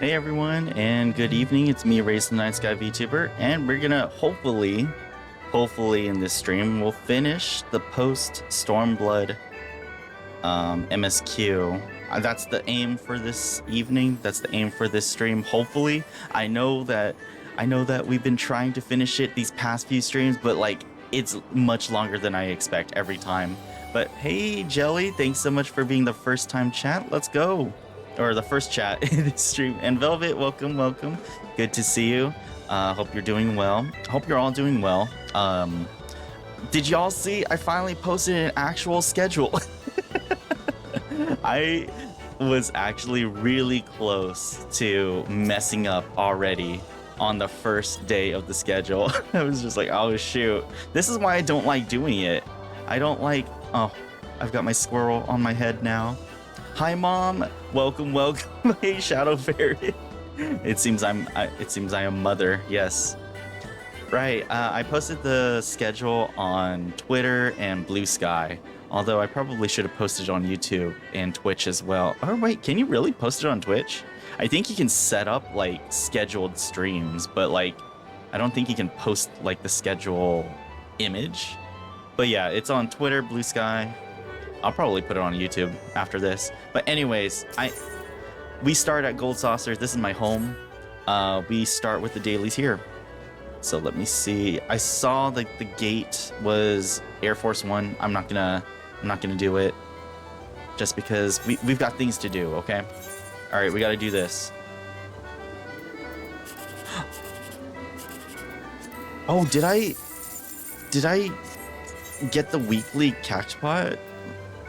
Hey everyone, and good evening. It's me, Reis the Night Sky VTuber, and we're gonna hopefully in this stream, we'll finish the Post-Stormblood MSQ. That's the aim for this evening. That's the aim for this stream. Hopefully, I know that we've been trying to finish it these past few streams, but like it's much longer than I expect every time. But hey, Jelly, thanks so much for being the first time chat. Let's go. Or the first chat in this stream. And Velvet, welcome. Good to see you. Hope you're doing well. Hope you're all doing well. Did y'all see? I finally posted an actual schedule. I was actually really close to messing up already on the first day of the schedule. I was just like, oh shoot. This is why I don't like doing it. I don't like, oh, I've got my squirrel on my head now. Hi mom, welcome. Hey Shadow Fairy. It seems I am mother. Yes, right. I posted the schedule on Twitter and Blue Sky. Although I probably should have posted it on YouTube and Twitch as well. Oh wait, can you really post it on Twitch? I think you can set up like scheduled streams, but like I don't think you can post like the schedule image. But yeah, it's on Twitter, Blue Sky. I'll probably put it on YouTube after this. But anyways, we start at Gold Saucer. This is my home. We start with the dailies here. So let me see. I saw that the gate was Air Force One. I'm not gonna do it just because we've got things to do. Okay. All right, we got to do this. Oh, did I get the weekly catchpot?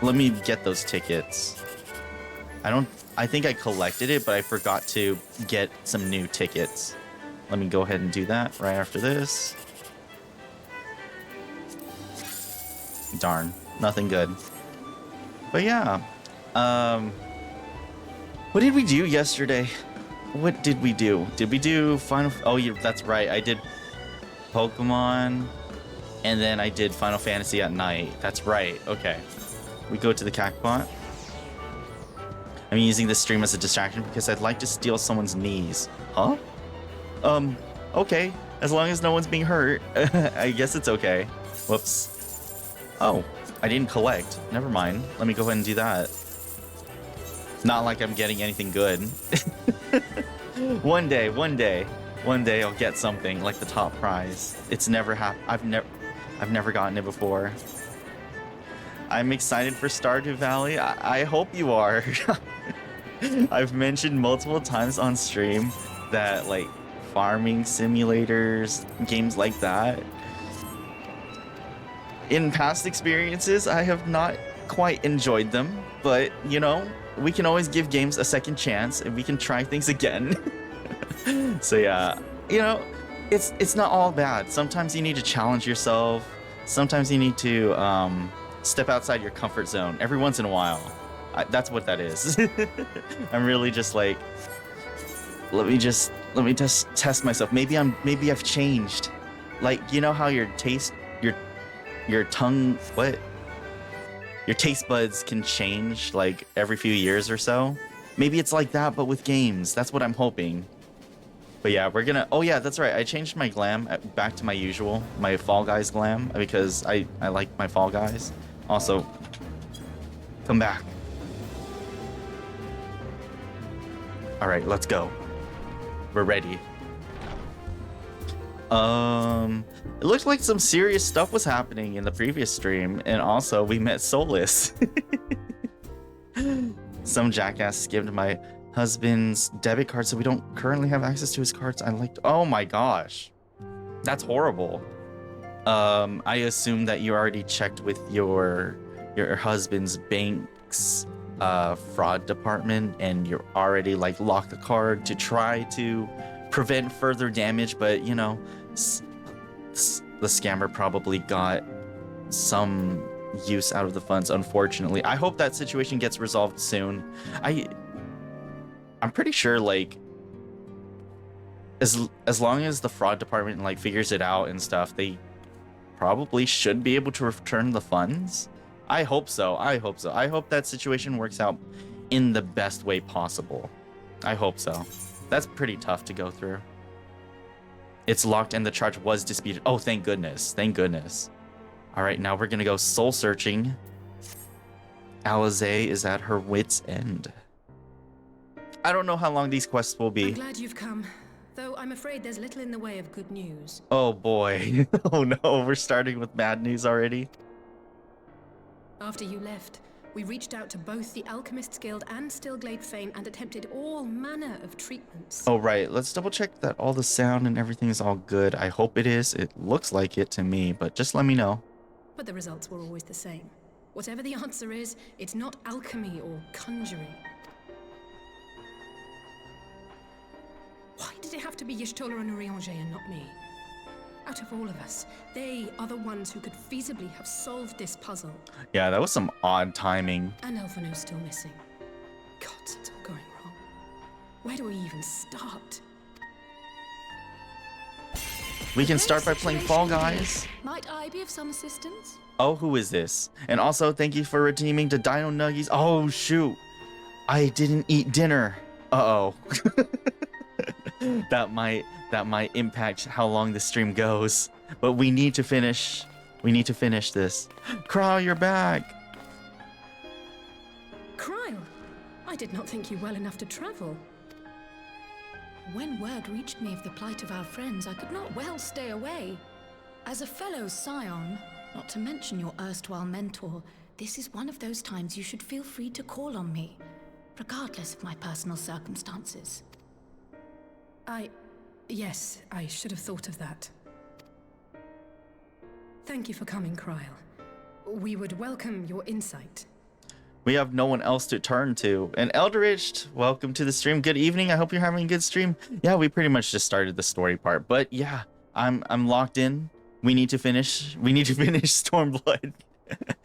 Let me get those tickets. I think I collected it, but I forgot to get some new tickets. Let me go ahead and do that right after this. Darn, nothing good. But yeah, what did we do yesterday? What did we do? Did we do Final? Oh, yeah, that's right. I did Pokemon, and then I did Final Fantasy at night. That's right. Okay. We go to the Cactbot. I'm using this stream as a distraction because I'd like to steal someone's knees. Huh? Okay. As long as no one's being hurt, I guess it's okay. Whoops. Oh, I didn't collect. Never mind. Let me go ahead and do that. Not like I'm getting anything good. One day I'll get something like the top prize. It's never happened. I've never gotten it before. I'm excited for Stardew Valley. I hope you are. I've mentioned multiple times on stream that like farming simulators, games like that, in past experiences, I have not quite enjoyed them, but you know, we can always give games a second chance and we can try things again. So yeah, you know, it's not all bad. Sometimes you need to challenge yourself. Sometimes you need to step outside your comfort zone every once in a while. That's what that is. I'm really just like, let me just test myself. Maybe I've changed. Like, you know how your taste buds can change like every few years or so. Maybe it's like that, but with games. That's what I'm hoping. But yeah, we're gonna, oh yeah, that's right. I changed my glam back to my usual, my Fall Guys glam, because I like my Fall Guys. Also, come back. All right, let's go. We're ready. It looked like some serious stuff was happening in the previous stream, and also we met Solus. Some jackass skimmed my husband's debit card, so we don't currently have access to his cards. Oh my gosh, that's horrible. I assume that you already checked with your husband's bank's fraud department, and you're already like locked the card to try to prevent further damage. But you know, the scammer probably got some use out of the funds, unfortunately. I hope that situation gets resolved soon. I'm pretty sure like as long as the fraud department like figures it out and stuff, they probably should be able to return the funds. I hope so. I hope that situation works out in the best way possible. I hope so. That's pretty tough to go through. It's locked and the charge was disputed. Oh, thank goodness. Thank goodness. All right, now we're going to go soul searching. Alize is at her wit's end. I don't know how long these quests will be. I'm glad you've come, though I'm afraid there's little in the way of good news. Oh boy. Oh no, we're starting with bad news already. After you left, we reached out to both the Alchemists Guild and Stillglade Fane and attempted all manner of treatments. Oh right, let's double check that all the sound and everything is all good. I hope it is. It looks like it to me, but just let me know. But the results were always the same. Whatever the answer is, it's not alchemy or conjuring. Why did it have to be Y'shtola and Urianger and not me? Out of all of us, they are the ones who could feasibly have solved this puzzle. Yeah, that was some odd timing. And Elfino's still missing. God, it's all going wrong. Where do we even start? We can start by playing Fall Guys. Might I be of some assistance? Oh, who is this? And also, thank you for redeeming the Dino Nuggies. Oh, shoot. I didn't eat dinner. Uh-oh. That might impact how long the stream goes. But we need to finish. We need to finish this. Kryle, you're back. Kryle, I did not think you well enough to travel. When word reached me of the plight of our friends, I could not well stay away. As a fellow scion, not to mention your erstwhile mentor, this is one of those times you should feel free to call on me, regardless of my personal circumstances. Yes, I should have thought of that. Thank you for coming, Kryle. We would welcome your insight. We have no one else to turn to. And Eldritch, welcome to the stream. Good evening. I hope you're having a good stream. Yeah, we pretty much just started the story part, but yeah, I'm locked in. We need to finish Stormblood.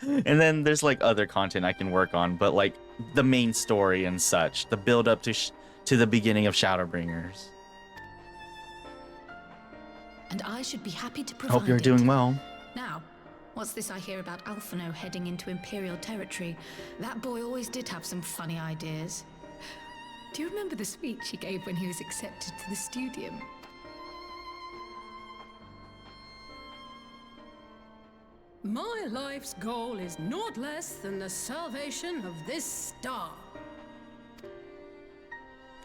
And then there's like other content I can work on, but like the main story and such, the build up to the beginning of Shadowbringers. And I should be happy to provide Hope you're it. doing well. Now, what's this I hear about Alphino heading into Imperial territory? That boy always did have some funny ideas. Do you remember the speech he gave when he was accepted to the Studium? My life's goal is naught less than the salvation of this star.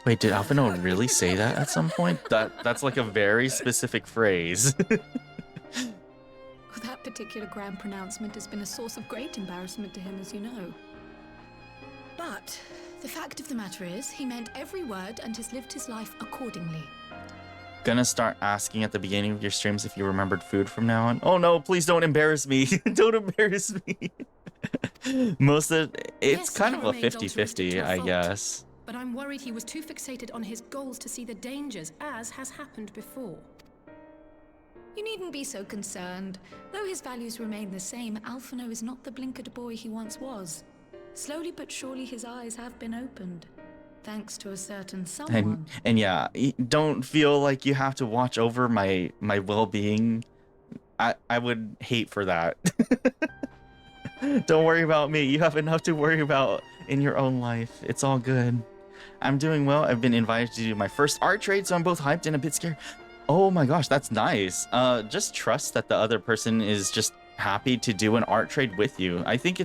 Wait, did Alphino really say that at some point? That's like a very specific phrase. That particular grand pronouncement has been a source of great embarrassment to him, as you know. But the fact of the matter is, he meant every word and has lived his life accordingly. Gonna start asking at the beginning of your streams if you remembered food from now on. Oh no, please don't embarrass me. Don't embarrass me. Most of it's Yes, kind of a Caramel remains 50-50, altruistic to a I fault. guess. But I'm worried he was too fixated on his goals to see the dangers, as has happened before. You needn't be so concerned. Though his values remain the same, Alphino is not the blinkered boy he once was. Slowly but surely his eyes have been opened. Thanks to a certain someone. And yeah, don't feel like you have to watch over my well-being. I would hate for that. Don't worry about me. You have enough to worry about in your own life. It's all good. I'm doing well. I've been invited to do my first art trade, so I'm both hyped and a bit scared. Oh my gosh, that's nice. Just trust that the other person is just happy to do an art trade with you. I think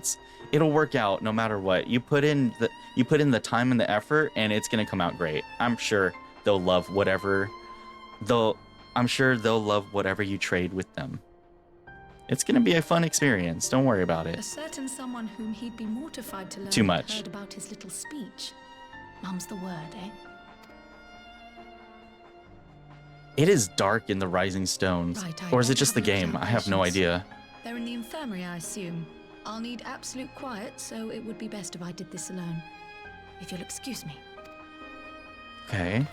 it'll work out no matter what. You put in the time and the effort, and it's gonna come out great. I'm sure they'll love whatever you trade with them. It's gonna be a fun experience. Don't worry about A it. certain someone whom he'd be mortified to learn Too he'd much. heard about his little speech. Mum's the word, eh? It is dark in the Rising Stones. Right, I Or is it don't just the have much game? I have no patience. idea. They're in the infirmary, I assume. I'll need absolute quiet, so it would be best if I did this alone. If you'll excuse me. Okay.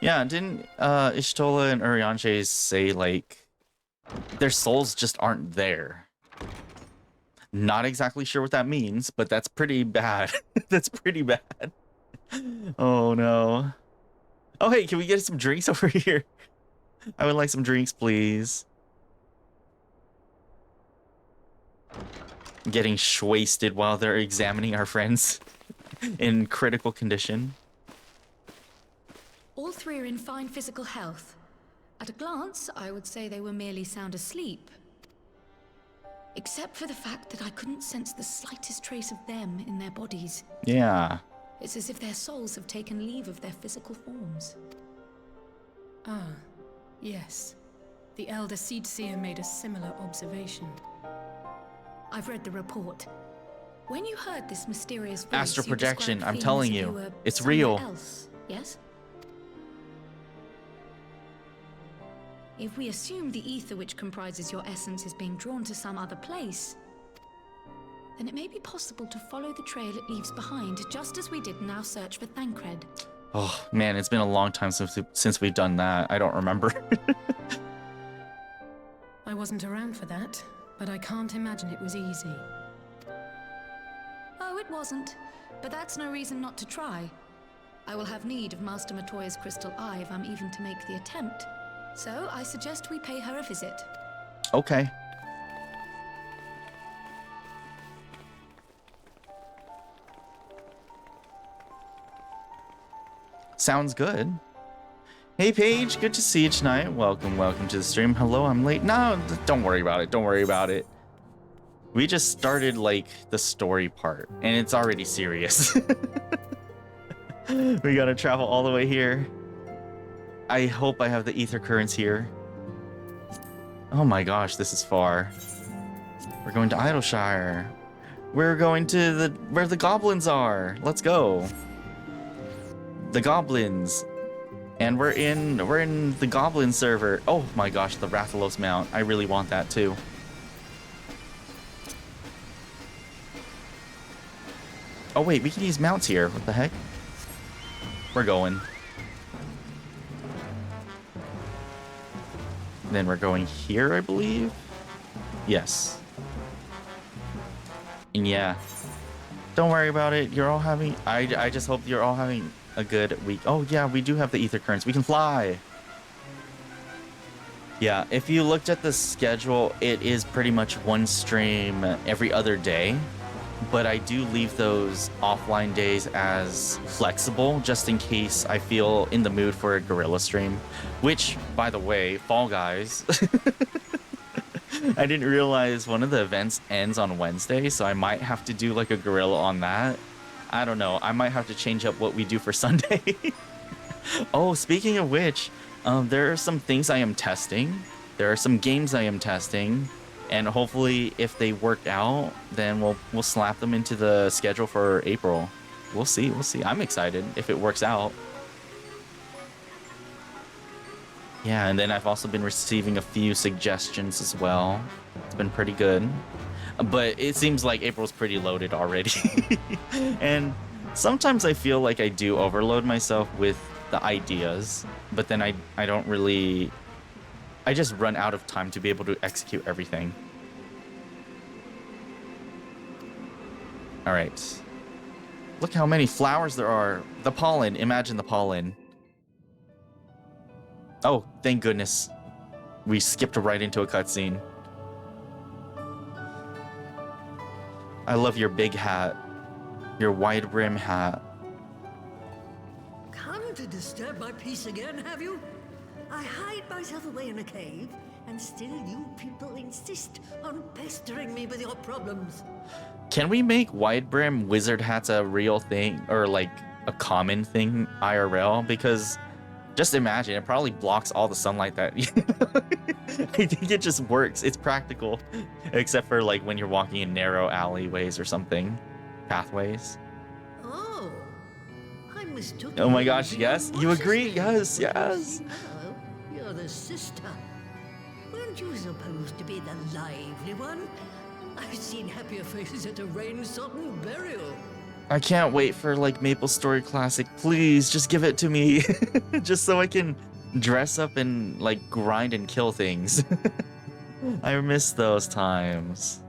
Yeah, didn't Y'shtola and Urianger say, like, their souls just aren't there? Not exactly sure what that means, but that's pretty bad. That's pretty bad. Oh, no. Oh, hey, can we get some drinks over here? I would like some drinks, please. Getting wasted while they're examining our friends. in critical condition. All three are in fine physical health. At a glance, I would say they were merely sound asleep. Except for the fact that I couldn't sense the slightest trace of them in their bodies. Yeah. It's as if their souls have taken leave of their physical forms. Ah, yes. The Elder Seedseer made a similar observation. I've read the report. When you heard this mysterious voice, Astral you projection, described I'm things telling as if you, were it's somewhere real. Else, yes? If we assume the ether which comprises your essence is being drawn to some other place, then it may be possible to follow the trail it leaves behind, just as we did in our search for Thancred. Oh man, it's been a long time since we've done that. I don't remember. I wasn't around for that, but I can't imagine it was easy. Oh, it wasn't. But that's no reason not to try. I will have need of Master Matoya's crystal eye if I'm even to make the attempt. So I suggest we pay her a visit. Okay. Sounds good. Hey Paige, good to see you tonight. Welcome to the stream. Hello, I'm late. No, don't worry about it. Don't worry about it. We just started like the story part and it's already serious. We gotta travel all the way here. I hope I have the ether currents here. Oh my gosh, this is far. We're going to Idleshire. We're going to where the goblins are. Let's go. The goblins. And we're in the goblin server. Oh my gosh, the Rathalos mount. I really want that too. Oh wait, we can use mounts here. What the heck? We're going. Then we're going here, I believe. Yes. And yeah. Don't worry about it. You're all having... I just hope you're all having a good week. Oh yeah, we do have the ether currents. We can fly. Yeah, if you looked at the schedule, it is pretty much one stream every other day. But I do leave those offline days as flexible, just in case I feel in the mood for a gorilla stream. Which, by the way, Fall Guys, I didn't realize one of the events ends on Wednesday, so I might have to do like a gorilla on that. I don't know. I might have to change up what we do for Sunday. Oh, speaking of which, there are some things I am testing. There are some games I am testing. And hopefully, if they work out, then we'll slap them into the schedule for April. We'll see. We'll see. I'm excited if it works out. Yeah, and then I've also been receiving a few suggestions as well. It's been pretty good. But it seems like April's pretty loaded already. And sometimes I feel like I do overload myself with the ideas, but then I don't really... I just run out of time to be able to execute everything. All right. Look how many flowers there are. The pollen. Imagine the pollen. Oh, thank goodness. We skipped right into a cutscene. I love your big hat. Your wide brim hat. Come to disturb my peace again, have you? I hide myself away in a cave, and still you people insist on pestering me with your problems. Can we make wide brim wizard hats a real thing, or like a common thing IRL? Because just imagine, it probably blocks all the sunlight that... I think it just works. It's practical. Except for like when you're walking in narrow alleyways or something. Pathways. Oh, I mistook Oh my you gosh, for yes. your You what's agree? his name? Yes, But you yes. see now, you're the sister. Weren't you supposed to be the lively one? I've seen happier faces at a rain-sodden burial. I can't wait for like Maple Story Classic. Please, just give it to me. Just so I can dress up and like grind and kill things. I miss those times.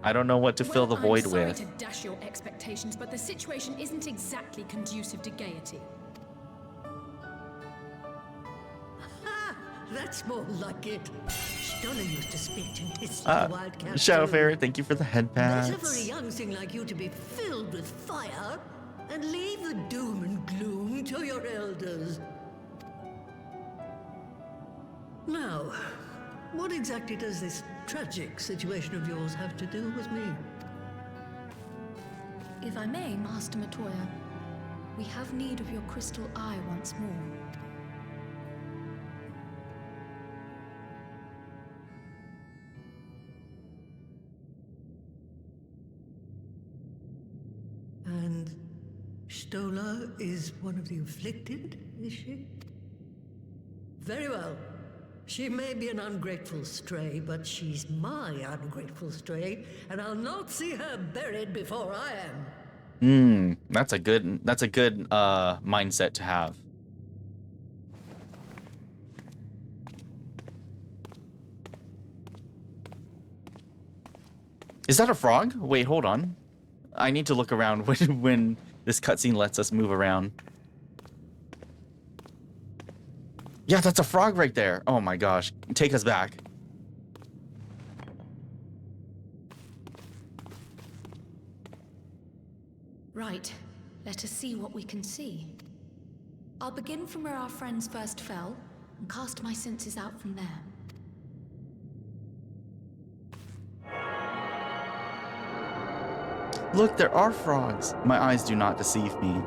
I don't know what to fill the void I'm sorry with. to dash your expectations, but the situation isn't exactly conducive to gaiety. Ha! That's more like it. Stoller used to spit and hiss like a wild cat. Shadow too. Fairy, thank you for the head Better for a pats. young thing like you to be filled with fire and leave the doom and gloom to your elders. Now, what exactly does this tragic situation of yours have to do with me? If I may, Master Matoya, we have need of your crystal eye once more. And Stoller is one of the afflicted, is she? Very well. She may be an ungrateful stray, but she's my ungrateful stray, and I'll not see her buried before I am. That's a good mindset to have. Is that a frog? Wait, hold on. I need to look around when this cutscene lets us move around. Yeah, that's a frog right there. Oh my gosh. Take us back. Right. Let us see what we can see. I'll begin from where our friends first fell, and cast my senses out from there. Look, there are frogs. My eyes do not deceive me.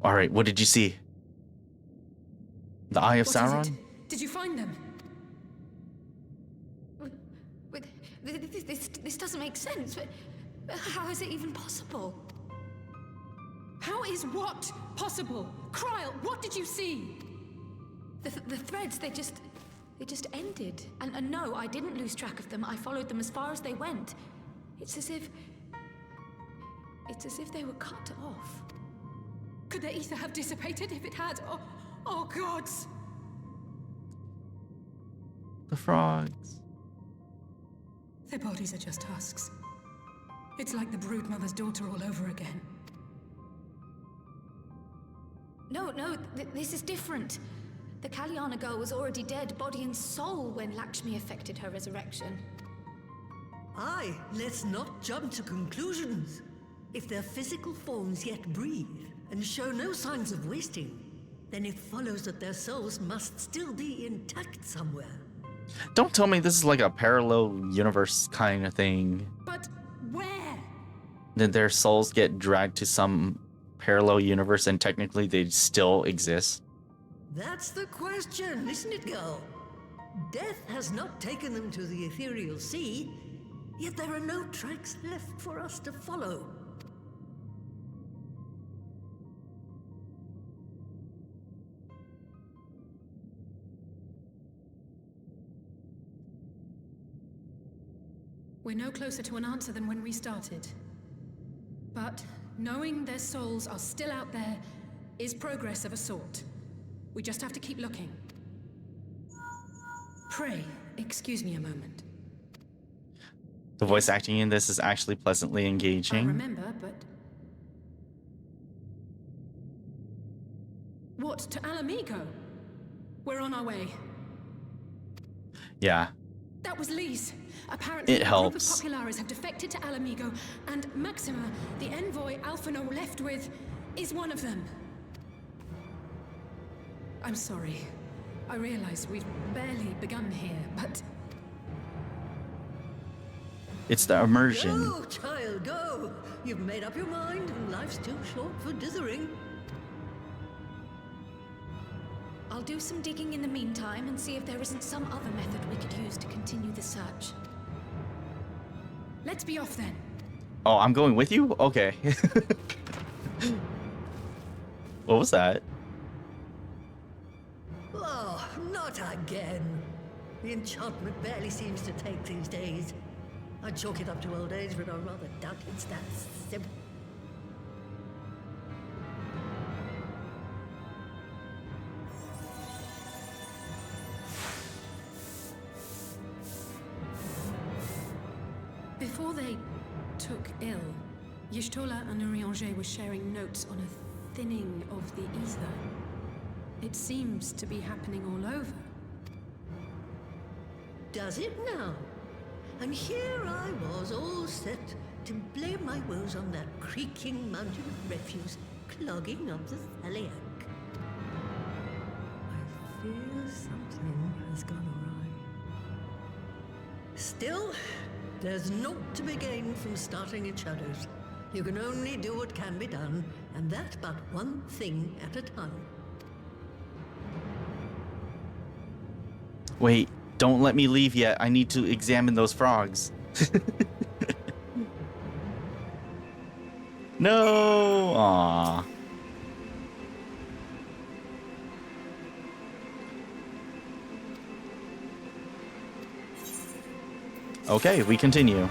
All right, what did you see? The Eye of What is Sauron? it? Did you find them? This doesn't make sense. How is it even possible? How is what possible? Kryl, what did you see? The threads, they just ended. And no, I didn't lose track of them. I followed them as far as they went. It's as if they were cut off. Could the ether have dissipated if it had? Oh gods! The frogs. Their bodies are just husks. It's like the broodmother's daughter all over again. No, this is different. The Kalyana girl was already dead, body and soul, when Lakshmi effected her resurrection. Aye, let's not jump to conclusions. If their physical forms yet breathe and show no signs of wasting, then it follows that their souls must still be intact somewhere. Don't tell me this is like a parallel universe kind of thing. But where? Did their souls get dragged to some parallel universe and technically they still exist? That's the question, isn't it, girl? Death has not taken them to the ethereal sea, yet there are no tracks left for us to follow. We're no closer to an answer than when we started. But knowing their souls are still out there is progress of a sort. We just have to keep looking. Pray, excuse me a moment. The voice acting in this is actually pleasantly I engaging. remember, but... What, to Alamigo? We're on our way. Yeah. That was Lee's. Apparently, It a helps. group of Populares have defected to Alamigo, and Maxima, the envoy Alphino left with, is one of them. I'm sorry. I realize we've barely begun here, but... It's the immersion. Go, child, go! You've made up your mind, and life's too short for dithering. I'll do some digging in the meantime and see if there isn't some other method we could use to continue the search. Let's be off then. Oh, I'm going with you? Okay. What was that? Oh, not again. The enchantment barely seems to take these days. I'd chalk it up to old age, but I rather doubt it's that simple. Y'shtola and Urianger were sharing notes on a thinning of the ether. It seems to be happening all over. Does it now? And here I was all set to blame my woes on that creaking mountain of refuse clogging up the Thaliac. I fear something has gone awry. Still, there's naught to be gained from starting in shadows. You can only do what can be done, and that but one thing at a time. Wait, don't let me leave yet. I need to examine those frogs. No! Aww. Okay, we continue.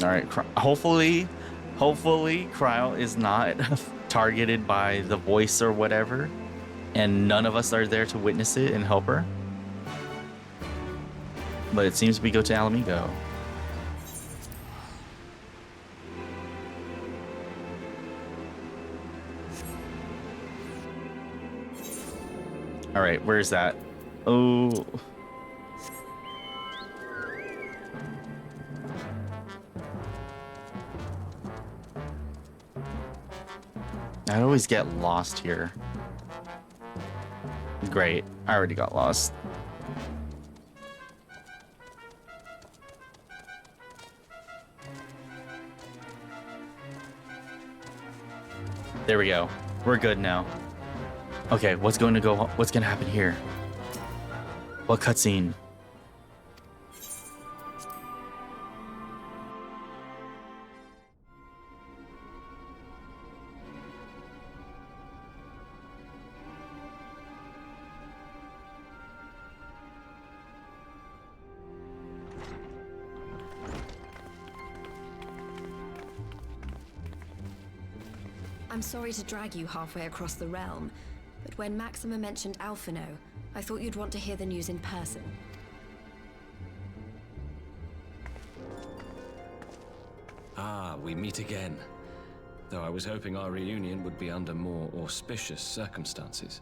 All right, hopefully Cryo is not targeted by the voice or whatever, and none of us are there to witness it and help her. But it seems we go to Alamigo. All right, where's that? Oh. I always get lost here. Great, I already got lost. There we go. We're good now. Okay, what's gonna happen here? What cutscene? I'm sorry to drag you halfway across the realm, but when Maxima mentioned Alphino, I thought you'd want to hear the news in person. Ah, we meet again. Though I was hoping our reunion would be under more auspicious circumstances.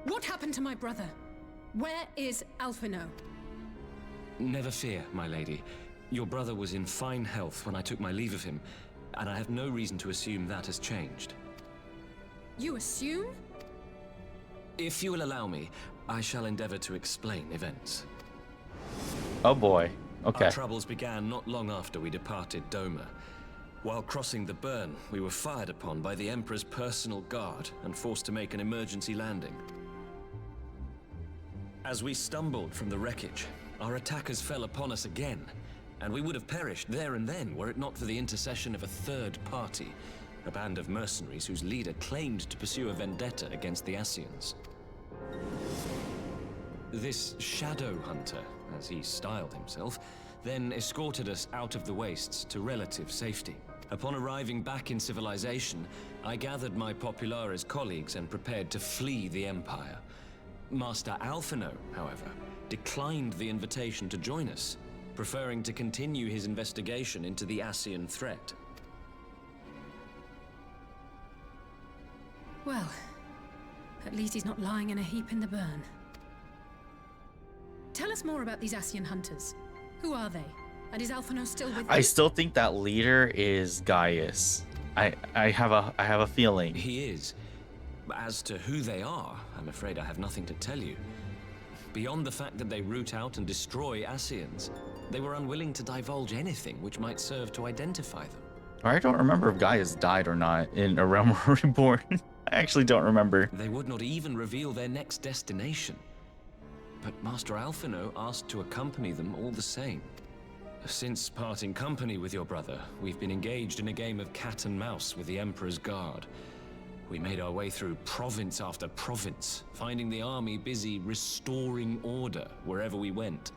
What happened to my brother? Where is Alphino? Never fear, my lady. Your brother was in fine health when I took my leave of him, and I have no reason to assume that has changed. You assume? If you will allow me, I shall endeavor to explain events. Oh boy. Okay. Our troubles began not long after we departed Doma. While crossing the burn, we were fired upon by the Emperor's personal guard and forced to make an emergency landing. As we stumbled from the wreckage, our attackers fell upon us again, and we would have perished there and then were it not for the intercession of a third party, a band of mercenaries whose leader claimed to pursue a vendetta against the Ascians. This shadow hunter, as he styled himself, then escorted us out of the wastes to relative safety. Upon arriving back in civilization, I gathered my Popularis colleagues and prepared to flee the Empire. Master Alphino, however, declined the invitation to join us, preferring to continue his investigation into the Ascian threat. Well, at least he's not lying in a heap in the burn. Tell us more about these Ascian hunters. Who are they? And is Alphino still with I them? still think that leader is Gaius. I have a feeling. He is. As to who they are, I'm afraid I have nothing to tell you. Beyond the fact that they root out and destroy Ascians, they were unwilling to divulge anything which might serve to identify them. I don't remember if Gaius died or not in A Realm Reborn. I actually don't remember. They would not even reveal their next destination. But Master Alphino asked to accompany them all the same. Since parting company with your brother, we've been engaged in a game of cat and mouse with the Emperor's guard. We made our way through province after province, finding the army busy restoring order wherever we went,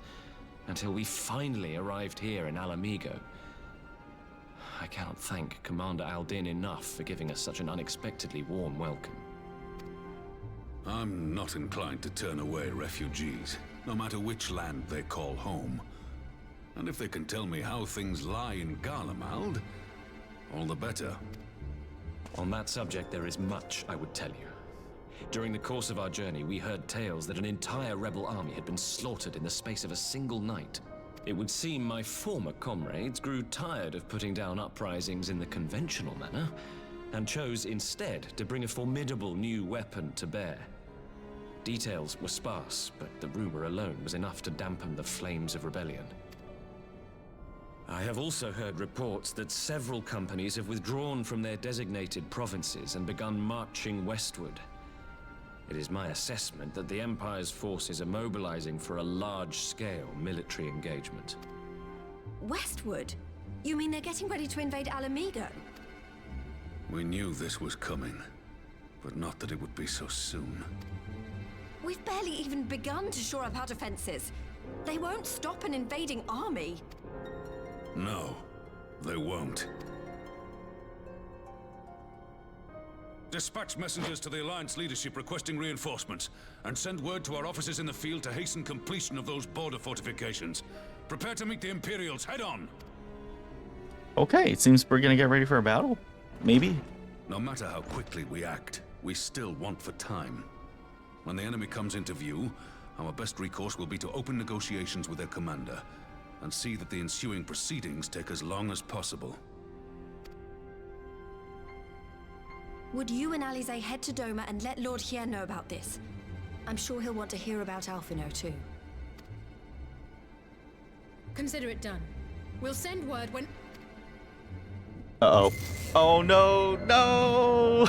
until we finally arrived here in Alamigo. I cannot thank Commander Aldin enough for giving us such an unexpectedly warm welcome. I'm not inclined to turn away refugees, no matter which land they call home. And if they can tell me how things lie in Garlemald, all the better. On that subject, there is much I would tell you. During the course of our journey, we heard tales that an entire rebel army had been slaughtered in the space of a single night. It would seem my former comrades grew tired of putting down uprisings in the conventional manner, and chose instead to bring a formidable new weapon to bear. Details were sparse, but the rumor alone was enough to dampen the flames of rebellion. I have also heard reports that several companies have withdrawn from their designated provinces and begun marching westward. It is my assessment that the Empire's forces are mobilizing for a large-scale military engagement. Westward? You mean they're getting ready to invade Alamigo? We knew this was coming, but not that it would be so soon. We've barely even begun to shore up our defenses. They won't stop an invading army. No, they won't. Dispatch messengers to the Alliance leadership requesting reinforcements, and send word to our officers in the field to hasten completion of those border fortifications. Prepare to meet the Imperials head on! Okay, it seems we're gonna get ready for a battle. Maybe. No matter how quickly we act, we still want for time. When the enemy comes into view, our best recourse will be to open negotiations with their commander, and see that the ensuing proceedings take as long as possible. Would you and Alize head to Doma and let Lord Hien know about this? I'm sure he'll want to hear about Alphino too. Consider it done. We'll send word when... Uh-oh. Oh, no, no!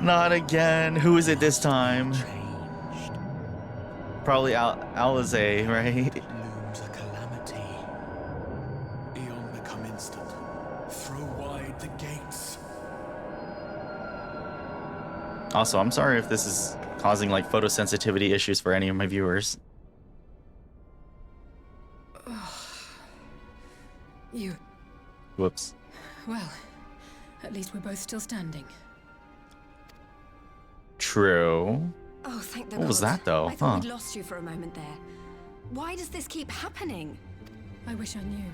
Not again. Who is it this time? Probably Alize, right? Looms a calamity. Eon become instant. Throw wide the gates. Also, I'm sorry if this is causing like photosensitivity issues for any of my viewers. You... Whoops. Well, at least we're both still standing. True. Oh, thank the What was gods. that, though? I thought Huh. we'd lost you for a moment there. Why does this keep happening? I wish I knew.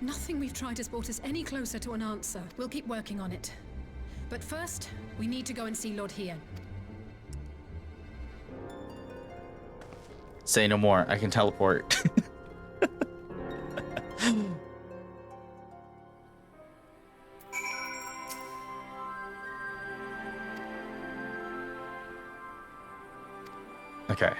Nothing we've tried has brought us any closer to an answer. We'll keep working on it. But first, we need to go and see Lord Hien. Say no more. I can teleport. Okay.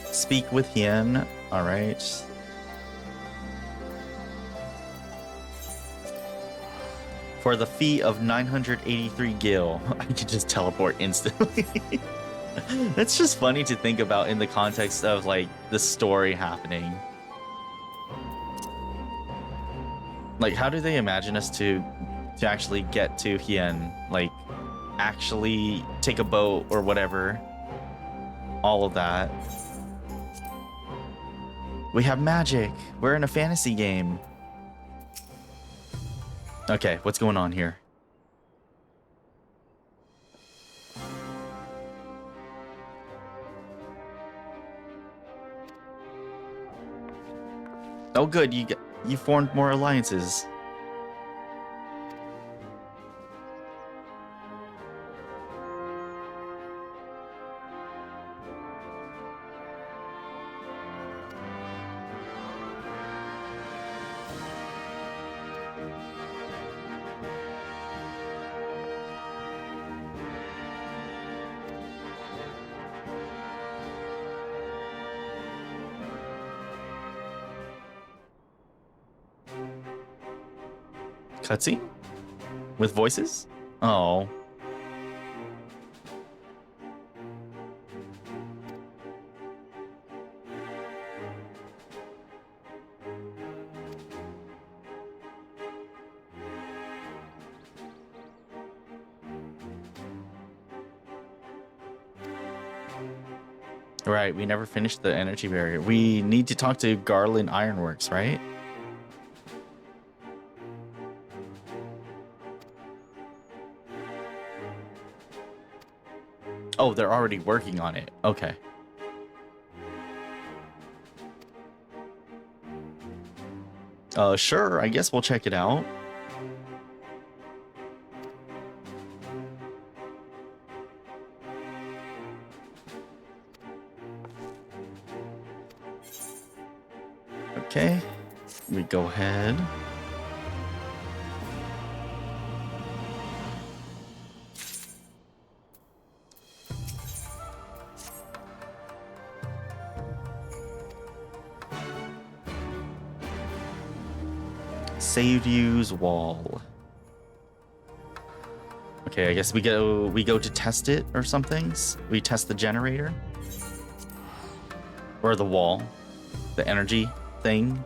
Speak with Hien. All right. For the fee of 983 gil, I can just teleport instantly. That's just funny to think about in the context of like the story happening. Like, how do they imagine us to actually get to Hien? Like, actually take a boat or whatever. All of that. We have magic. We're in a fantasy game. Okay, what's going on here? Oh, good. You formed more alliances. Cutscene? With voices? Oh. Right, we never finished the energy barrier. We need to talk to Garland Ironworks, right? Oh, they're already working on it. Okay. Sure, I guess we'll check it out. Okay, we go ahead. Save use wall. Okay, I guess we go to test it or something. We test the generator or the wall, the energy thing.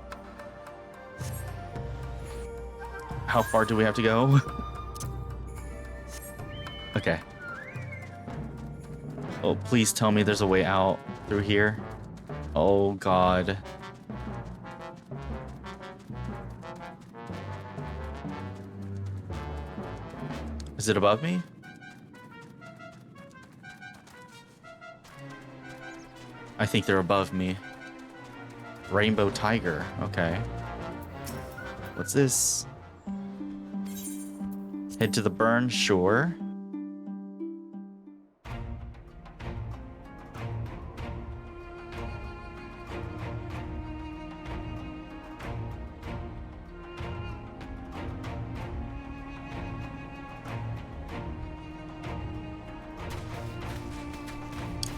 How far do we have to go? Okay. Oh, please tell me there's a way out through here. Oh God. Is it above me? I think they're above me. Rainbow tiger. Okay. What's this? Head to the burn, sure.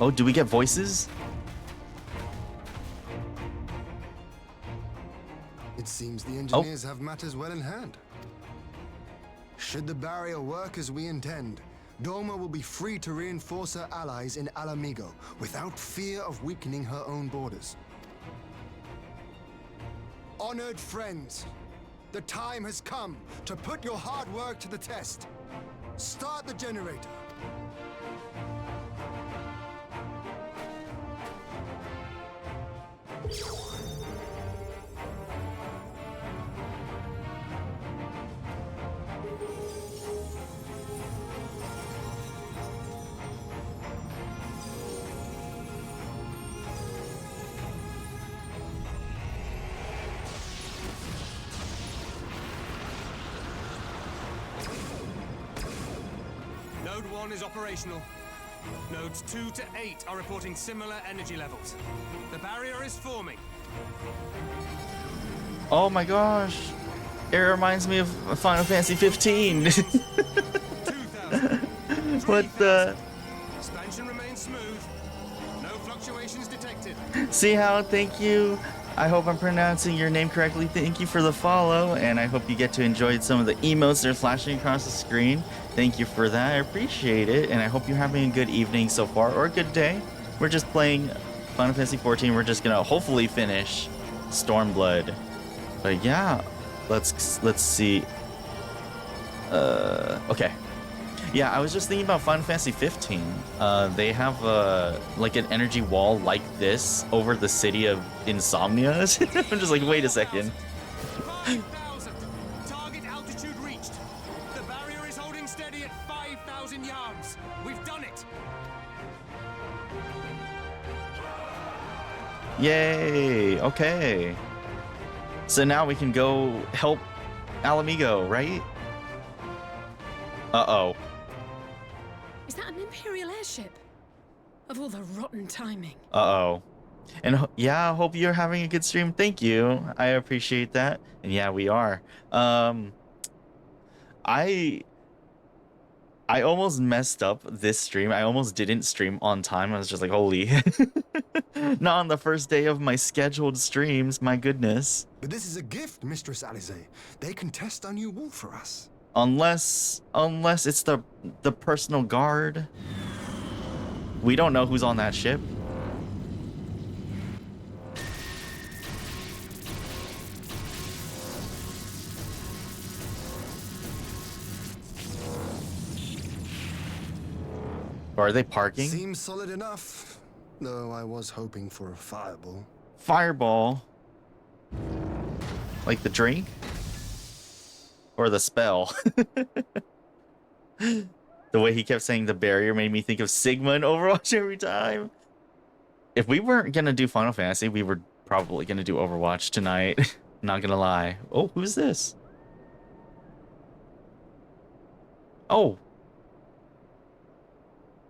Oh, do we get voices? It seems the engineers have matters well in hand. Should the barrier work as we intend, Dorma will be free to reinforce her allies in Alamigo without fear of weakening her own borders. Honored friends, the time has come to put your hard work to the test. Start the generator. Node 1 is operational. Nodes 2 to 8 are reporting similar energy levels. The barrier is forming. Oh my gosh. It reminds me of Final Fantasy 15. 2,000. What the? Expansion remains smooth. No fluctuations detected. See how? Thank you. I hope I'm pronouncing your name correctly. Thank you for the follow, and I hope you get to enjoy some of the emotes that are flashing across the screen. Thank you for that. I appreciate it, and I hope you're having a good evening so far, or a good day. We're just playing Final Fantasy 14. We're just gonna hopefully finish Stormblood. But yeah, let's see. Okay. Yeah, I was just thinking about Final Fantasy 15. They have like an energy wall like this over the city of Insomnia. I'm just like, wait a second. 5,000. Target altitude reached. The barrier is holding steady at 5,000 yards. We've done it. Yay! Okay. So now we can go help Alamigo, right? Uh-oh. Is that an Imperial airship? Of all the rotten timing. Uh-oh. And yeah, I hope you're having a good stream. Thank you. I appreciate that. And yeah, we are. I almost messed up this stream. I almost didn't stream on time. I was just like, holy. Not on the first day of my scheduled streams. My goodness. But this is a gift, Mistress Alize. They can test our new wall for us. Unless it's the personal guard. We don't know who's on that ship. Or are they parking? Seems solid enough, though I was hoping for a fireball. Fireball? Like the drink? Or the spell? The way he kept saying the barrier made me think of Sigma in Overwatch every time. If we weren't gonna do Final Fantasy, we were probably gonna do Overwatch tonight. Not gonna lie. Oh, who's this? Oh.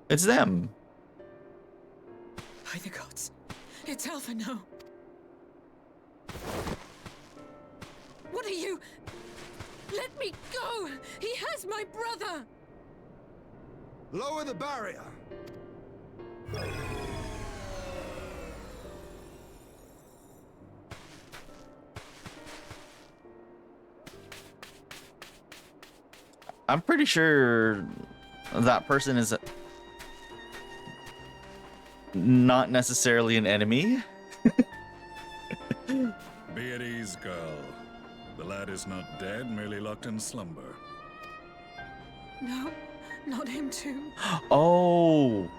It's them. By the gods. It's Alphino. What are you? Let me go! He has my brother! Lower the barrier. I'm pretty sure that person is not necessarily an enemy. Be at ease, girl. The lad is not dead, merely locked in slumber. No, not him too. Oh.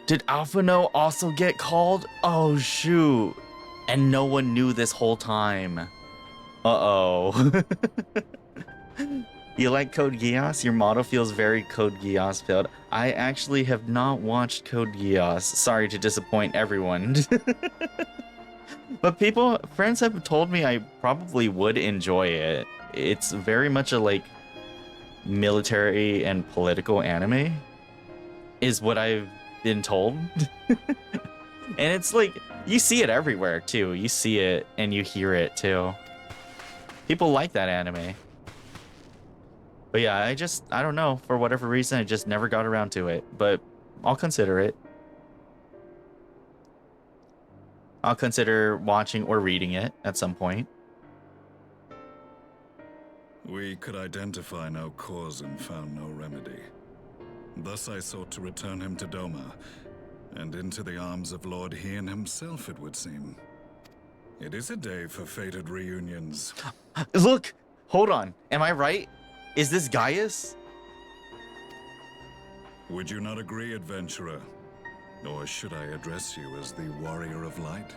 Did Alphino also get called? Oh, shoot. And no one knew this whole time. Uh-oh. You like Code Geass? Your motto feels very Code Geass filled. I actually have not watched Code Geass. Sorry to disappoint everyone. But friends have told me I probably would enjoy it. It's very much a like military and political anime, is what I've been told. And it's like, you see it everywhere too. You see it and you hear it too. People like that anime. But yeah, I don't know, for whatever reason, I just never got around to it, but I'll consider it. I'll consider watching or reading it at some point. We could identify no cause and found no remedy. Thus I sought to return him to Doma, and into the arms of Lord Hien himself, it would seem. It is a day for fated reunions. Look! Hold on. Am I right? Is this Gaius? Would you not agree, adventurer? Or should I address you as the Warrior of Light?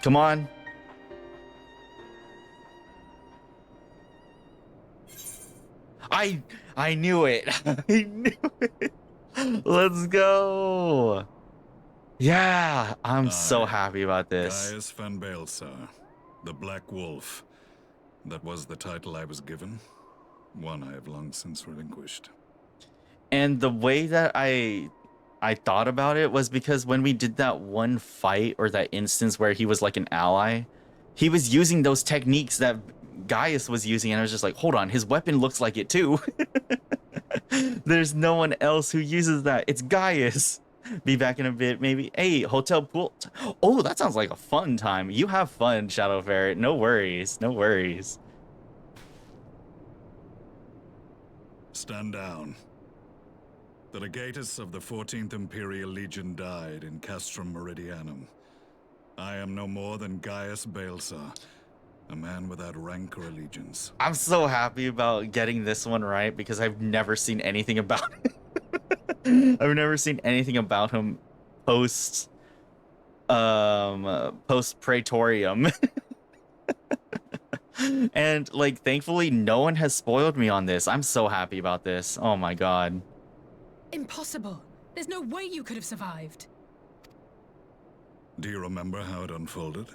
Come on. I knew it. I knew it. Let's go. Yeah, I'm so happy about this. Gaius van Baelsar, the Black Wolf. That was the title I was given. One I have long since relinquished. And the way that I thought about it was because when we did that one fight, or that instance where he was like an ally, he was using those techniques that Gaius was using, and I was just like, hold on, his weapon looks like it too. There's no one else who uses that. It's Gaius. Be back in a bit, maybe. Hey, hotel pool. Oh, that sounds like a fun time. You have fun, Shadow Ferret. No worries. No worries. Stand down. The legatus of the 14th Imperial Legion died in Castrum Meridianum. I am no more than Gaius Baelsar, a man without rank or allegiance. I'm so happy about getting this one right because I've never seen anything about it. I've never seen anything about him post Praetorium. And like, thankfully no one has spoiled me on this. I'm so happy about this. Oh my god. Impossible. There's no way you could have survived. Do you remember how it unfolded?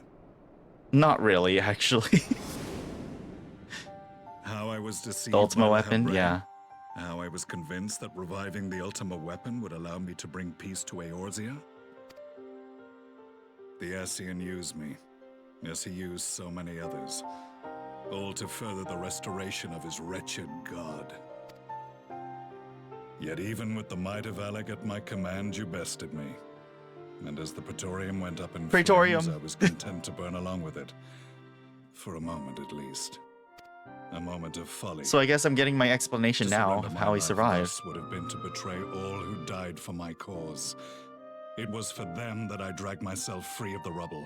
Not really, actually. How I was deceived The Ultima by the weapon, Hebrain. yeah. How I was convinced that reviving the Ultima weapon would allow me to bring peace to Eorzea? The Ascian used me, as he used so many others, all to further the restoration of his wretched god. Yet even with the might of Alec at my command, you bested me. And as the Praetorium went up in flames, I was content to burn along with it. For a moment at least. A moment of folly. So I guess I'm getting my explanation now of how he survived. Would have been to betray all who died for my cause. It was for them that I dragged myself free of the rubble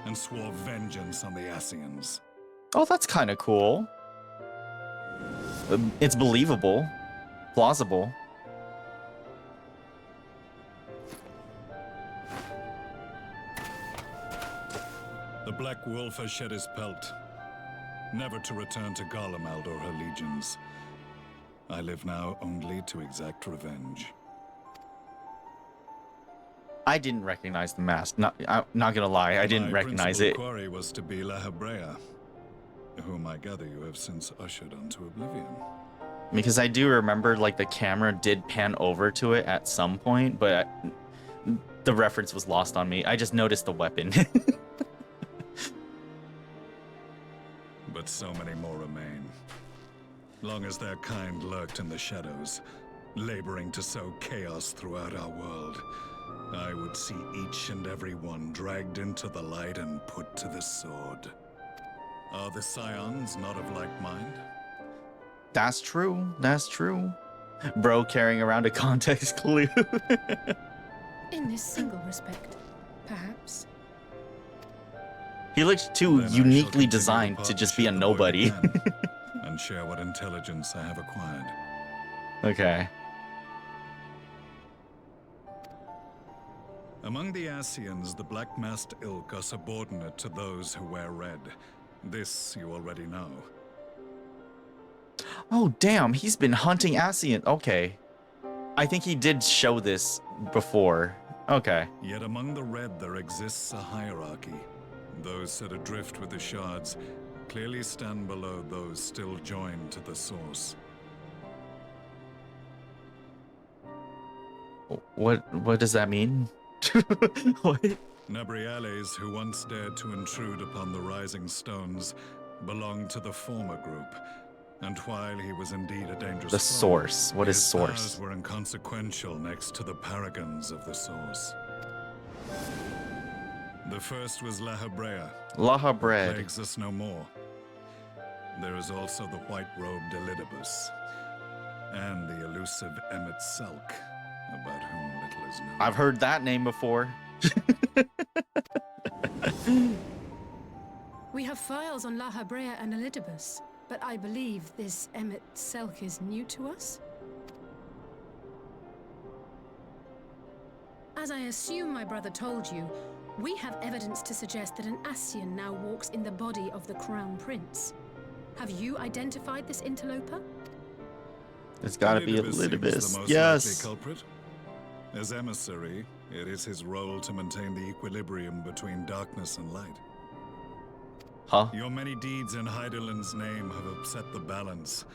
and swore vengeance on the Ascians. Oh, that's kind of cool. It's believable, plausible. The Black Wolf has shed his pelt. never to return to Garlemald or her legions. I live now only to exact revenge. I didn't recognize the mask. I'm not gonna lie, I didn't recognize it. My principal quarry was to be La Hebrea, whom I gather you have since ushered onto oblivion. Because I do remember, like, the camera did pan over to it at some point, but the reference was lost on me. I just noticed the weapon. But so many more remain. Long as their kind lurked in the shadows, laboring to sow chaos throughout our world, I would see each and every one dragged into the light and put to the sword. Are the Scions not of like mind? That's true. That's true. Bro carrying around a context clue. In this single respect, perhaps. He looks too uniquely designed to just be a nobody. And share what intelligence I have acquired. Okay. Among the Ascians, the black-masked ilk are subordinate to those who wear red. This you already know. Oh, damn. He's been hunting Ascian. Okay. I think he did show this before. Okay. Yet among the red there exists a hierarchy. Those set adrift with the shards clearly stand below those still joined to the source. What does that mean? What? Nabriales, who once dared to intrude upon the Rising Stones, belonged to the former group, and while he was indeed a dangerous The source. What is his source? powers were inconsequential next to the paragons of the source. The first was La Hebrea. La Hebrea. Plagues us no more. There is also the white-robed Elidibus, and the elusive Emmet Selk, about whom little is known. I've heard that name before. We have files on La Hebrea and Elidibus, but I believe this Emmet Selk is new to us? As I assume my brother told you, we have evidence to suggest that an Ascian now walks in the body of the Crown Prince. Have you identified this interloper? It's gotta be Elidibus. Elidibus. Yes. Culprit. As emissary, it is his role to maintain the equilibrium between darkness and light. Huh? Your many deeds in Hydaelyn's name have upset the balance,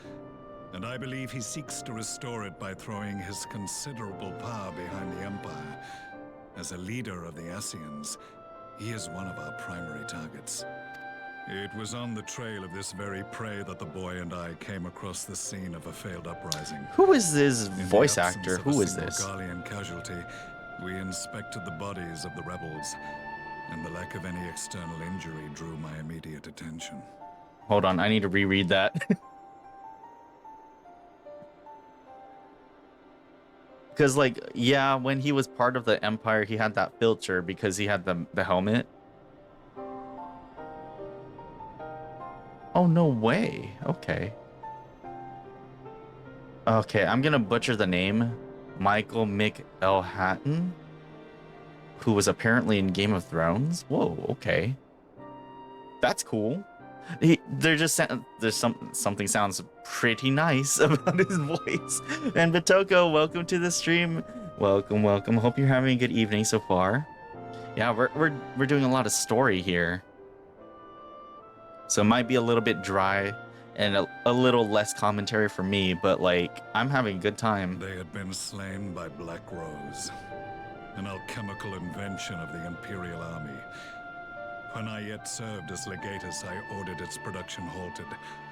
and I believe he seeks to restore it by throwing his considerable power behind the Empire. As a leader of the Ascians, he is one of our primary targets. It was on the trail of this very prey that the boy and I came across the scene of a failed uprising. Who is this voice actor? Who is this? Garlean casualty, we inspected the bodies of the rebels, and the lack of any external injury drew my immediate attention. Hold on, I need to reread that. Because, like, yeah, when he was part of the Empire, he had that filter because he had the helmet. Oh, no way. Okay. Okay, I'm gonna butcher the name. Michael McElhatton, who was apparently in Game of Thrones. Whoa, okay. That's cool. There's something sounds pretty nice about his voice. And Batoko, welcome to the stream. Welcome, welcome. Hope you're having a good evening so far. Yeah, we're doing a lot of story here. So it might be a little bit dry and a little less commentary for me, but like, I'm having a good time. They had been slain by Black Rose, an alchemical invention of the Imperial Army. When I yet served as legatus, I ordered its production halted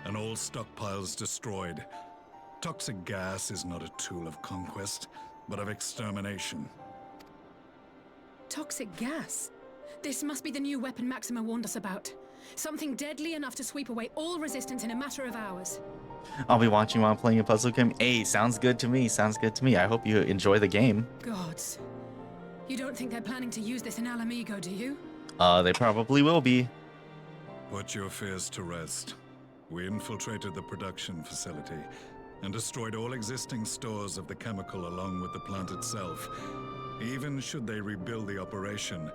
and all stockpiles destroyed. Toxic gas is not a tool of conquest, but of extermination. Toxic gas? This must be the new weapon Maxima warned us about. Something deadly enough to sweep away all resistance in a matter of hours. I'll be watching while playing a puzzle game. Hey, sounds good to me. Sounds good to me. I hope you enjoy the game. Gods. You don't think they're planning to use this in Alamigo, do you? They probably will be. Put your fears to rest. We infiltrated the production facility and destroyed all existing stores of the chemical along with the plant itself. Even should they rebuild the operation,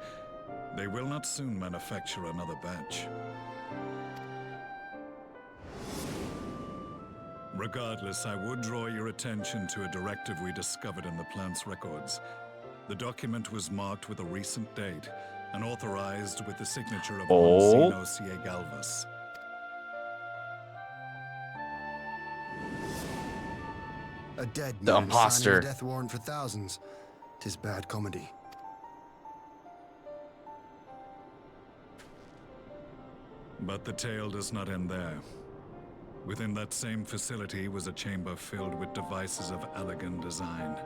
they will not soon manufacture another batch. Regardless, I would draw your attention to a directive we discovered in the plant's records. The document was marked with a recent date and authorized with the signature of Monsino Galvas. A dead The man imposter. signing a death warrant for thousands. 'Tis bad comedy. But the tale does not end there. Within that same facility was a chamber filled with devices of elegant design.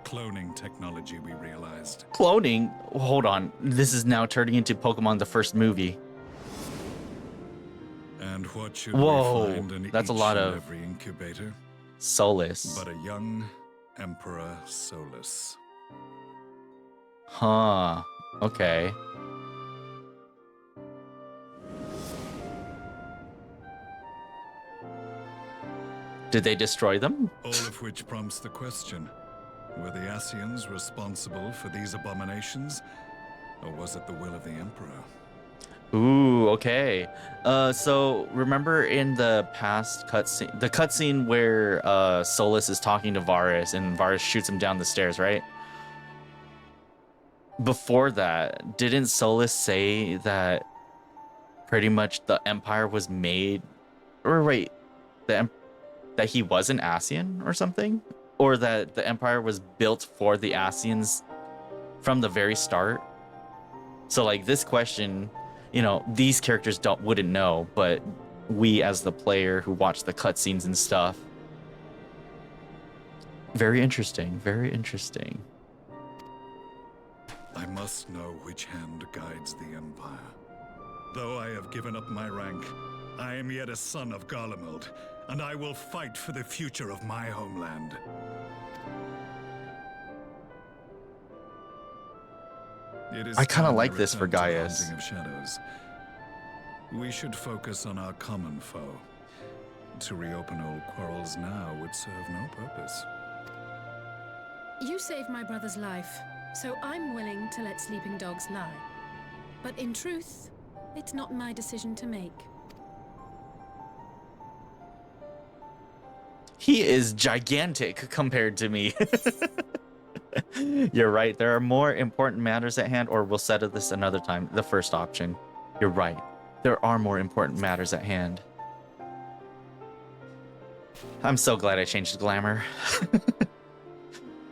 Cloning technology, we realized. Cloning? Hold on. This is now turning into Pokemon the first movie. And what should Whoa, we find in that's a each lot and of every incubator? Solus. But a young Emperor Solus. Huh. Okay. Did they destroy them? All of which prompts the question, were the Ascians responsible for these abominations? Or was it the will of the Emperor? Ooh, okay. So remember in the past cutscene, the cutscene where Solus is talking to Varus and Varus shoots him down the stairs, right? Before that, didn't Solus say that pretty much the Empire was made, or wait, that he was an Ascian or something? Or that the Empire was built for the Ascians from the very start? So like this question, you know, these characters wouldn't know, but we as the player who watch the cutscenes and stuff. Very interesting, very interesting. I must know which hand guides the Empire. Though I have given up my rank, I am yet a son of Garlemald, and I will fight for the future of my homeland. I kind of like this for Gaius. Of shadows. We should focus on our common foe. To reopen old quarrels now would serve no purpose. You saved my brother's life, so I'm willing to let sleeping dogs lie. But in truth, it's not my decision to make. He is gigantic compared to me. You're right. There are more important matters at hand, or we'll settle this another time. The first option. You're right. There are more important matters at hand. I'm so glad I changed glamour.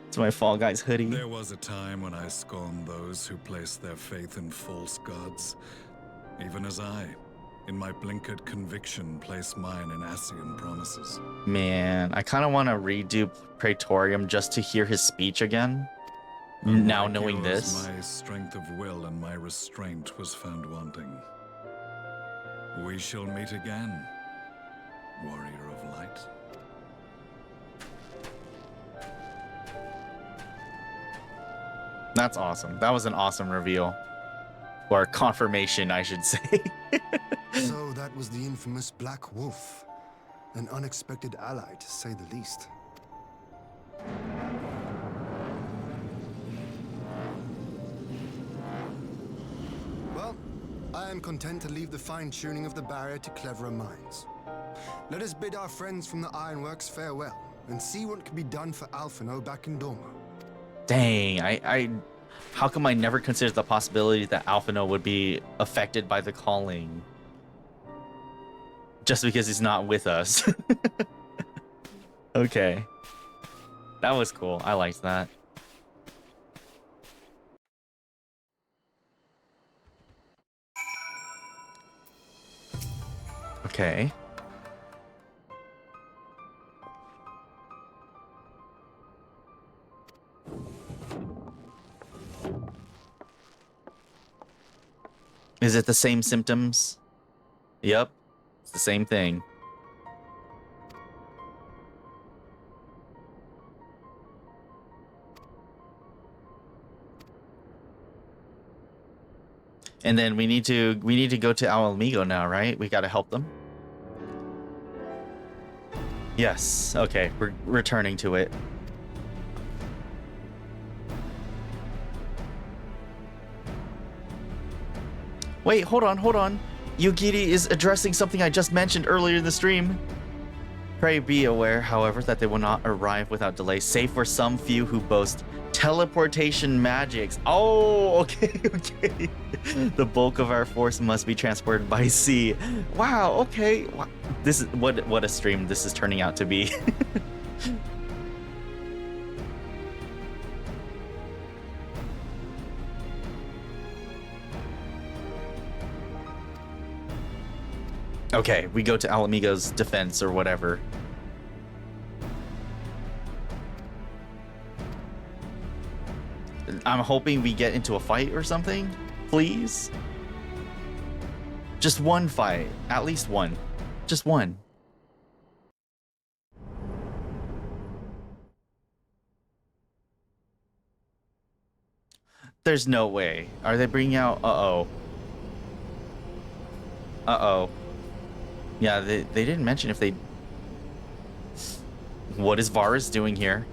It's my Fall Guys hoodie. There was a time when I scorned those who placed their faith in false gods. Even as I, in my blinkered conviction, place mine in Ascian promises. Man, I kind of want to redo Praetorium just to hear his speech again. Now knowing this. My strength of will and my restraint was found wanting. We shall meet again, warrior of light. That's awesome. That was an awesome reveal. Or confirmation, I should say. So that was the infamous Black Wolf. An unexpected ally, to say the least. Well, I am content to leave the fine-tuning of the barrier to cleverer minds. Let us bid our friends from the Ironworks farewell, and see what can be done for Alphino back in Dorma. Dang, how come I never considered the possibility that Alphino would be affected by the calling? Just because he's not with us. Okay. That was cool. I liked that. Okay. Is it the same symptoms? Yep. It's the same thing. And then we need to go to Alamigo now, right? We got to help them. Yes. Okay, we're returning to it. Wait, hold on. Yugiri is addressing something I just mentioned earlier in the stream. Pray be aware, however, that they will not arrive without delay, save for some few who boast teleportation magics. Oh, okay, okay. The bulk of our force must be transported by sea. Wow, okay. This is what a stream this is turning out to be. Okay, we go to Alamigo's defense or whatever. I'm hoping we get into a fight or something, please. Just one fight, at least one. Just one. There's no way. Are they bringing out? Uh-oh. Uh-oh. Yeah, they didn't mention if they... What is Varus doing here?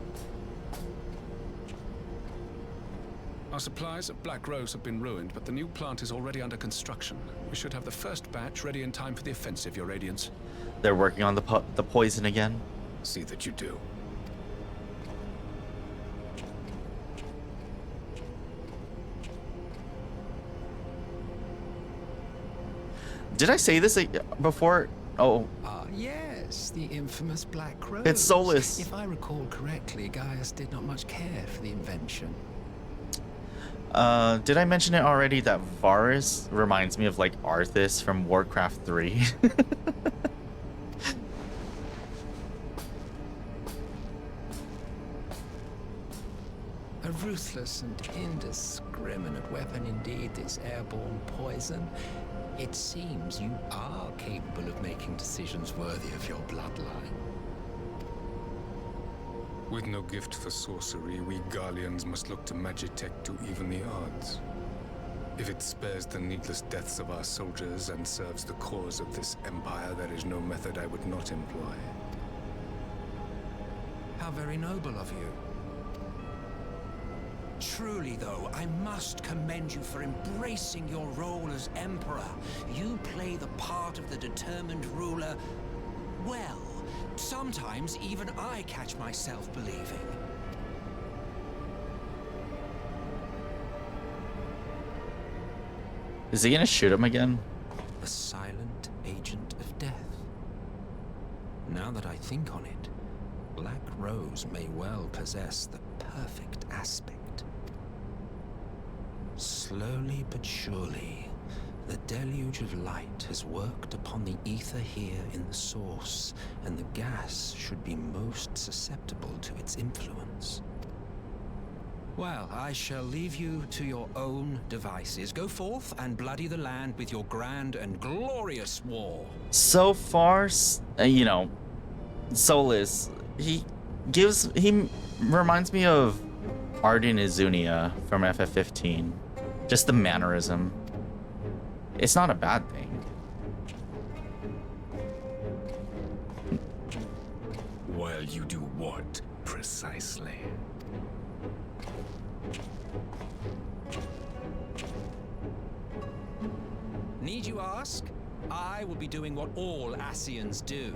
Our supplies at Black Rose have been ruined, but the new plant is already under construction. We should have the first batch ready in time for the offensive, Your Radiance. They're working on the poison again? See that you do. Did I say this before? Oh. Yes, the infamous Black Rose. It's Solus. If I recall correctly, Gaius did not much care for the invention. Did I mention it already that Varus reminds me of like Arthas from Warcraft 3? A ruthless and indiscriminate weapon indeed, this airborne poison. It seems you are capable of making decisions worthy of your bloodline. With no gift for sorcery, we Garleans must look to Magitech to even the odds. If it spares the needless deaths of our soldiers and serves the cause of this empire, there is no method I would not employ. How very noble of you. Truly, though, I must commend you for embracing your role as Emperor. You play the part of the determined ruler well. Sometimes even I catch myself believing. Is he gonna shoot him again? A silent agent of death. Now that I think on it, Black Rose may well possess the perfect aspect. Slowly but surely, the deluge of light has worked upon the ether here in the source, and the gas should be most susceptible to its influence. Well, I shall leave you to your own devices. Go forth and bloody the land with your grand and glorious war. So far, you know, Solus, he reminds me of Arden Izunia from FF15. Just the mannerism. It's not a bad thing. While you do what, precisely? Need you ask? I will be doing what all Ascians do.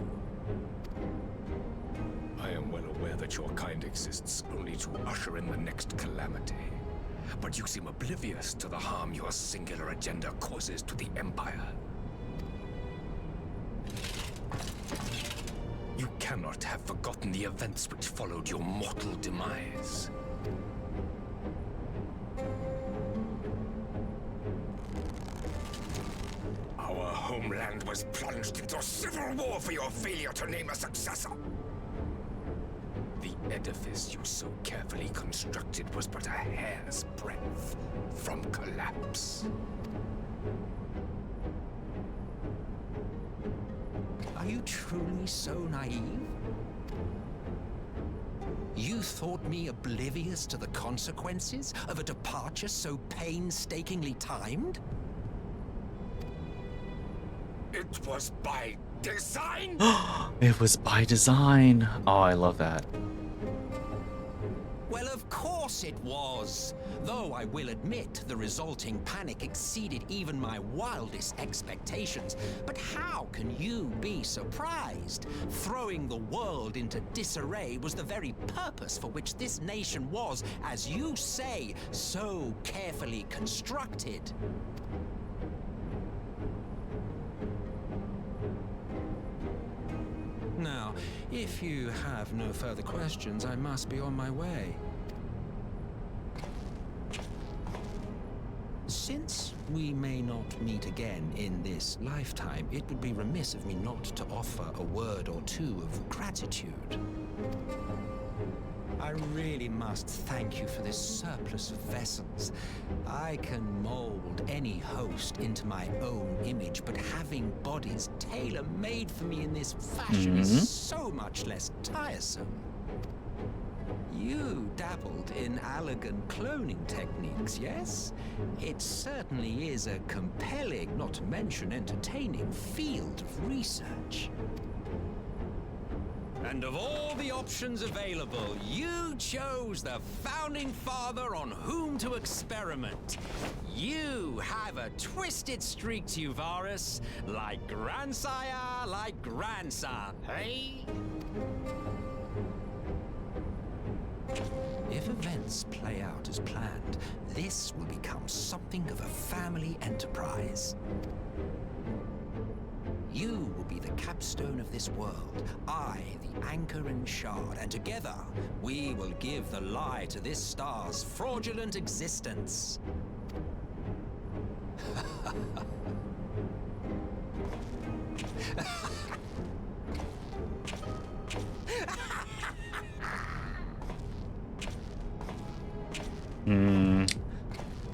I am well aware that your kind exists only to usher in the next calamity. But you seem oblivious to the harm your singular agenda causes to the Empire. You cannot have forgotten the events which followed your mortal demise. Our homeland was plunged into civil war for your failure to name a successor. The edifice you so carefully constructed was but a hair's breadth from collapse. Are you truly so naive? You thought me oblivious to the consequences of a departure so painstakingly timed? It was by design? It was by design. Oh, I love that. Well, of course course it was. Though I will admit the resulting panic exceeded even my wildest expectations. But how can you be surprised? Throwing the world into disarray was the very purpose for which this nation was, as you say, so carefully constructed. Now, if you have no further questions, I must be on my way. Since we may not meet again in this lifetime, it would be remiss of me not to offer a word or two of gratitude. I really must thank you for this surplus of vessels. I can mold any host into my own image, but having bodies tailor-made for me in this fashion is so much less tiresome. You dabbled in Allagan cloning techniques, yes? It certainly is a compelling, not to mention entertaining, field of research. And of all the options available, you chose the founding father on whom to experiment. You have a twisted streak to you, Varus, like grandsire, like grandson, hey? If events play out as planned, this will become something of a family enterprise. You will be the capstone of this world, I the anchor and shard, and together we will give the lie to this star's fraudulent existence.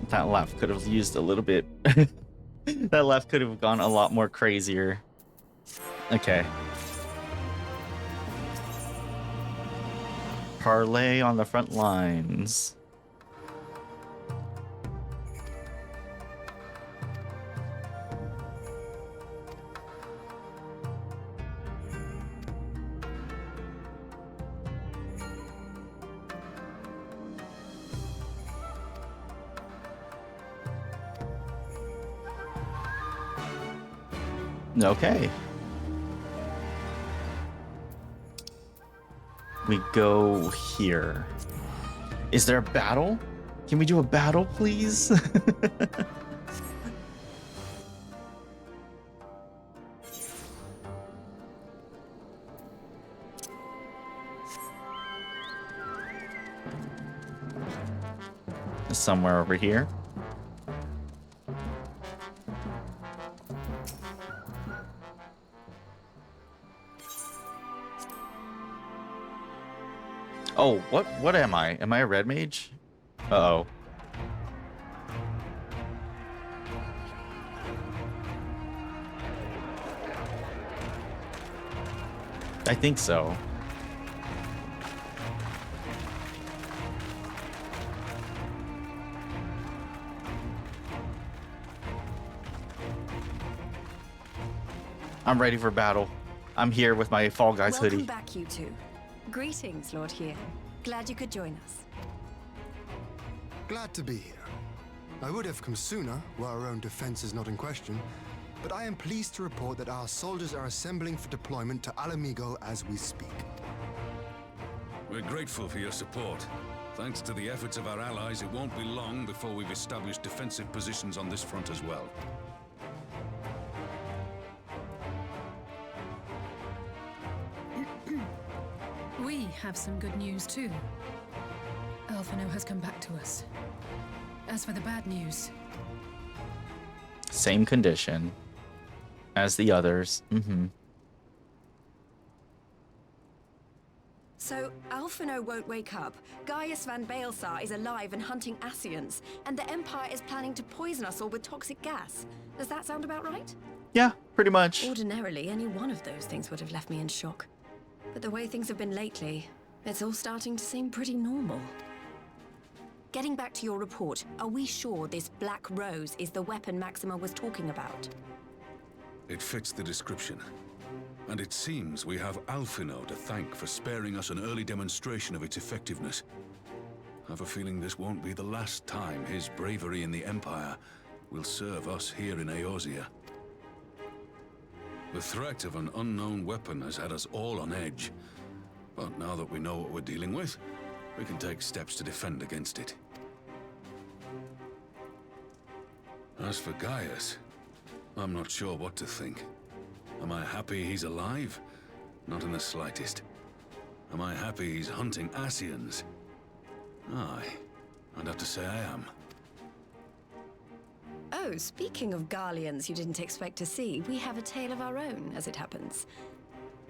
That laugh could have used a little bit. That laugh could have gone a lot more crazier. Okay. Parlay on the front lines. Okay. We go here. Is there a battle? Can we do a battle, please? Somewhere over here. Oh, what am I? Am I a red mage? Uh-oh. I think so. I'm ready for battle. I'm here with my Fall Guys hoodie. Welcome back, you two. Greetings, Lord here. Glad you could join us. Glad to be here. I would have come sooner, were our own defense is not in question, but I am pleased to report that our soldiers are assembling for deployment to Alamigo as we speak. We're grateful for your support. Thanks to the efforts of our allies, it won't be long before we've established defensive positions on this front as well. We have some good news too. Alphino has come back to us. As for the bad news... Same condition as the others. So, Alphino won't wake up, Gaius van Baelsar is alive and hunting Ascians, and the Empire is planning to poison us all with toxic gas. Does that sound about right? Yeah, pretty much. Ordinarily, any one of those things would have left me in shock. But the way things have been lately, it's all starting to seem pretty normal. Getting back to your report, are we sure this Black Rose is the weapon Maxima was talking about? It fits the description. And it seems we have Alphino to thank for sparing us an early demonstration of its effectiveness. I have a feeling this won't be the last time his bravery in the Empire will serve us here in Eorzea. The threat of an unknown weapon has had us all on edge. But now that we know what we're dealing with, we can take steps to defend against it. As for Gaius, I'm not sure what to think. Am I happy he's alive? Not in the slightest. Am I happy he's hunting Ascians? Aye, I'd have to say I am. Oh, speaking of Garleans you didn't expect to see, we have a tale of our own, as it happens.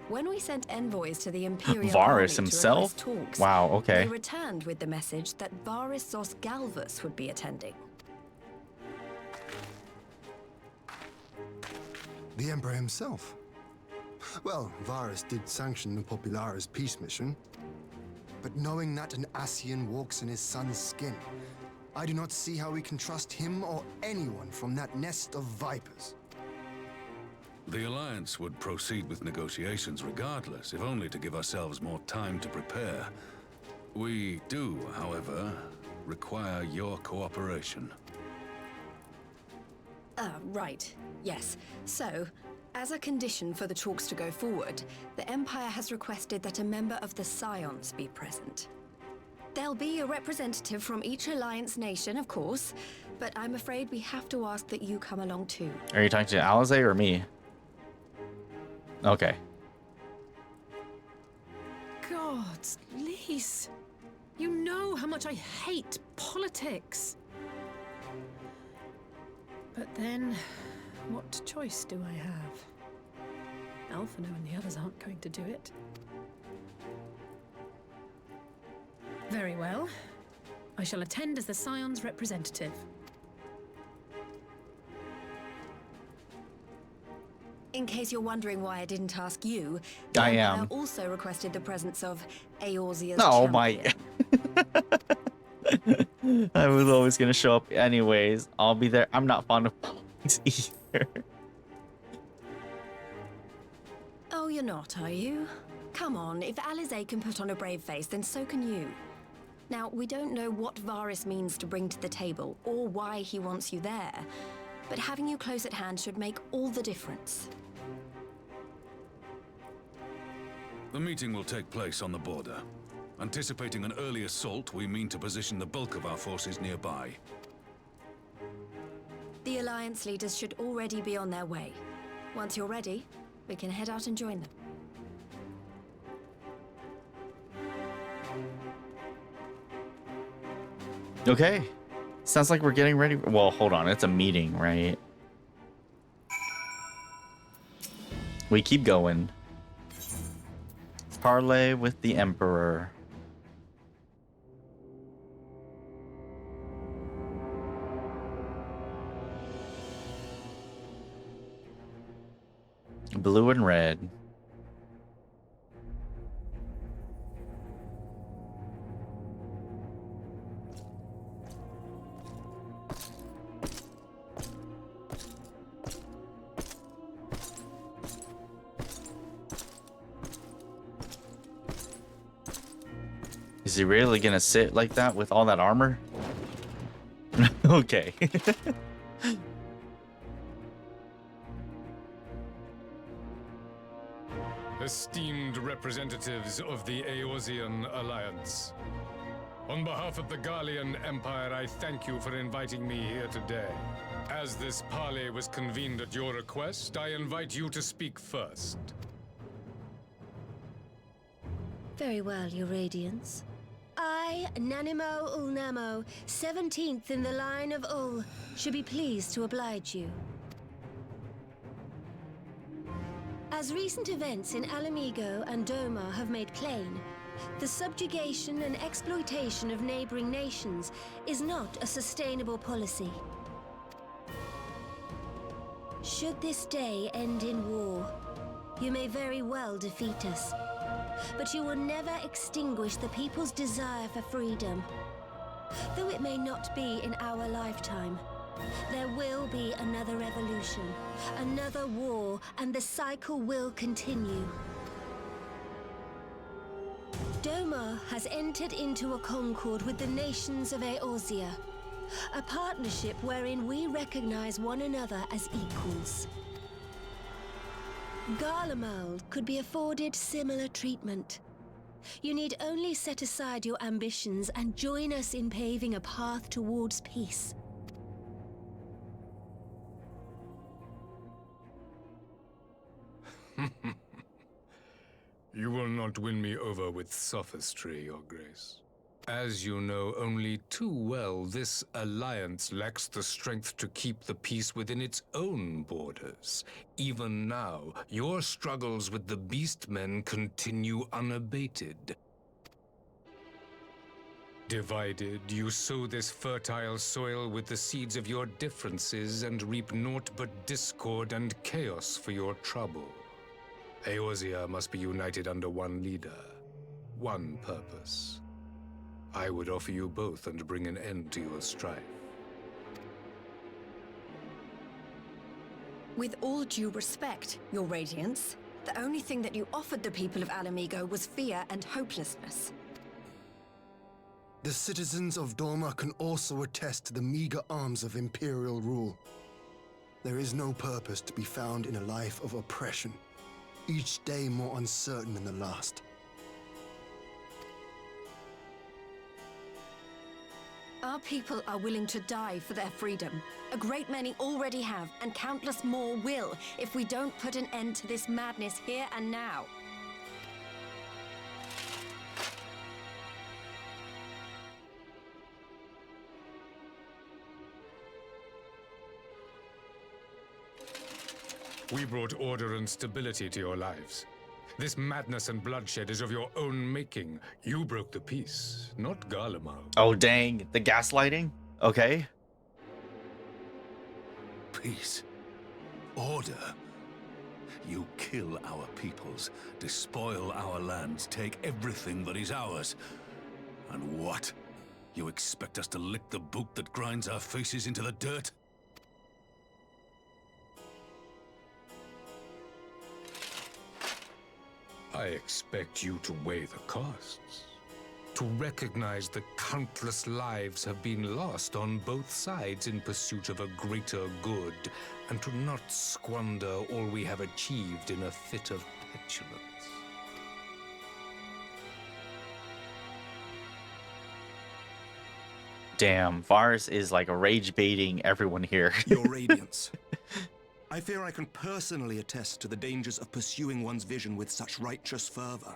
When we sent envoys to the Imperial Varus Army himself? to request talks, wow, okay. they returned with the message that Varus Zos Galvus would be attending. The Emperor himself. Well, Varus did sanction the Popularis peace mission. But knowing that an Ascian walks in his son's skin, I do not see how we can trust him or anyone from that nest of vipers. The Alliance would proceed with negotiations regardless, if only to give ourselves more time to prepare. We do, however, require your cooperation. Right. Yes. So, as a condition for the talks to go forward, the Empire has requested that a member of the Scions be present. There'll be a representative from each Alliance nation, of course, but I'm afraid we have to ask that you come along too. Are you talking to Alize or me? Okay. Gods, Reis. You know how much I hate politics. But then, what choice do I have? Alphino and the others aren't going to do it. Very well. I shall attend as the Scion's representative. In case you're wondering why I didn't ask you, I the am. Empire also requested the presence of Eorzea's Oh champion. my. I was always gonna show up anyways. I'll be there. I'm not fond of politics either. Oh, you're not, are you? Come on, if Alize can put on a brave face, then so can you. Now, we don't know what Varus means to bring to the table, or why he wants you there, but having you close at hand should make all the difference. The meeting will take place on the border. Anticipating an early assault, we mean to position the bulk of our forces nearby. The Alliance leaders should already be on their way. Once you're ready, we can head out and join them. Okay. Sounds like we're getting ready. Well, hold on. It's a meeting, right? We keep going. Parley with the Emperor. Blue and red. Is he really gonna sit like that with all that armor? Okay. Esteemed representatives of the Eorzean Alliance. On behalf of the Garlean Empire, I thank you for inviting me here today. As this parley was convened at your request, I invite you to speak first. Very well, Your Radiance. I, Nanimo Ulnamo, 17th in the line of Ul, should be pleased to oblige you. As recent events in Alamigo and Doma have made plain, the subjugation and exploitation of neighboring nations is not a sustainable policy. Should this day end in war, you may very well defeat us. But you will never extinguish the people's desire for freedom. Though it may not be in our lifetime, there will be another revolution, another war, and the cycle will continue. Doma Gallimar has entered into a concord with the nations of Eorzea, a partnership wherein we recognize one another as equals. Garlemald could be afforded similar treatment. You need only set aside your ambitions and join us in paving a path towards peace. You will not win me over with sophistry, Your Grace. As you know only too well, this alliance lacks the strength to keep the peace within its own borders. Even now, your struggles with the Beastmen continue unabated. Divided, you sow this fertile soil with the seeds of your differences and reap naught but discord and chaos for your trouble. Eorzea must be united under one leader, one purpose. I would offer you both and bring an end to your strife. With all due respect, Your Radiance, the only thing that you offered the people of Alamigo was fear and hopelessness. The citizens of Dorma can also attest to the meager arms of Imperial rule. There is no purpose to be found in a life of oppression, each day more uncertain than the last. Our people are willing to die for their freedom. A great many already have, and countless more will, if we don't put an end to this madness here and now. We brought order and stability to your lives. This madness and bloodshed is of your own making. You broke the peace, not Garlemald. Oh, dang. The gaslighting? Okay. Peace. Order. You kill our peoples, despoil our lands, take everything that is ours. And what? You expect us to lick the boot that grinds our faces into the dirt? I expect you to weigh the costs. To recognize that countless lives have been lost on both sides in pursuit of a greater good, and to not squander all we have achieved in a fit of petulance. Damn, Vars is like rage baiting everyone here. Your Radiance. I fear I can personally attest to the dangers of pursuing one's vision with such righteous fervor.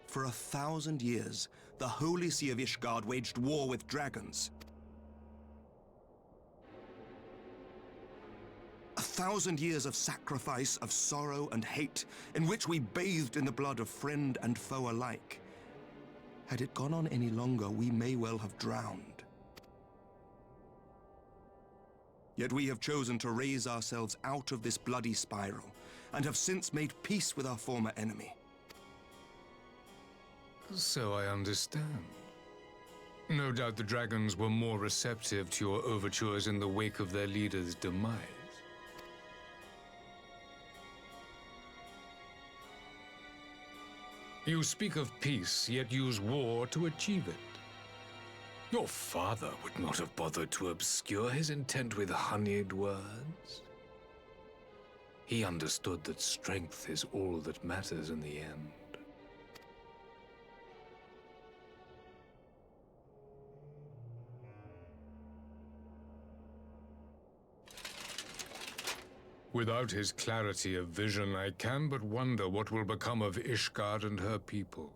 For 1,000 years, the Holy See of Ishgard waged war with dragons. 1,000 years of sacrifice, of sorrow and hate, in which we bathed in the blood of friend and foe alike. Had it gone on any longer, we may well have drowned. Yet we have chosen to raise ourselves out of this bloody spiral, and have since made peace with our former enemy. So I understand. No doubt the dragons were more receptive to your overtures in the wake of their leader's demise. You speak of peace, yet use war to achieve it. Your father would not have bothered to obscure his intent with honeyed words. He understood that strength is all that matters in the end. Without his clarity of vision, I can but wonder what will become of Ishgard and her people.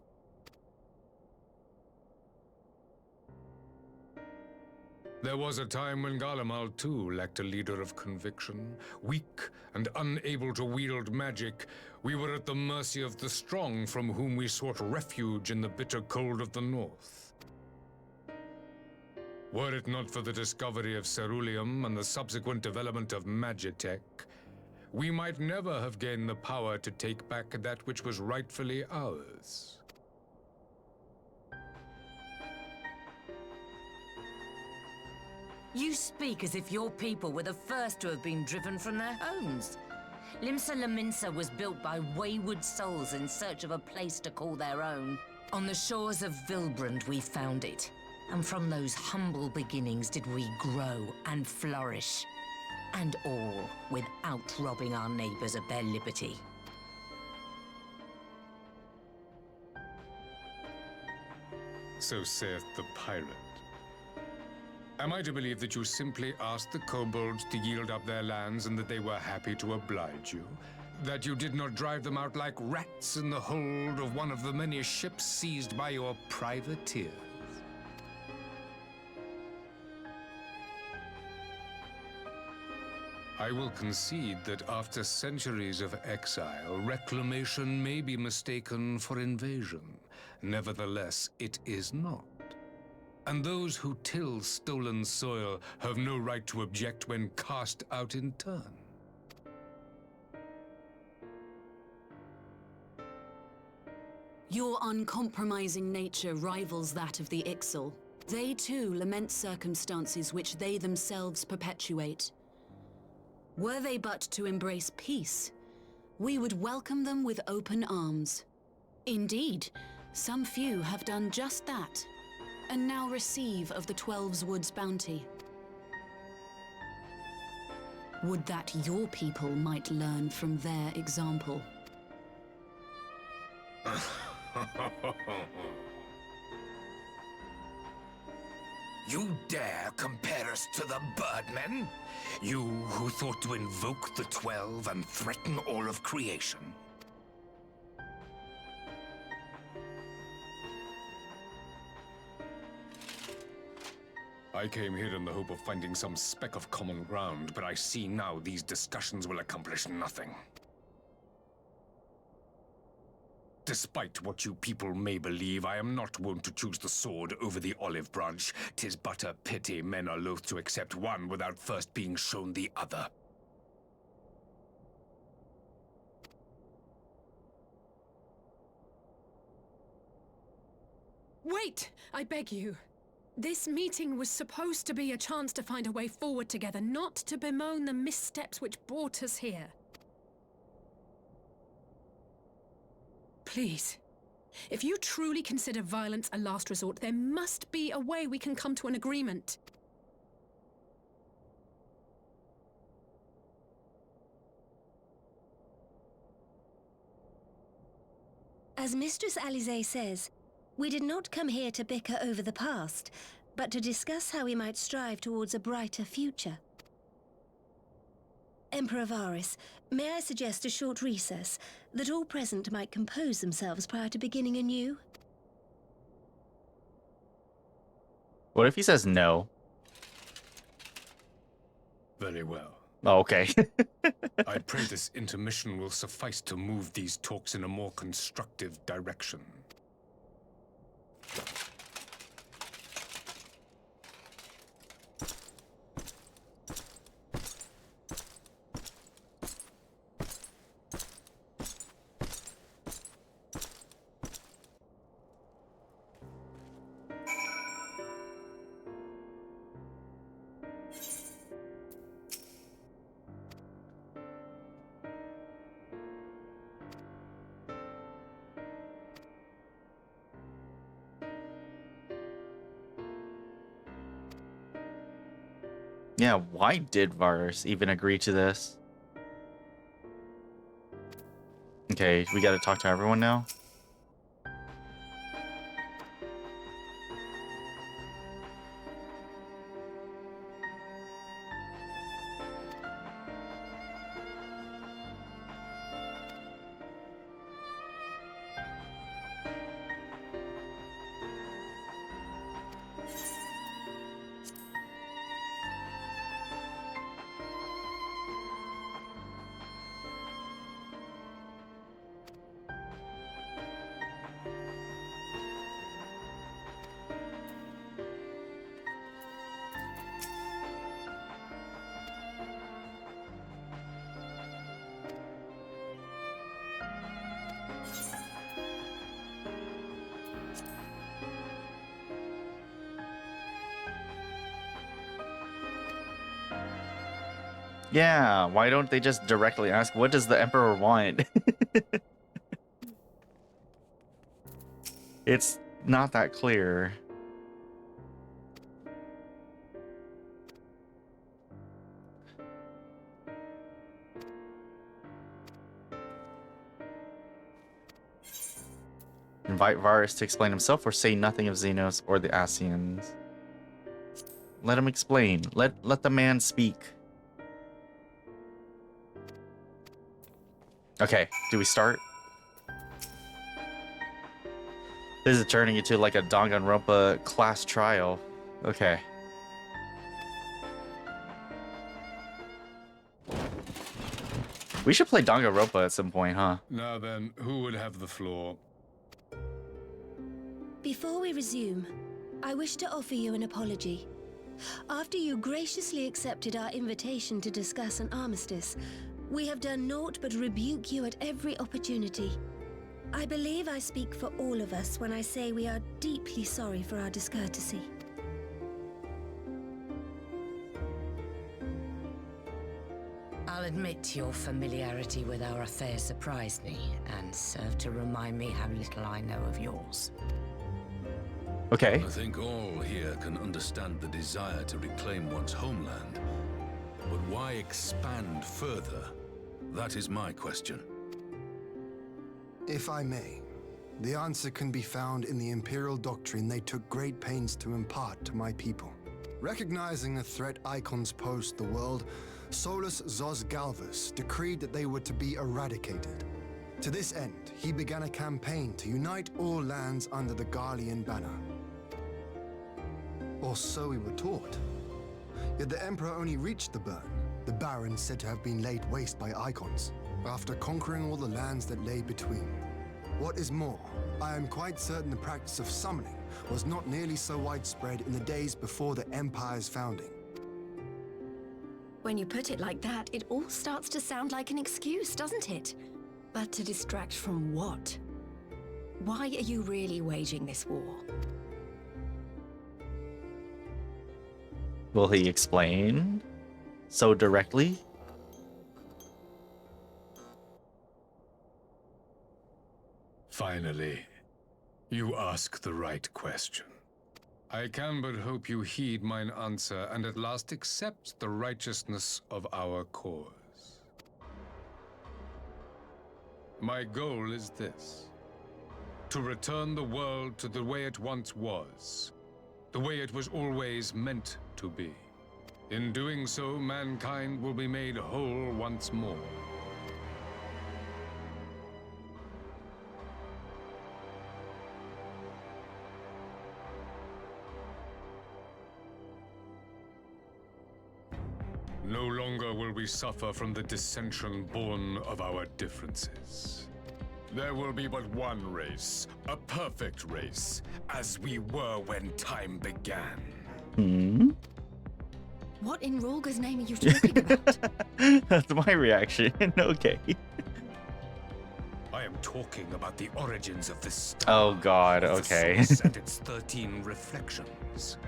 There was a time when Garlemald too lacked a leader of conviction. Weak and unable to wield magic, we were at the mercy of the strong from whom we sought refuge in the bitter cold of the north. Were it not for the discovery of ceruleum and the subsequent development of magitech, we might never have gained the power to take back that which was rightfully ours. You speak as if your people were the first to have been driven from their homes. Limsa Lominsa was built by wayward souls in search of a place to call their own. On the shores of Vilbrand we found it. And from those humble beginnings did we grow and flourish. And all without robbing our neighbors of their liberty. So saith the pirate. Am I to believe that you simply asked the kobolds to yield up their lands and that they were happy to oblige you? That you did not drive them out like rats in the hold of one of the many ships seized by your privateers? I will concede that after centuries of exile, reclamation may be mistaken for invasion. Nevertheless, it is not. And those who till stolen soil have no right to object when cast out in turn. Your uncompromising nature rivals that of the Ixal. They too lament circumstances which they themselves perpetuate. Were they but to embrace peace, we would welcome them with open arms. Indeed, some few have done just that, and now receive of the Twelve's Wood's bounty. Would that your people might learn from their example. You dare compare us to the Birdmen? You who thought to invoke the 12 and threaten all of creation? I came here in the hope of finding some speck of common ground, but I see now these discussions will accomplish nothing. Despite what you people may believe, I am not wont to choose the sword over the olive branch. 'Tis but a pity men are loath to accept one without first being shown the other. Wait! I beg you. This meeting was supposed to be a chance to find a way forward together, not to bemoan the missteps which brought us here. Please. If you truly consider violence a last resort, there must be a way we can come to an agreement. As Mistress Alisaie says, we did not come here to bicker over the past, but to discuss how we might strive towards a brighter future. Emperor Varys, may I suggest a short recess, that all present might compose themselves prior to beginning anew? What if he says no? Very well. Oh, okay. I pray this intermission will suffice to move these talks in a more constructive direction. Yeah, why did Varys even agree to this? Okay, we gotta talk to everyone now. Yeah, why don't they just directly ask, what does the Emperor want? It's not that clear. Invite Varus to explain himself or say nothing of Xenos or the Asians. Let him explain. Let the man speak. Okay, do we start? This is turning into like a Danganronpa class trial. Okay. We should play Danganronpa at some point, huh? Now then, who would have the floor? Before we resume, I wish to offer you an apology. After you graciously accepted our invitation to discuss an armistice, we have done naught but rebuke you at every opportunity. I believe I speak for all of us when I say we are deeply sorry for our discourtesy. I'll admit your familiarity with our affair surprised me, and served to remind me how little I know of yours. Okay. I think all here can understand the desire to reclaim one's homeland. But why expand further? That is my question. If I may, the answer can be found in the Imperial doctrine they took great pains to impart to my people. Recognizing the threat icons posed the world, Solus Zos Galvus decreed that they were to be eradicated. To this end, he began a campaign to unite all lands under the Garlean banner. Or so we were taught. Yet the Emperor only reached the burn, the Baron said to have been laid waste by icons, after conquering all the lands that lay between. What is more, I am quite certain the practice of summoning was not nearly so widespread in the days before the Empire's founding. When you put it like that, it all starts to sound like an excuse, doesn't it? But to distract from what? Why are you really waging this war? Will he explain so directly? Finally, you ask the right question. I can but hope you heed mine answer and at last accept the righteousness of our cause. My goal is this: to return the world to the way it once was, the way it was always meant to be. In doing so, mankind will be made whole once more. No longer will we suffer from the dissension born of our differences. There will be but one race, a perfect race, as we were when time began. Hmm? What in Rolga's name are you talking about? That's my reaction. Okay. I am talking about the origins of this star. Oh god, of the okay. source and its 13 reflections.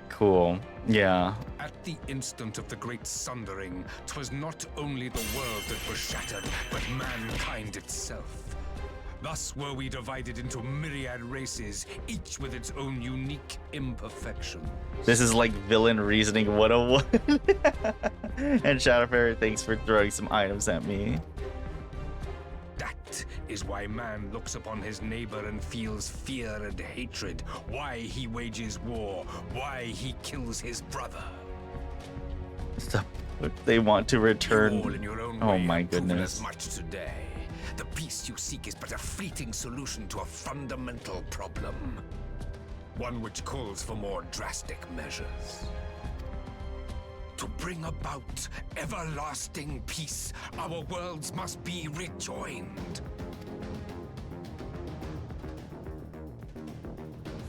Cool. Yeah. At the instant of the Great Sundering, 'twas not only the world that was shattered, but mankind itself. Thus were we divided into myriad races, each with its own unique imperfections. This is like villain reasoning 101. And Shadowfarer, thanks for throwing some items at me. That is why man looks upon his neighbor and feels fear and hatred, why he wages war, why he kills his brother. They want to return. You all in your own Oh way my have proven goodness. as much today. The peace you seek is but a fleeting solution to a fundamental problem. One which calls for more drastic measures. To bring about everlasting peace, our worlds must be rejoined.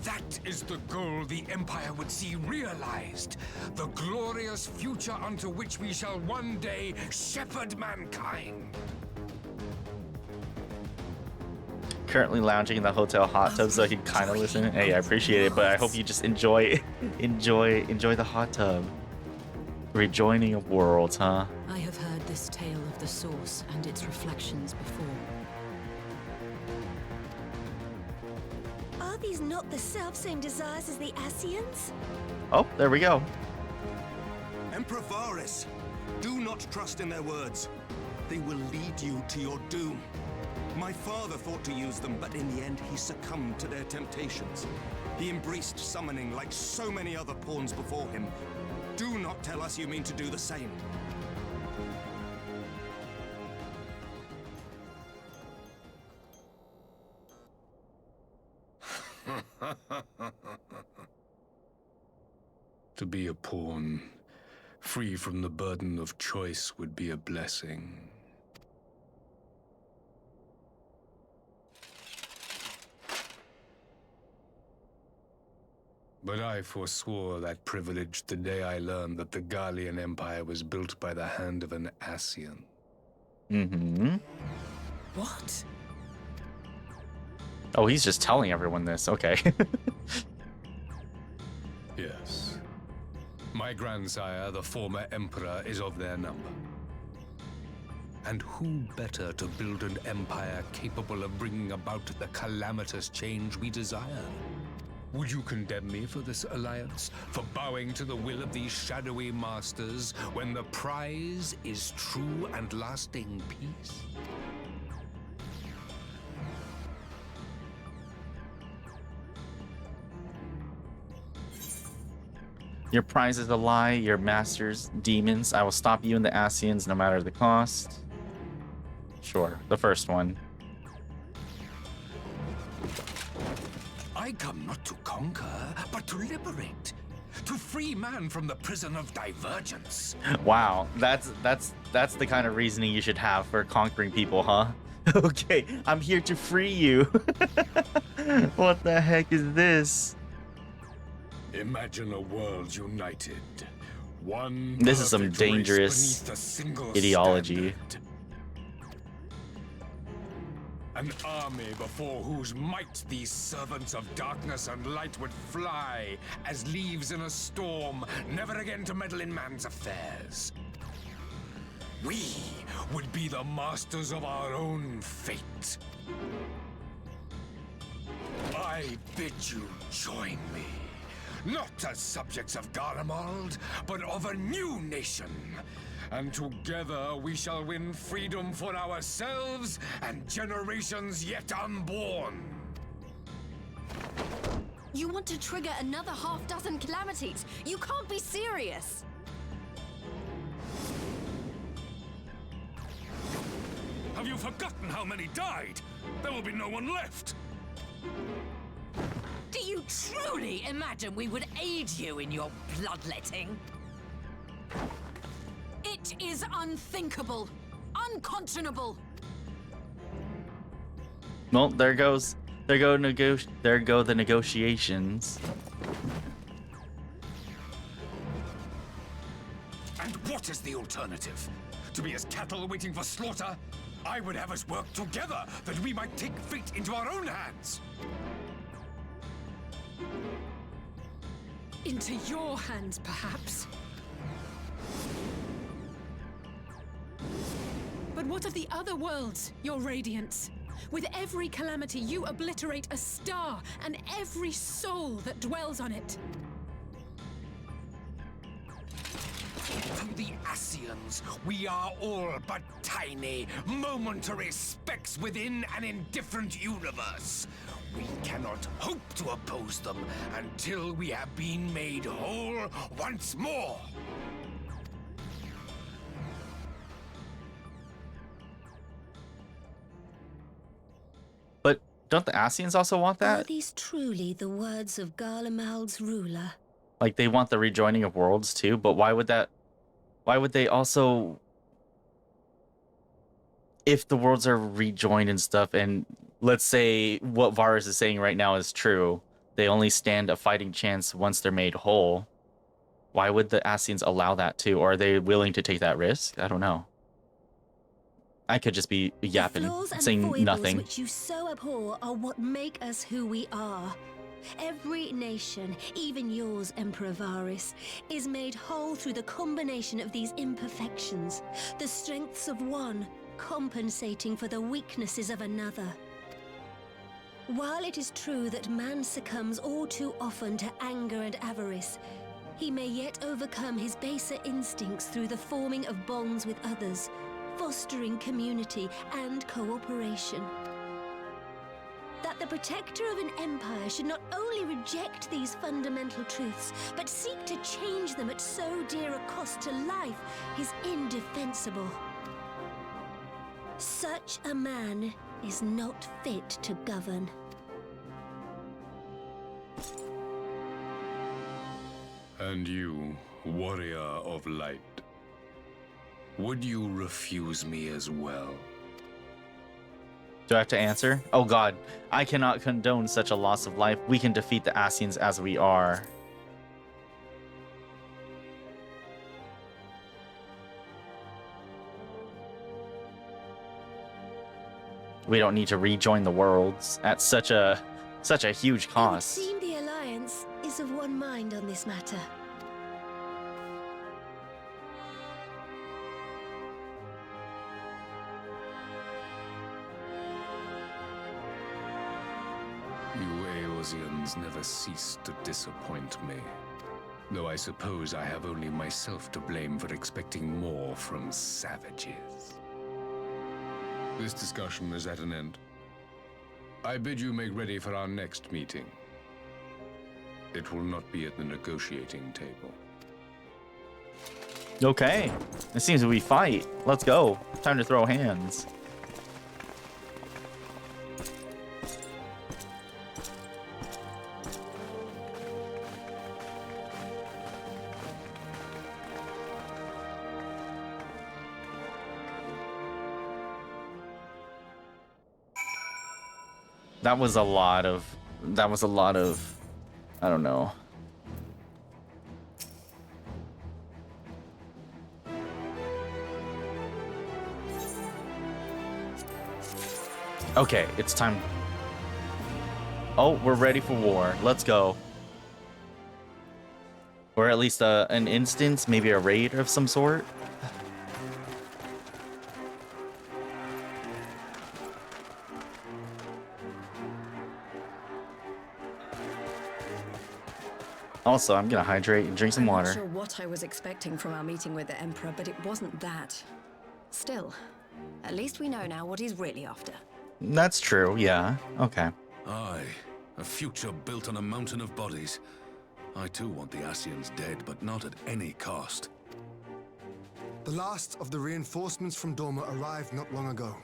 That is the goal the Empire would see realized. The glorious future unto which we shall one day shepherd mankind. Currently lounging in the hotel hot tub so I can kind of listen. Hey, I appreciate it, but I hope you just enjoy the hot tub. Rejoining of worlds, huh? I have heard this tale of the Source and its reflections before. Are these not the self-same desires as the Ascians? Oh, there we go. Emperor Varys, do not trust in their words. They will lead you to your doom. My father thought to use them, but in the end he succumbed to their temptations. He embraced summoning like so many other pawns before him. Do not tell us you mean to do the same. To be a pawn, free from the burden of choice, would be a blessing. But I forswore that privilege the day I learned that the Gallian Empire was built by the hand of an Ascian. Mm-hmm. What? Oh, he's just telling everyone this. Okay. Yes. My grandsire, the former emperor, is of their number. And who better to build an empire capable of bringing about the calamitous change we desire? Would you condemn me for this alliance? For bowing to the will of these shadowy masters when the prize is true and lasting peace? Your prize is a lie, your masters, demons. I will stop you and the Ascians no matter the cost. Sure, the first one. I come not to conquer, but to liberate. To free man from the prison of divergence. Wow, that's the kind of reasoning you should have for conquering people, huh? Okay, I'm here to free you. What the heck is this? Imagine a world united. One This is some perfect race dangerous beneath a single ideology. standard. An army before whose might these servants of darkness and light would fly as leaves in a storm, never again to meddle in man's affairs. We would be the masters of our own fate. I bid you join me. Not as subjects of Garlemald, but of a new nation. And together we shall win freedom for ourselves and generations yet unborn. You want to trigger another half-dozen calamities? You can't be serious! Have you forgotten how many died? There will be no one left. Do you truly imagine we would aid you in your bloodletting? It is unthinkable, unconscionable. Well, there go the negotiations. And what is the alternative? To be as cattle waiting for slaughter? I would have us work together that we might take fate into our own hands. Into your hands, perhaps. But what of the other worlds, your radiance? With every calamity, you obliterate a star and every soul that dwells on it. To the Ascians, we are all but tiny, momentary specks within an indifferent universe. We cannot hope to oppose them until we have been made whole once more. But don't the Ascians also want Are that? these truly the words of Garlemald's ruler? Like they want the rejoining of worlds too, but why would they also, if the worlds are rejoined and stuff, and let's say what Varys is saying right now is true, they only stand a fighting chance once they're made whole. Why would the Ascians allow that too? Or are they willing to take that risk? I don't know. I could just be yapping, The flaws and saying foibles nothing. which you so abhor are what make us who we are. Every nation, even yours, Emperor Varys, is made whole through the combination of these imperfections, the strengths of one compensating for the weaknesses of another. While it is true that man succumbs all too often to anger and avarice, he may yet overcome his baser instincts through the forming of bonds with others, fostering community and cooperation. That the protector of an empire should not only reject these fundamental truths, but seek to change them at so dear a cost to life is indefensible. Such a man is not fit to govern. And you, warrior of light, would you refuse me as well? Do I have to answer? Oh god, I cannot condone such a loss of life. We can defeat the Ascians as we are. We don't need to rejoin the worlds at such a huge cost. It would seem the Alliance is of one mind on this matter. You Eorzeans never cease to disappoint me. Though I suppose I have only myself to blame for expecting more from savages. This discussion is at an end. I bid you make ready for our next meeting. It will not be at the negotiating table. Okay, it seems we fight. Let's go. Time to throw hands. That was a lot of, I don't know. Okay, it's time. Oh, we're ready for war. Let's go. Or at least an instance, maybe a raid of some sort. Also, I'm gonna hydrate and drink some water. I'm not sure what I was expecting from our meeting with the Emperor, but it wasn't that. Still, at least we know now what he's really after. That's true, yeah. Okay. Aye, a future built on a mountain of bodies. I too want the Ascians dead, but not at any cost. The last of the reinforcements from Dorma arrived not long ago.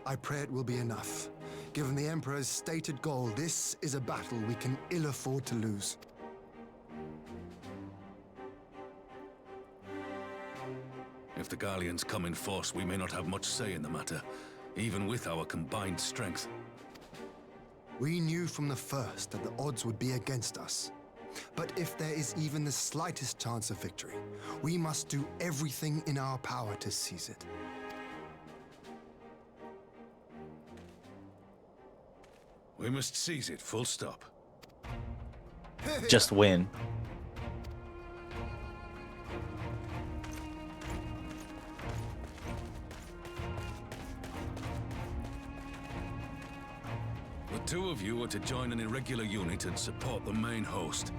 I pray it will be enough. Given the Emperor's stated goal, this is a battle we can ill afford to lose. If the Gallians come in force, we may not have much say in the matter, even with our combined strength. We knew from the first that the odds would be against us. But if there is even the slightest chance of victory, we must do everything in our power to seize it. We must seize it, full stop. Just win. The two of you are to join an irregular unit and support the main host.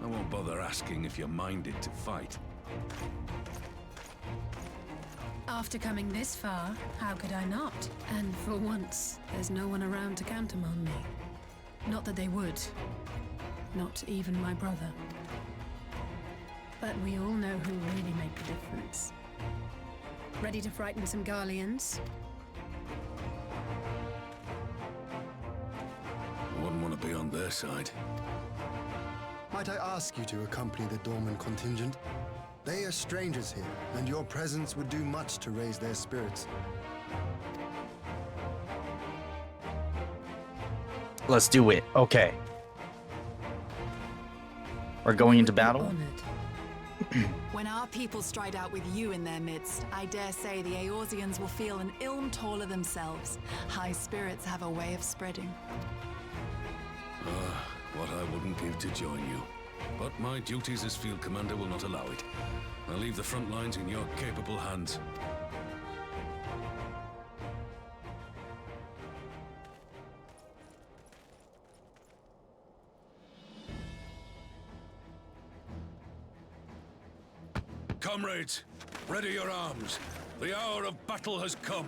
I won't bother asking if you're minded to fight. After coming this far, how could I not? And for once, there's no one around to countermand me. Not that they would. Not even my brother. But we all know who really make the difference. Ready to frighten some Garleans? I wouldn't want to be on their side. Might I ask you to accompany the Dorman contingent? They are strangers here, and your presence would do much to raise their spirits. Let's do it. Okay. We're going into battle. When our people stride out with you in their midst, I dare say the Eorzeans will feel an ilm taller themselves. High spirits have a way of spreading. What I wouldn't give to join you. But my duties as field commander will not allow it. I'll leave the front lines in your capable hands. Comrades, ready your arms. The hour of battle has come.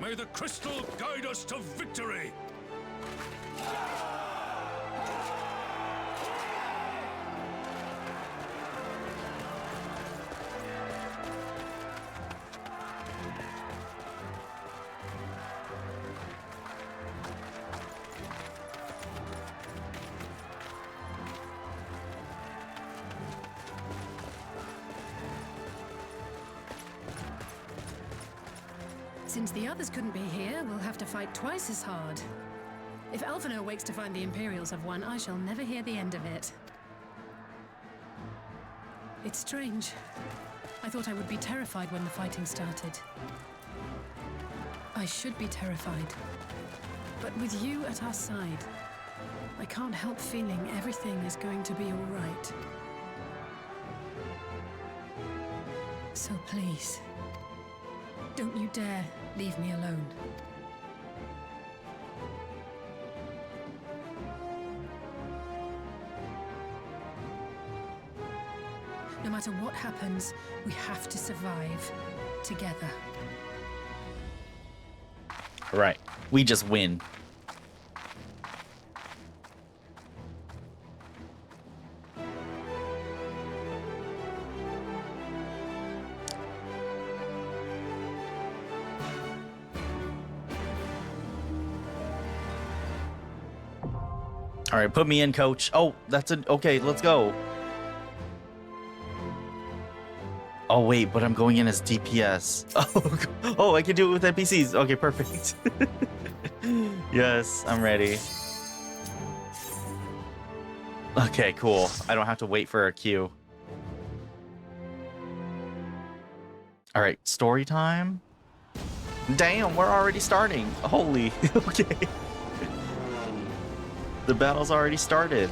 May the crystal guide us to victory! Since the others couldn't be here, we'll have to fight twice as hard. If Alphinaud wakes to find the Imperials have won, I shall never hear the end of it. It's strange. I thought I would be terrified when the fighting started. I should be terrified. But with you at our side, I can't help feeling everything is going to be all right. So please, don't you dare leave me alone. No matter what happens, we have to survive together. Right. We just win. All right, put me in, coach. Oh, that's a okay, let's go. Oh wait, but I'm going in as DPS. Oh, I can do it with NPCs. Okay, perfect. Yes, I'm ready. Okay, cool. I don't have to wait for a queue. All right, story time. Damn, we're already starting. Holy, okay. The battle's already started.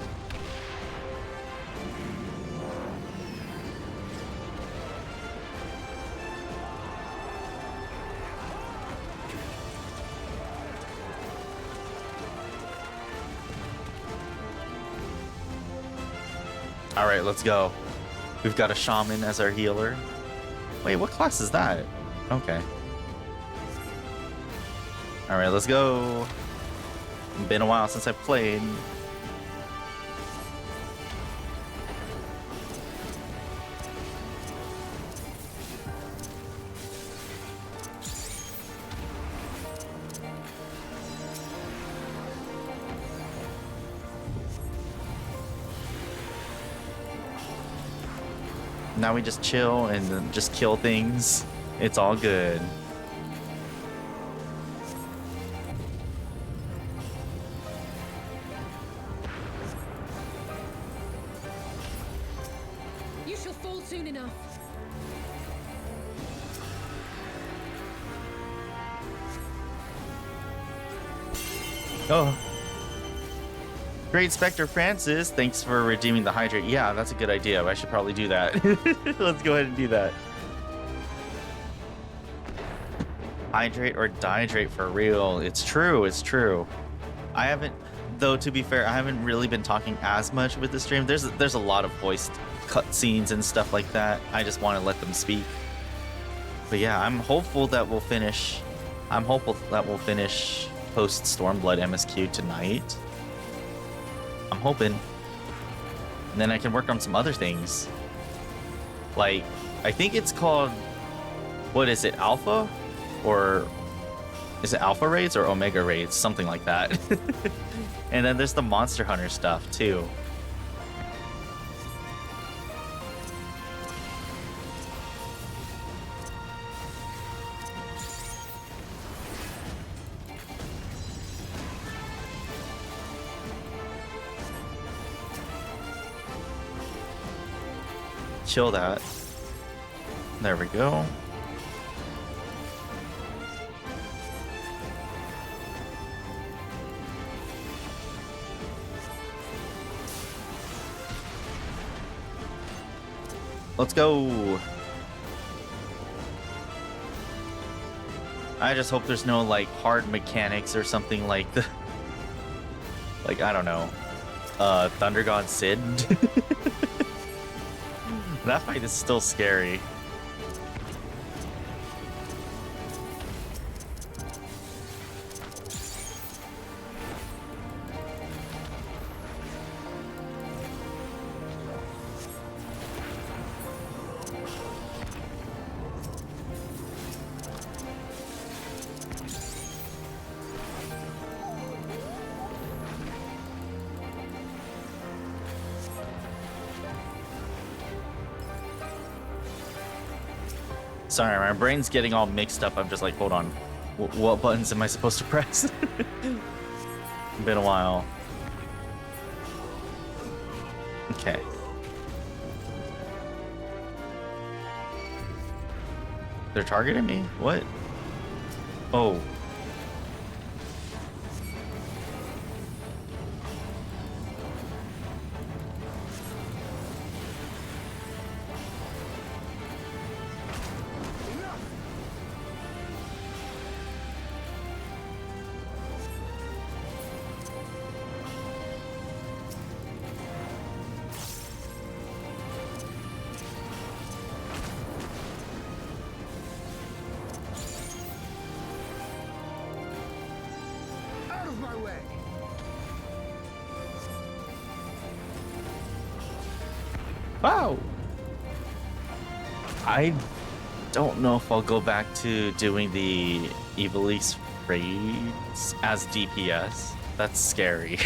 All right, let's go. We've got a shaman as our healer. Wait, what class is that? Okay. All right, let's go. Been a while since I played. Now we just chill and just kill things. It's all good. You shall fall soon enough. Oh. Great Spectre Francis, thanks for redeeming the hydrate. Yeah, that's a good idea. I should probably do that. Let's go ahead and do that. Hydrate or dihydrate for real. It's true, it's true. I haven't, though, to be fair, I haven't really been talking as much with the stream. There's a lot of voiced cutscenes and stuff like that. I just want to let them speak. But yeah, I'm hopeful that we'll finish. I'm hopeful that we'll finish Post-Stormblood MSQ tonight. I'm hoping. And then I can work on some other things. Like, I think it's called, what is it, Alpha? Or is it Alpha Raids or Omega Raids? Something like that. And then there's the Monster Hunter stuff too. Kill that. There we go. Let's go. I just hope there's no like hard mechanics or something like the like I don't know. Thunder God Sid. That fight is still scary. Sorry, my brain's getting all mixed up. I'm just like, hold on. What buttons am I supposed to press? Been a while. Okay. They're targeting me? What? Oh. Wow. I don't know if I'll go back to doing the Evilise raids as DPS. That's scary.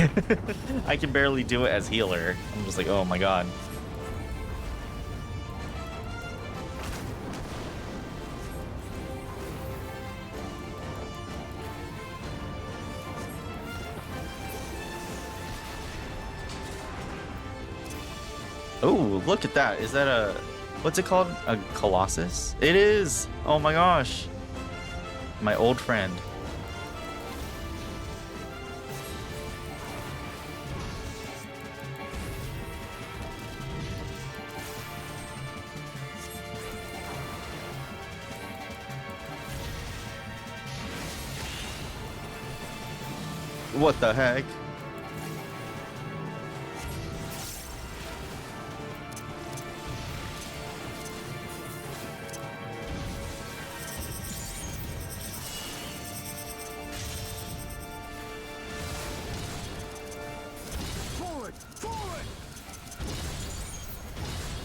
I can barely do it as healer. I'm just like, oh my god. Oh, look at that. Is that a... What's it called? A Colossus? It is! Oh my gosh. My old friend. What the heck?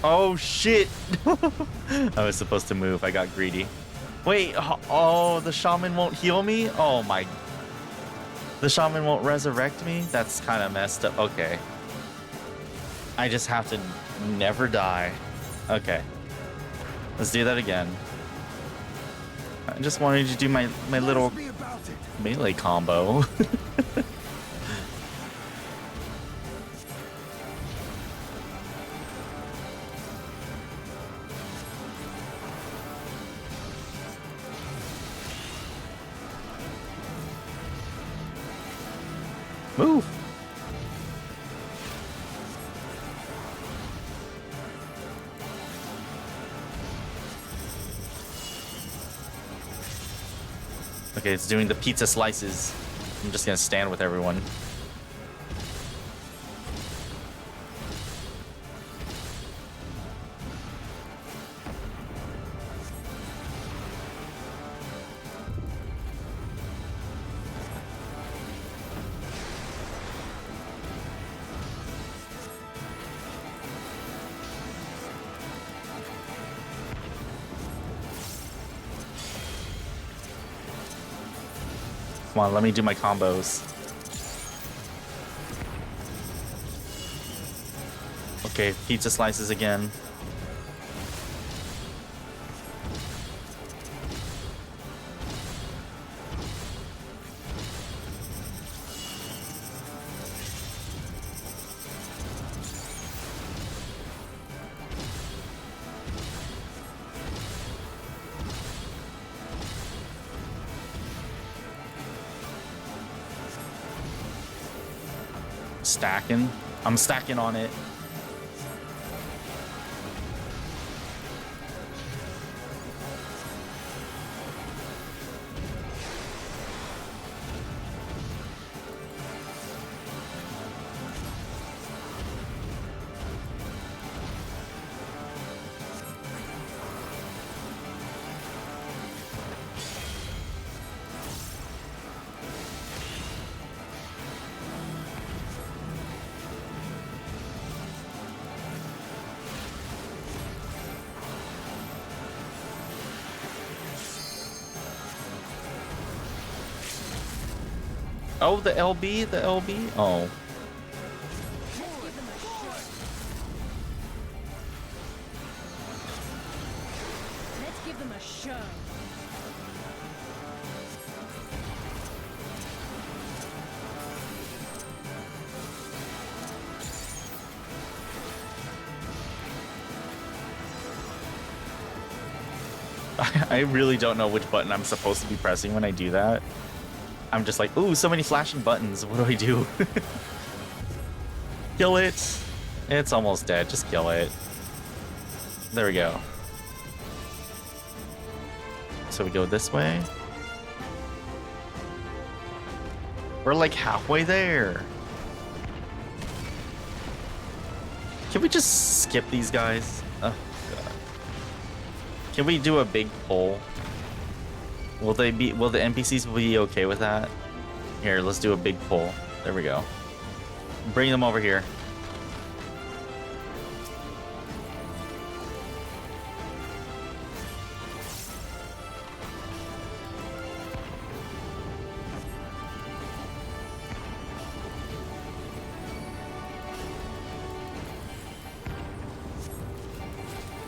Oh shit! I was supposed to move. I got greedy. Wait, oh, the shaman won't heal me? Oh my... The shaman won't resurrect me? That's kind of messed up. Okay. I just have to never die. Okay. Let's do that again. I just wanted to do my little melee combo. Move. Okay, it's doing the pizza slices. I'm just gonna stand with everyone. Come on, let me do my combos. Okay, pizza slices again. Stacking. I'm stacking on it. Oh, the LB, the LB. Oh. Let's give them a show. I really don't know which button I'm supposed to be pressing when I do that. I'm just like, ooh, so many flashing buttons. What do I do? Kill it. It's almost dead. Just kill it. There we go. So we go this way. We're like halfway there. Can we just skip these guys? Oh, God. Can we do a big poll? Will the NPCs be okay with that? Here, let's do a big poll. There we go. Bring them over here.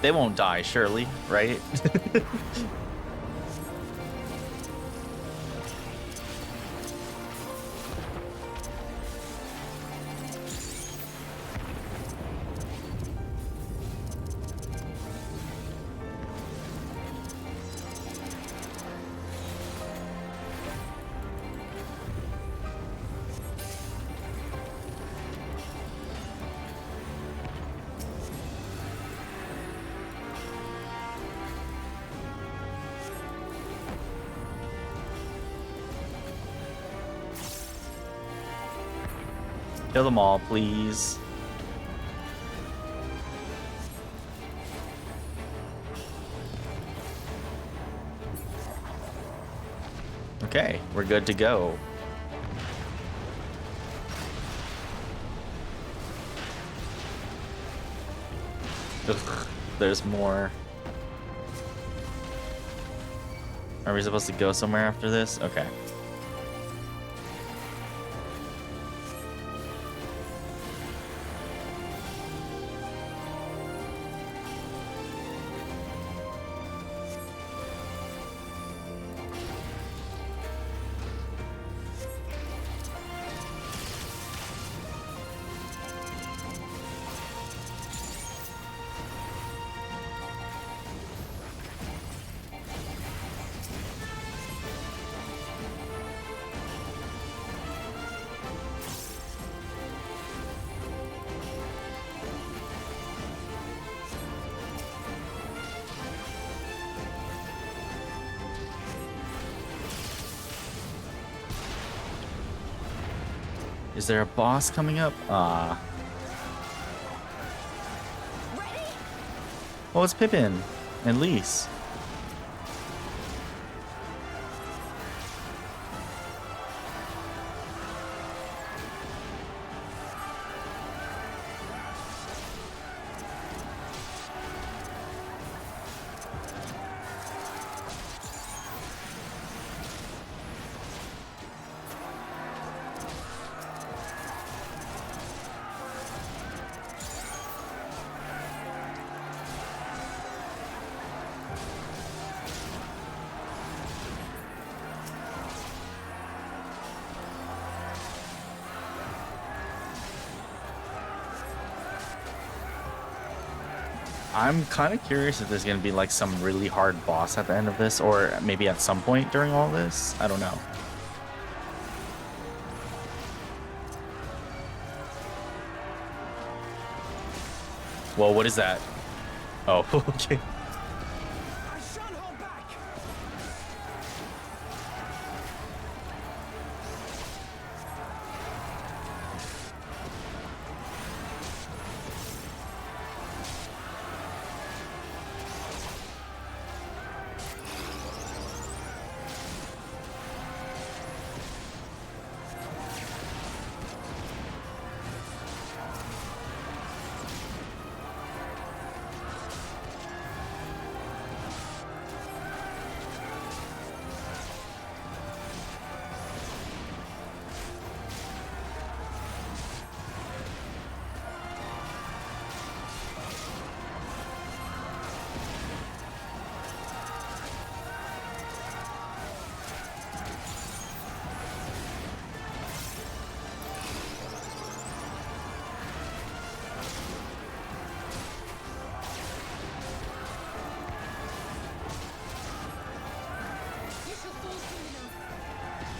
They won't die, surely, right? Kill them all, please. Okay, we're good to go. Ugh, there's more. Are we supposed to go somewhere after this? Okay. Is there a boss coming up? Ah. Oh, it's Pippin and Reis. I'm kind of curious if there's going to be like some really hard boss at the end of this, or maybe at some point during all this. I don't know. Whoa, what is that? Oh, okay.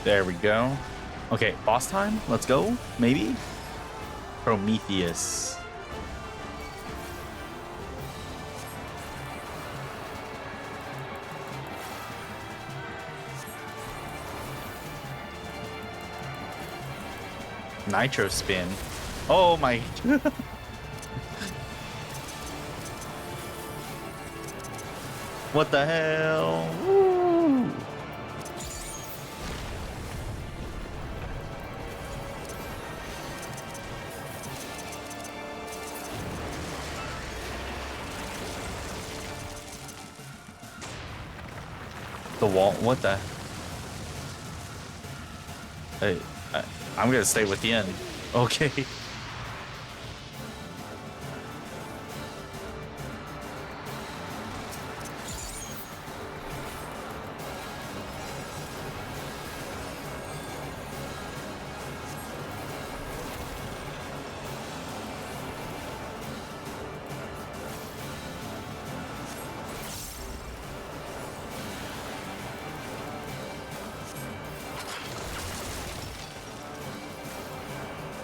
There we go. Okay, boss time. Let's go. Maybe. Prometheus. Nitro spin. Oh my. What the hell? Woo. The wall. What the? Hey, I'm gonna stay with the end. Okay.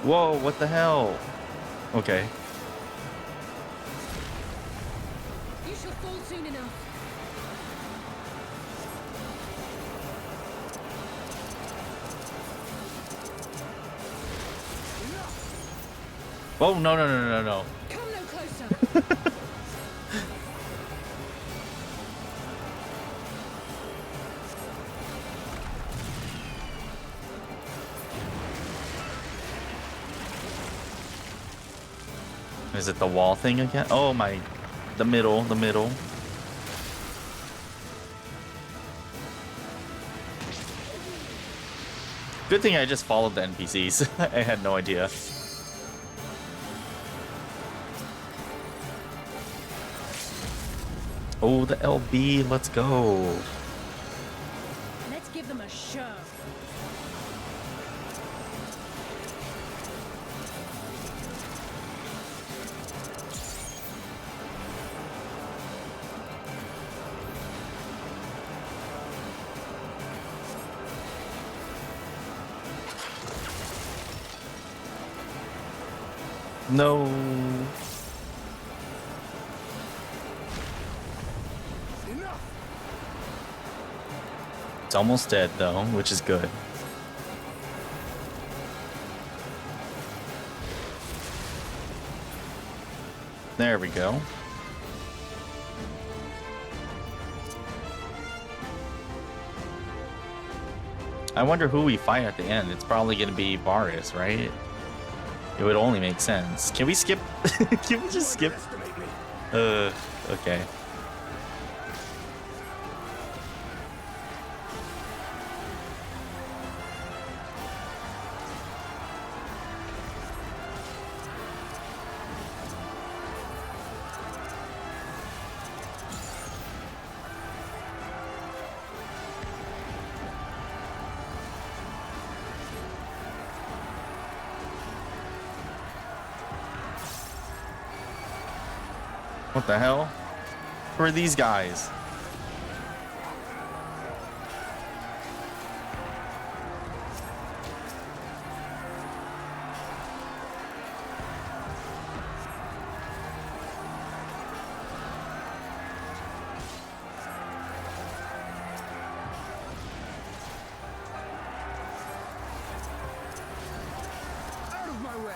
Whoa, what the hell? Okay. You shall fall soon enough. Oh, no, no, no, no, no. Come no closer. Is it the wall thing again? Oh my, the middle. Good thing I just followed the NPCs. I had no idea. Oh, the LB, let's go. Let's give them a show. No. It's almost dead though, which is good. There we go. I wonder who we fight at the end. It's probably going to be Varus, right? It would only make sense. Can we skip? Can we just skip? Okay. What the hell? Who are these guys? Out of my way!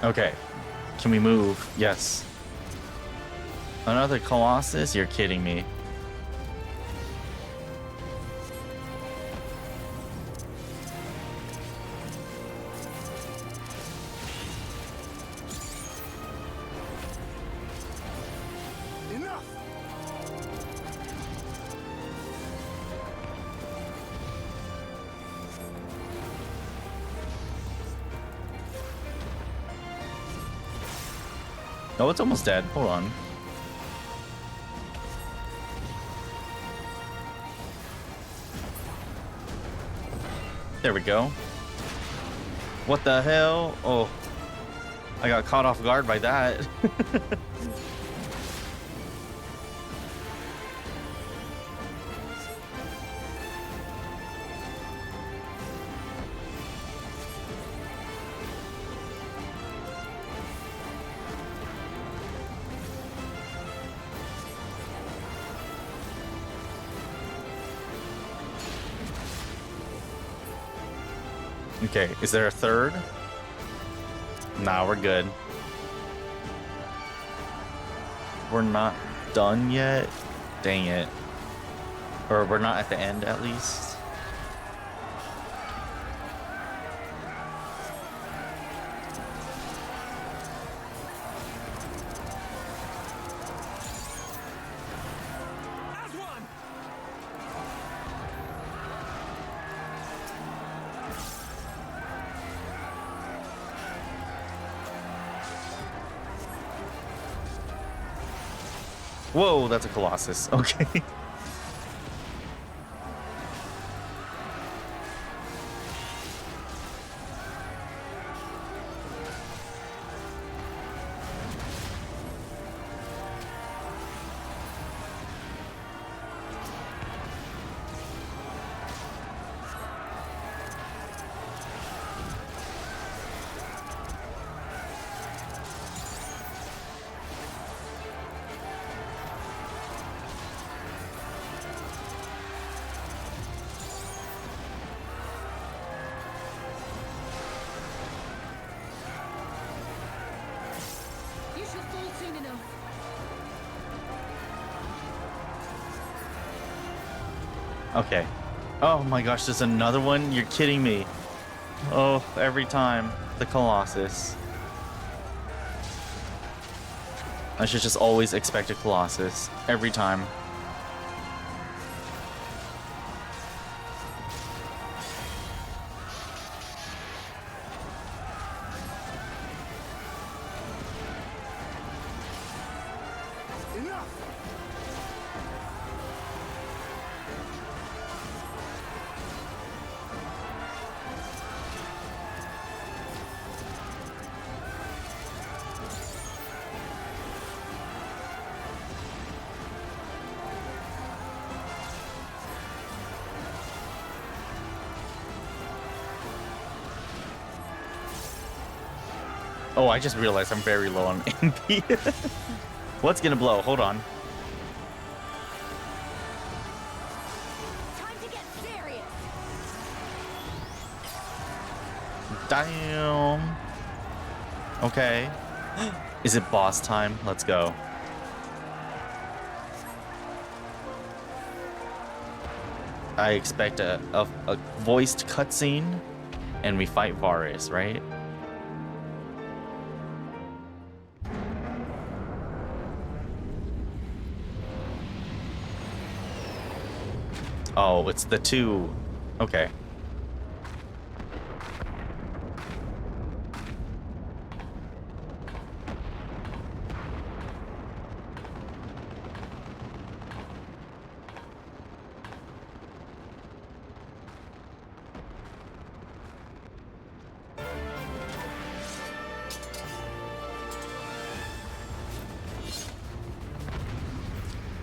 Okay. Can we move? Yes. Another Colossus? You're kidding me. Oh, it's almost dead. Hold on. There we go. What the hell? Oh, I got caught off guard by that. Okay, is there a third? Nah, we're good. We're not done yet? Dang it. Or we're not at the end, at least. Whoa, that's a Colossus. Okay. Okay. Oh my gosh, there's another one? You're kidding me. Oh, every time. The Colossus. I should just always expect a Colossus. Every time. Oh, I just realized I'm very low on MP. What's gonna blow? Hold on. Time to get serious. Damn. Okay. Is it boss time? Let's go. I expect a voiced cutscene, and we fight Reis, right? Oh, it's the two. Okay.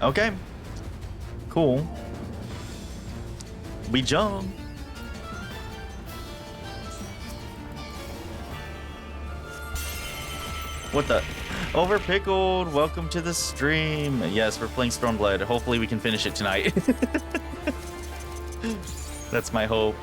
Okay. Cool. We jump. What the? Overpickled, welcome to the stream. Yes, we're playing Stormblood. Hopefully we can finish it tonight. That's my hope.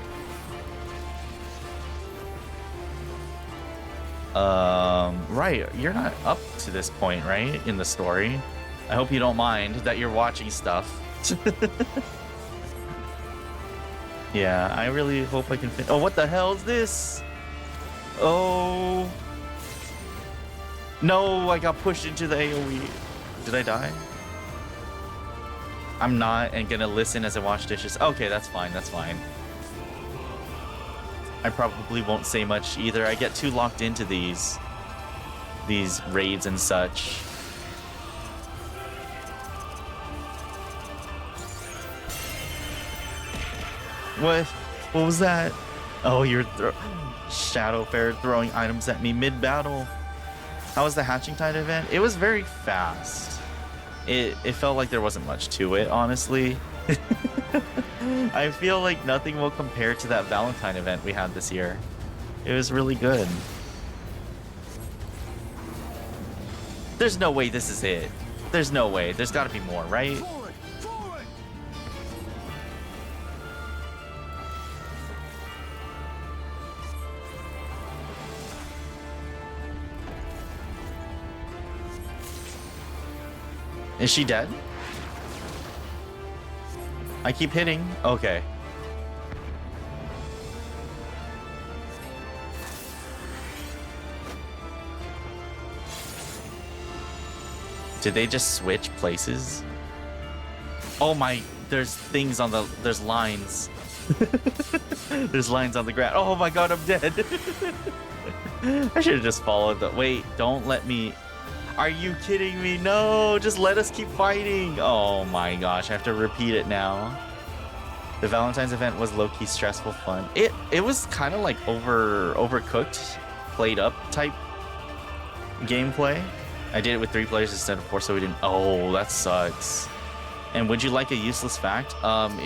Right, you're not up to this point, right? In the story. I hope you don't mind that you're watching stuff. Yeah, I really hope I can fit. Oh, what the hell is this? Oh. No, I got pushed into the AoE. Did I die? I'm not and gonna listen as I wash dishes. Okay, that's fine, that's fine. I probably won't say much either. I get too locked into these. these raids and such. What was that? Oh, you're Shadowfarer throwing items at me mid-battle. How was the Hatching Tide event? It was very fast. It felt like there wasn't much to it, honestly. I feel like nothing will compare to that Valentine event we had this year. It was really good. There's no way this is it. There's no way. There's got to be more, right? Is she dead? I keep hitting. Okay. Did they just switch places? Oh my, there's things on the, there's lines. There's lines on the ground. Oh my god, I'm dead. I should have just followed the, wait, don't let me. Are you kidding me? No, just let us keep fighting. Oh my gosh, I have to repeat it now. The Valentine's event was low-key stressful fun. It was kind of like overcooked, played up type gameplay. I did it with 3 players instead of 4, so we didn't. Oh, that sucks. And would you like a useless fact?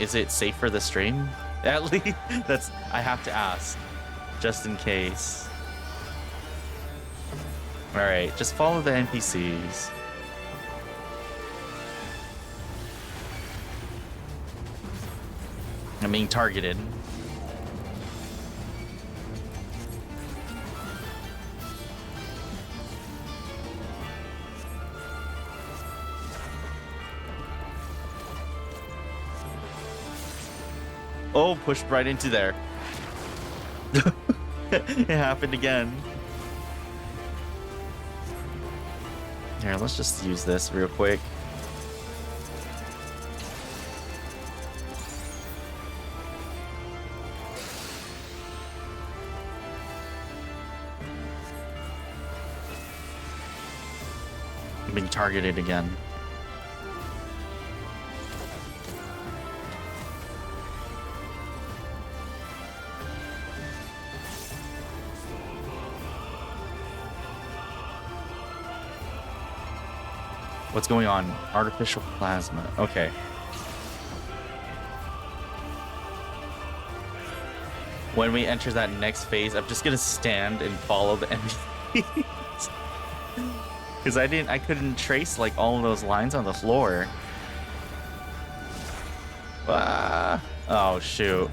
Is it safe for the stream? At least that's, I have to ask, just in case. All right, just follow the NPCs. I'm being targeted. Oh, pushed right into there. It happened again. Here, let's just use this real quick. I'm being targeted again. What's going on? Artificial plasma. Okay. When we enter that next phase, I'm just gonna stand and follow the NPCs. Because I couldn't trace like all of those lines on the floor. Ah. Oh shoot.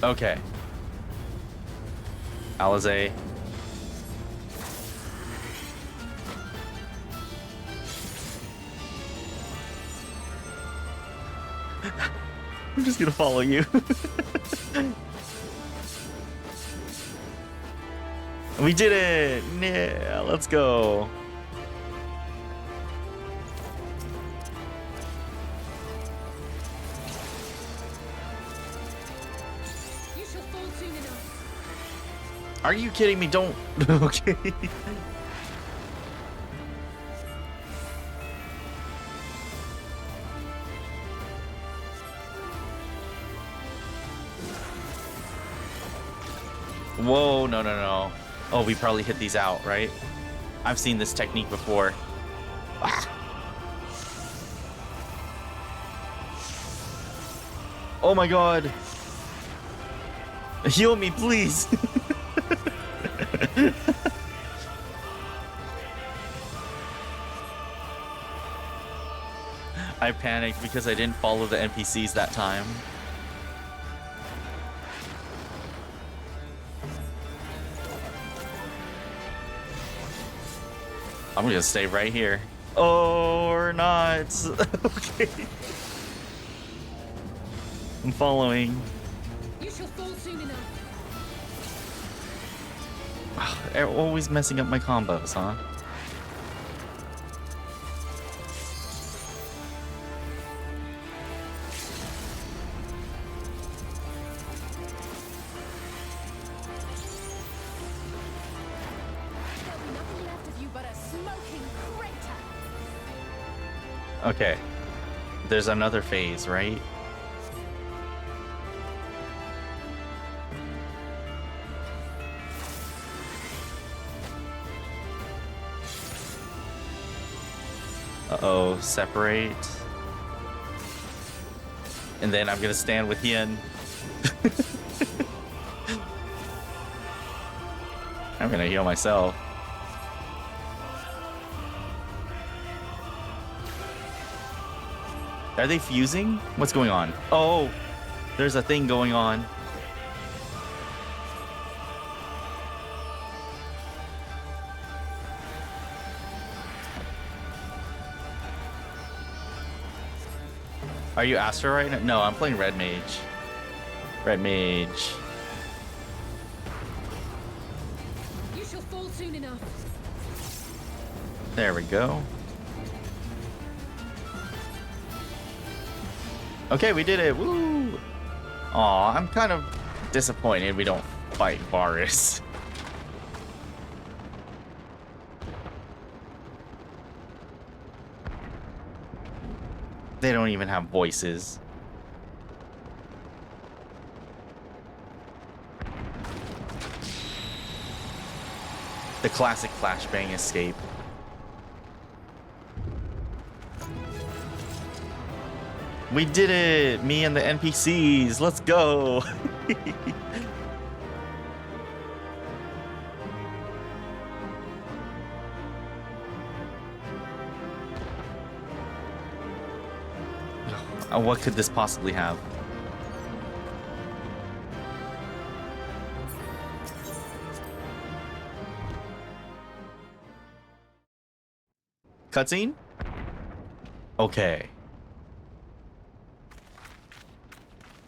Okay. Alizé. I'm just gonna follow you. We did it! Yeah, let's go. Are you kidding me? Don't. Okay. Whoa, no, no, no. Oh, we probably hit these out, right? I've seen this technique before. Ah. Oh my god. Heal me, please. I panicked because I didn't follow the NPCs that time. I'm gonna stay right here. Or not. Okay. I'm following. You shall fall soon enough. They're always messing up my combos, huh? Okay. There's another phase, right? Uh-oh, separate. And then I'm gonna stand with Yin. I'm gonna heal myself. Are they fusing? What's going on? Oh, there's a thing going on. Are you Astra right now? No, I'm playing Red Mage. Red Mage. You shall fall soon enough. There we go. Okay, we did it. Woo! Aw, I'm kind of disappointed we don't fight Varus. They don't even have voices. The classic flashbang escape. We did it! Me and the NPCs. Let's go! What could this possibly have? Cutscene? Okay.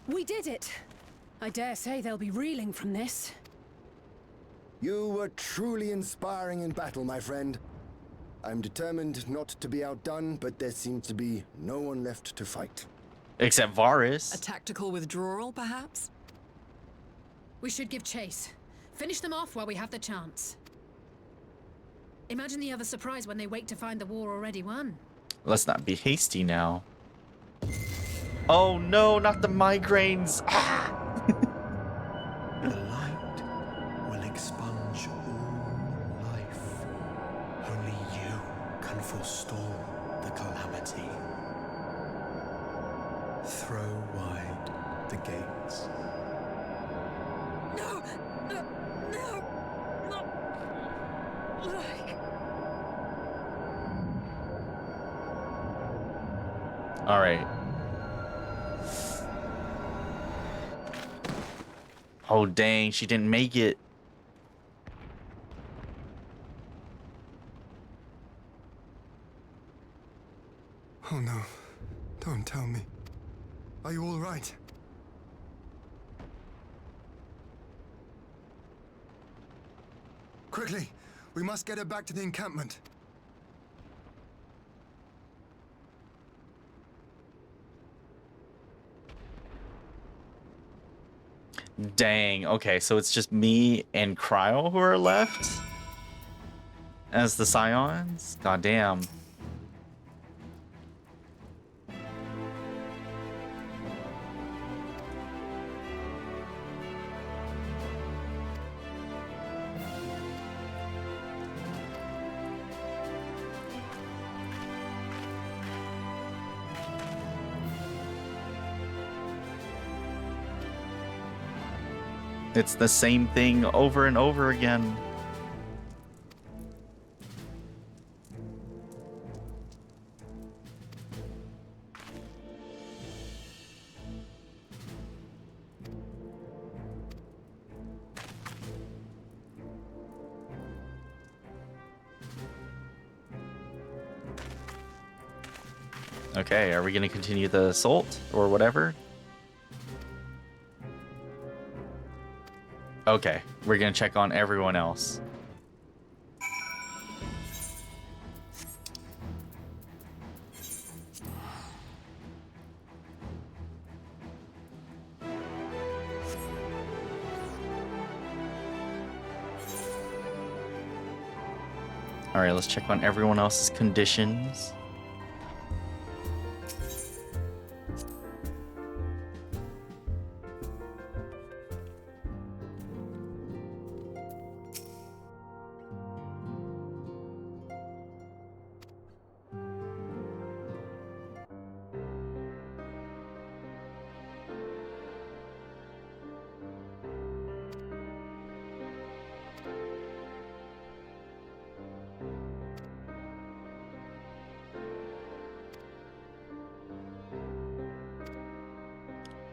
We did it! I dare say they'll be reeling from this. You were truly inspiring in battle, my friend. I'm determined not to be outdone, but there seems to be no one left to fight. Except Varus. A tactical withdrawal, perhaps? We should give chase. Finish them off while we have the chance. Imagine the other surprise when they wake to find the war already won. Let's not be hasty now. Oh no, not the migraines. Ah! The light will expunge all life. Only you can forestall the calamity. Throw wide the gates. No! No! No! Not like... All right. Oh dang, she didn't make it. Oh no, don't tell me. Are you all right? Quickly, we must get her back to the encampment. Dang, okay, so it's just me and Cryo who are left as the Scions? God damn. It's the same thing over and over again. Okay, are we going to continue the assault or whatever? Okay, we're gonna check on everyone else. All right, let's check on everyone else's conditions.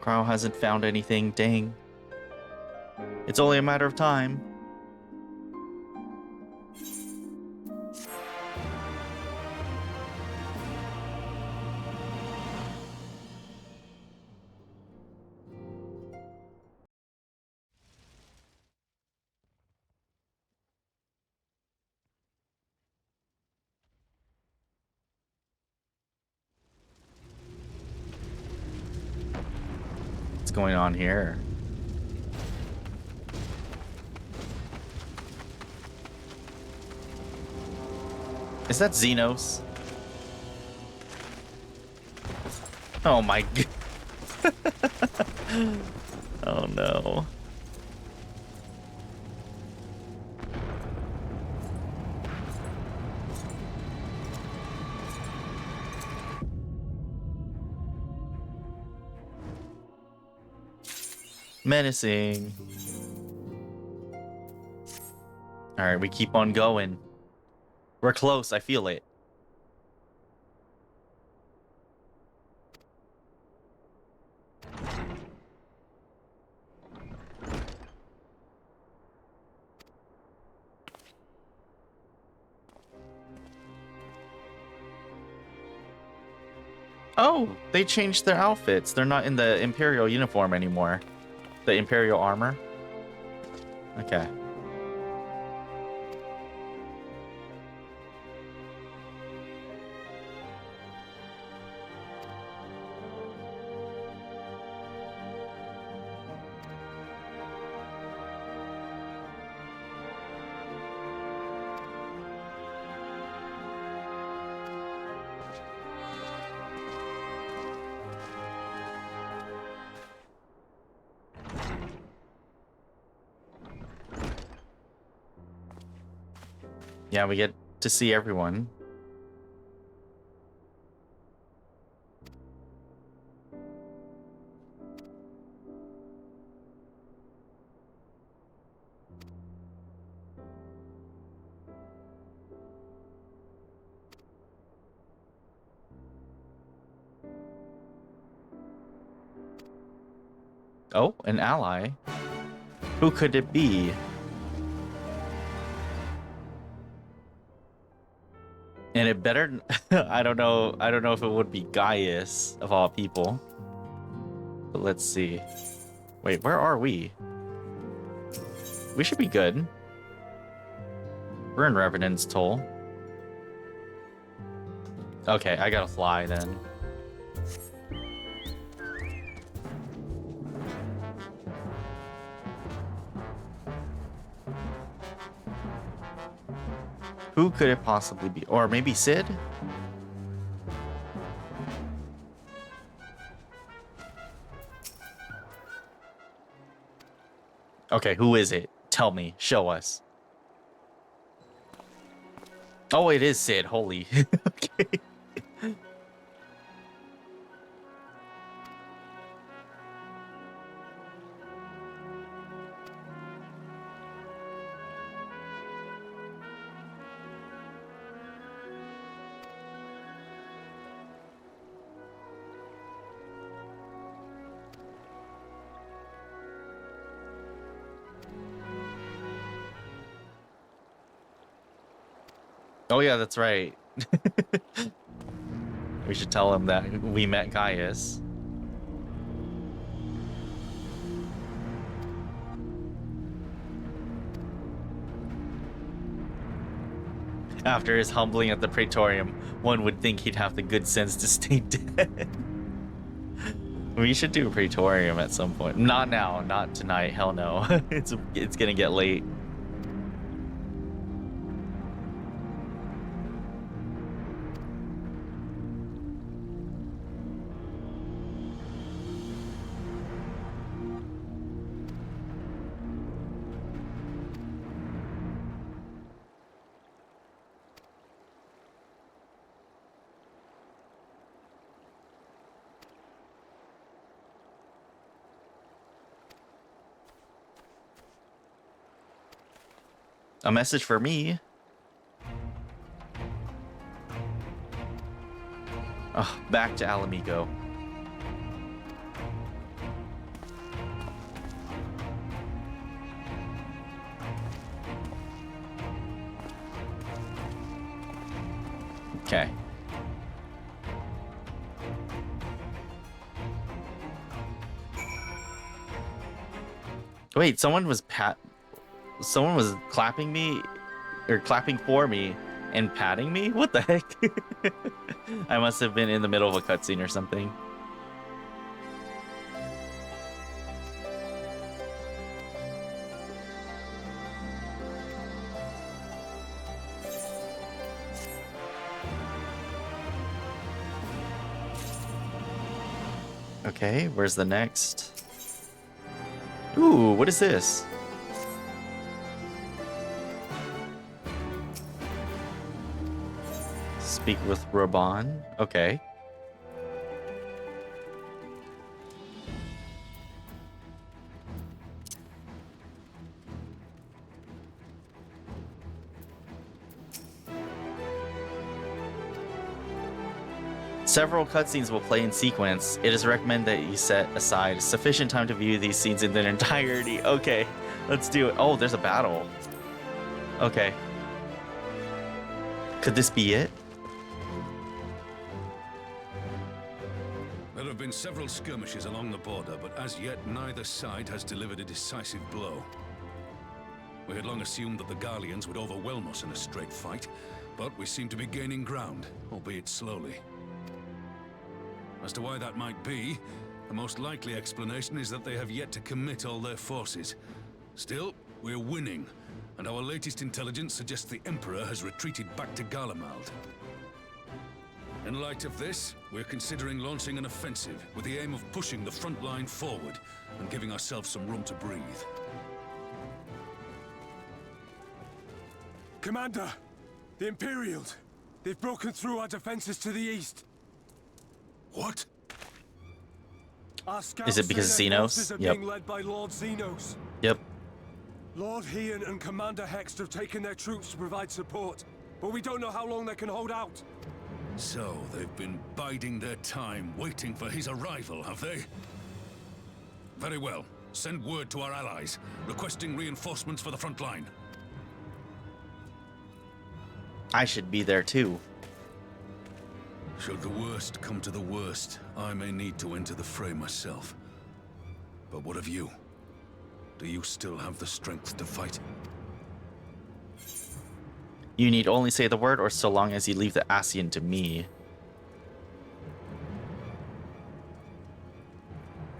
Crow hasn't found anything. Dang. It's only a matter of time. What's going on here? Is that Xenos? Oh my god. Oh no. Menacing. All right, we keep on going. We're close, I feel it. Oh, they changed their outfits. They're not in the Imperial uniform anymore. The Imperial armor. Okay. Yeah, we get to see everyone. Oh, an ally. Who could it be? And it better I don't know if it would be Gaius of all people. But let's see. Wait, where are we? We should be good. We're in Revenant's Toll. Okay, I gotta fly then. Who could it possibly be? Or maybe Sid? Okay, who is it? Tell me. Show us. Oh, it is Sid. Holy. Okay. Oh yeah, that's right. We should tell him that we met Gaius. After his humbling at the Praetorium, one would think he'd have the good sense to stay dead. We should do a Praetorium at some point. Not now, not tonight. Hell no. It's gonna get late. A message for me. Oh, back to Alamigo. Okay. Wait, someone was clapping me, or clapping for me and patting me? What the heck? I must have been in the middle of a cutscene or something. Okay, where's the next? Ooh, what is this? Speak with Raban. Okay. Several cutscenes will play in sequence. It is recommended that you set aside sufficient time to view these scenes in their entirety. Okay, let's do it. Oh, there's a battle. Okay. Could this be it? There have been several skirmishes along the border, but as yet neither side has delivered a decisive blow. We had long assumed that the Garleans would overwhelm us in a straight fight, but we seem to be gaining ground, albeit slowly. As to why that might be, the most likely explanation is that they have yet to commit all their forces. Still, we're winning, and our latest intelligence suggests the Emperor has retreated back to Garlemald. In light of this, we're considering launching an offensive with the aim of pushing the front line forward and giving ourselves some room to breathe. Commander! The Imperials! They've broken through our defenses to the east. What? Is it because Xenos? Yep. Being led by Lord Xenos. Yep. Lord Heian and Commander Hext have taken their troops to provide support, but we don't know how long they can hold out. So, they've been biding their time, waiting for his arrival, have they? Very well. Send word to our allies, requesting reinforcements for the front line. I should be there too. Should the worst come to the worst, I may need to enter the fray myself. But what of you? Do you still have the strength to fight? You need only say the word, or so long as you leave the Ascian to me.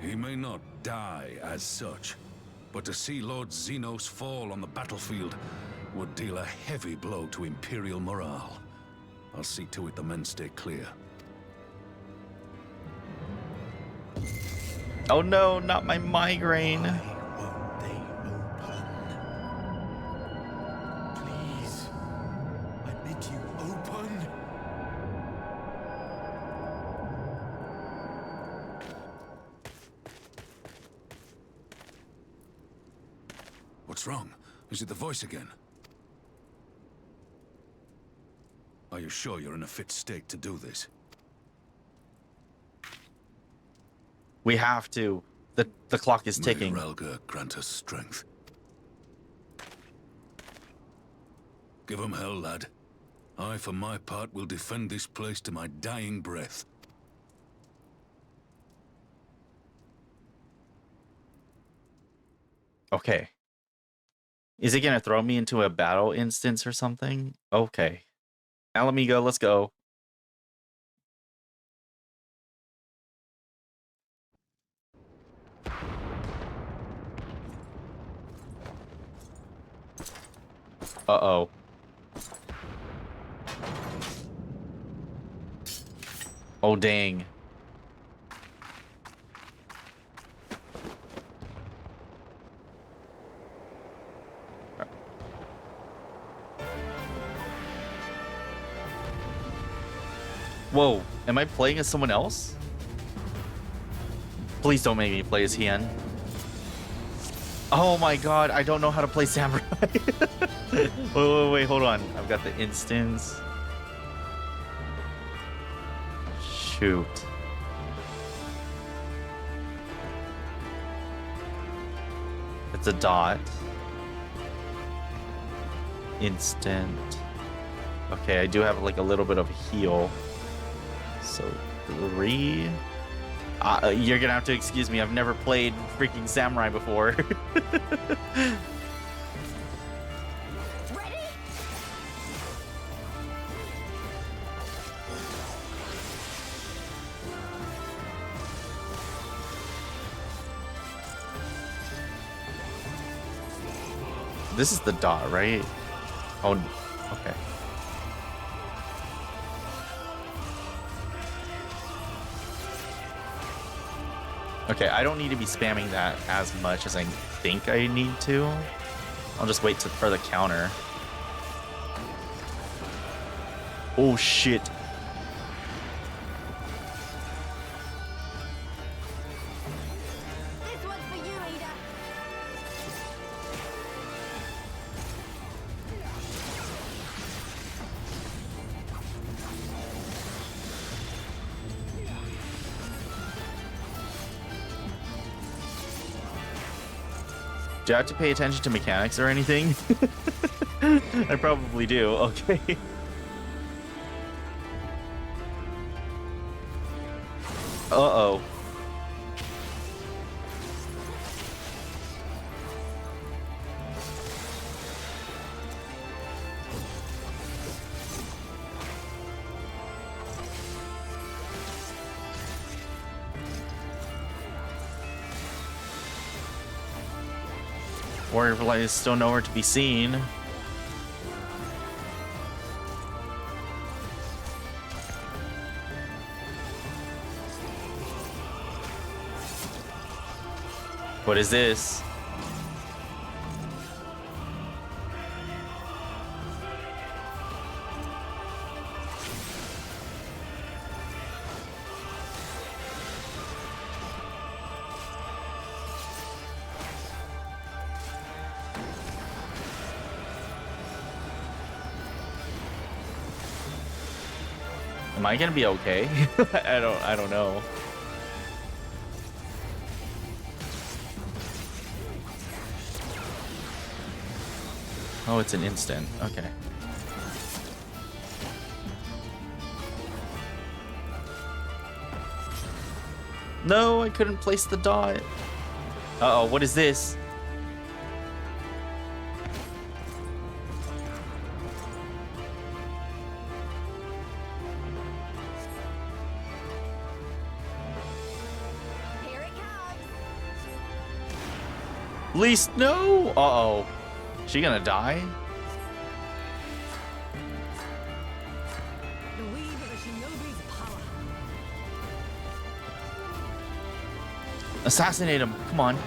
He may not die as such, but to see Lord Xenos fall on the battlefield would deal a heavy blow to Imperial morale. I'll see to it the men stay clear. Oh no, not my migraine. Please, I bid you open. What's wrong? Is it the voice again? Are you sure you're in a fit state to do this? We have to. The clock is ticking. May Relga grant us strength. Give him hell, lad. I, for my part, will defend this place to my dying breath. Okay. Is it gonna throw me into a battle instance or something? Okay. Alamigo, let's go. Uh-oh. Oh, dang. Whoa, am I playing as someone else? Please don't make me play as Hien. Oh my god, I don't know how to play Samurai. Wait, hold on. I've got the instance. Shoot. It's a dot. Instant. Okay, I do have like a little bit of a heal. So 3. You're gonna have to excuse me. I've never played freaking samurai before. This is the dot, right? Oh, okay. Okay, I don't need to be spamming that as much as I think I need to. I'll just wait for the counter. Oh shit. Do I have to pay attention to mechanics or anything? I probably do. Okay. Uh-oh. Warrior Light is still nowhere to be seen. What is this? Am I gonna be okay? I don't know. Oh, it's an instant. Okay. No, I couldn't place the dot. Uh-oh, what is this? Least no. Uh-oh. She gonna die? Assassinate him. Come on.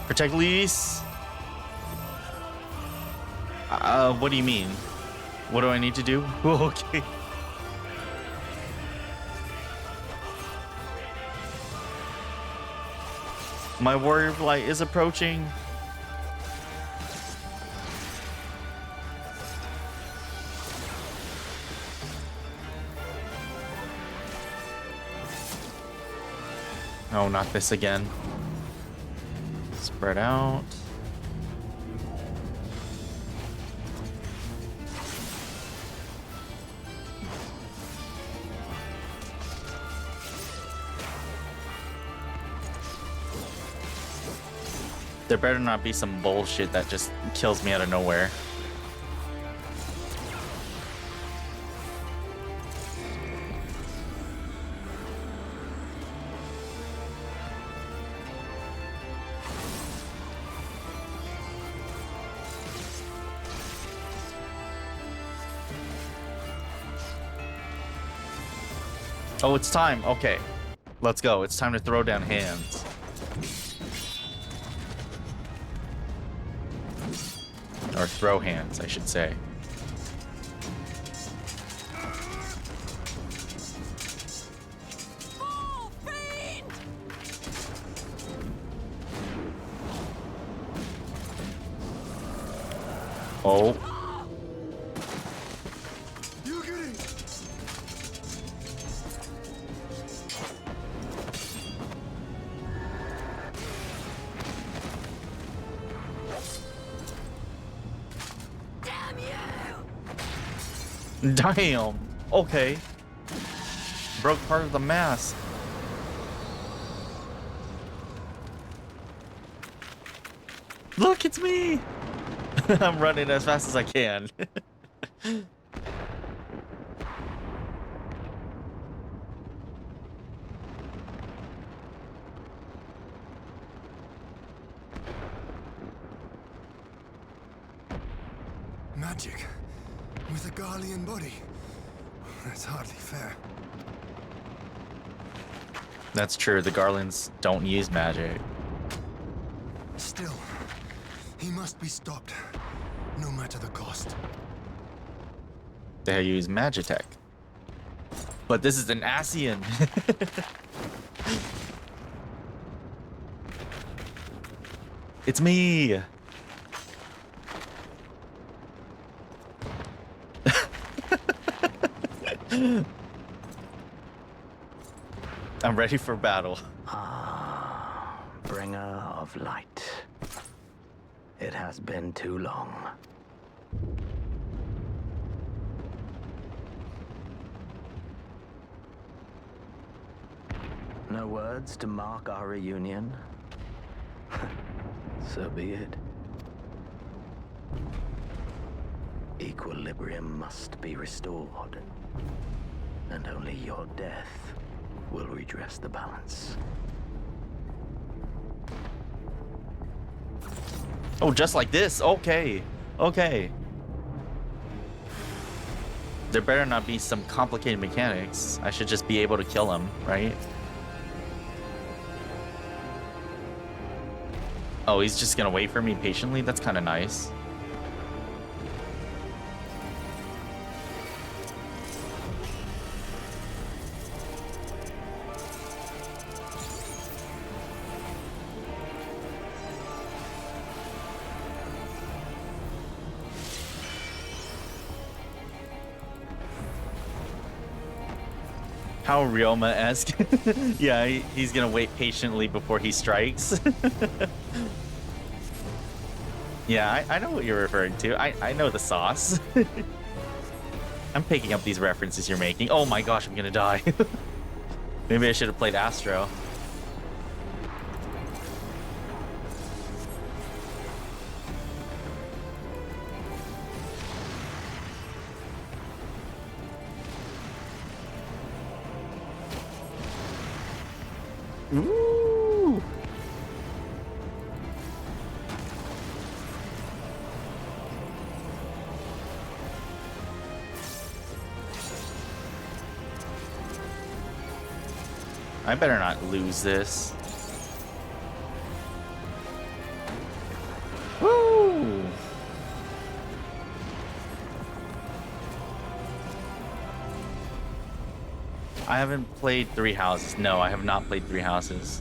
Protect Reis. What do you mean? What do I need to do? Okay. My warrior light is approaching. Oh, not this again. Spread out. There better not be some bullshit that just kills me out of nowhere. Oh, it's time. Okay. Let's go. It's time to throw down hands. Or throw hands, I should say. Oh. Damn. Okay. Broke part of the mask. Look, it's me. I'm running as fast as I can. Magic with a Garlean body. That's hardly fair. That's true. The Garlands don't use magic. Still, he must be stopped, no matter the cost. They use Magitech. But this is an Asian. It's me. I'm ready for battle. Ah, bringer of light. It has been too long. No words to mark our reunion? So be it. Equilibrium must be restored, and only your death will redress the balance. Oh, just like this? Okay. Okay. There better not be some complicated mechanics. I should just be able to kill him, right? Oh, he's just gonna wait for me patiently? That's kind of nice. How Ryoma-esque. Yeah, he's gonna wait patiently before he strikes. Yeah, I know what you're referring to. I know the sauce. I'm picking up these references you're making. Oh my gosh, I'm gonna die. Maybe I should have played Astro. Ooh. I better not lose this. Woo! I haven't played Three Houses. No, I have not played Three Houses.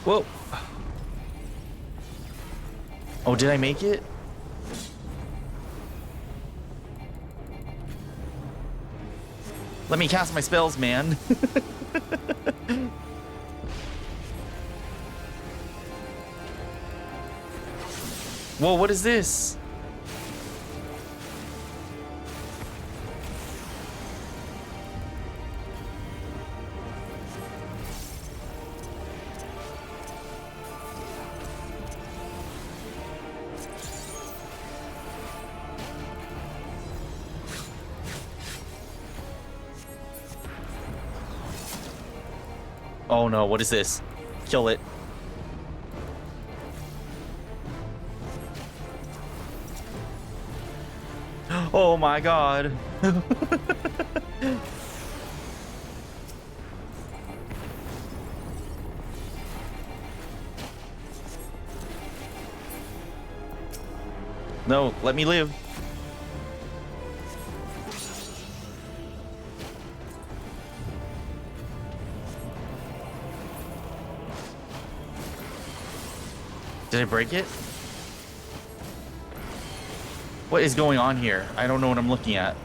Whoa. Oh, did I make it? Let me cast my spells, man. Whoa, what is this? Oh no, what is this? Kill it. Oh my god. No, let me live. Did I break it? What is going on here? I don't know what I'm looking at.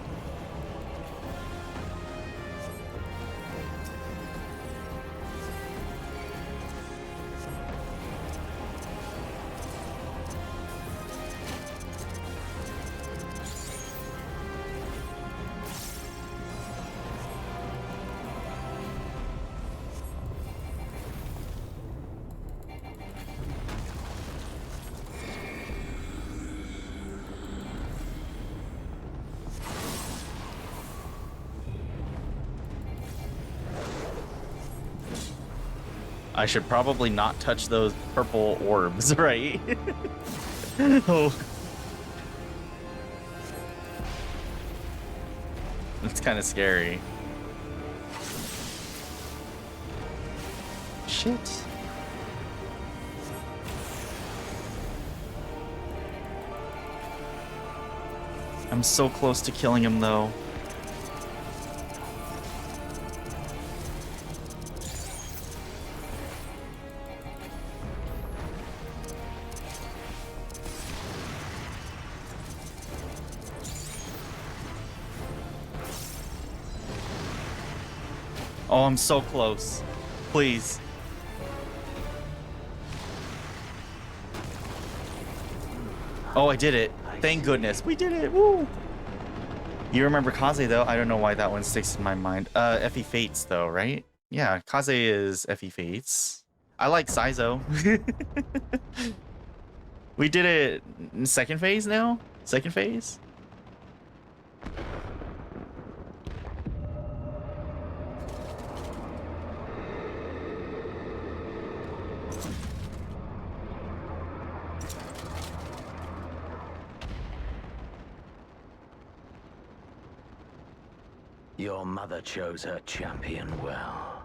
I should probably not touch those purple orbs, right? Oh. It's kind of scary. Shit. I'm so close to killing him, though. Oh, I'm so close. Please. Oh, I did it. Thank goodness. We did it. Woo! You remember Kaze, though? I don't know why that one sticks in my mind. FE Fates, though, right? Yeah, Kaze is FE Fates. I like Saizo. We did it in second phase now? Second phase? Your mother chose her champion well.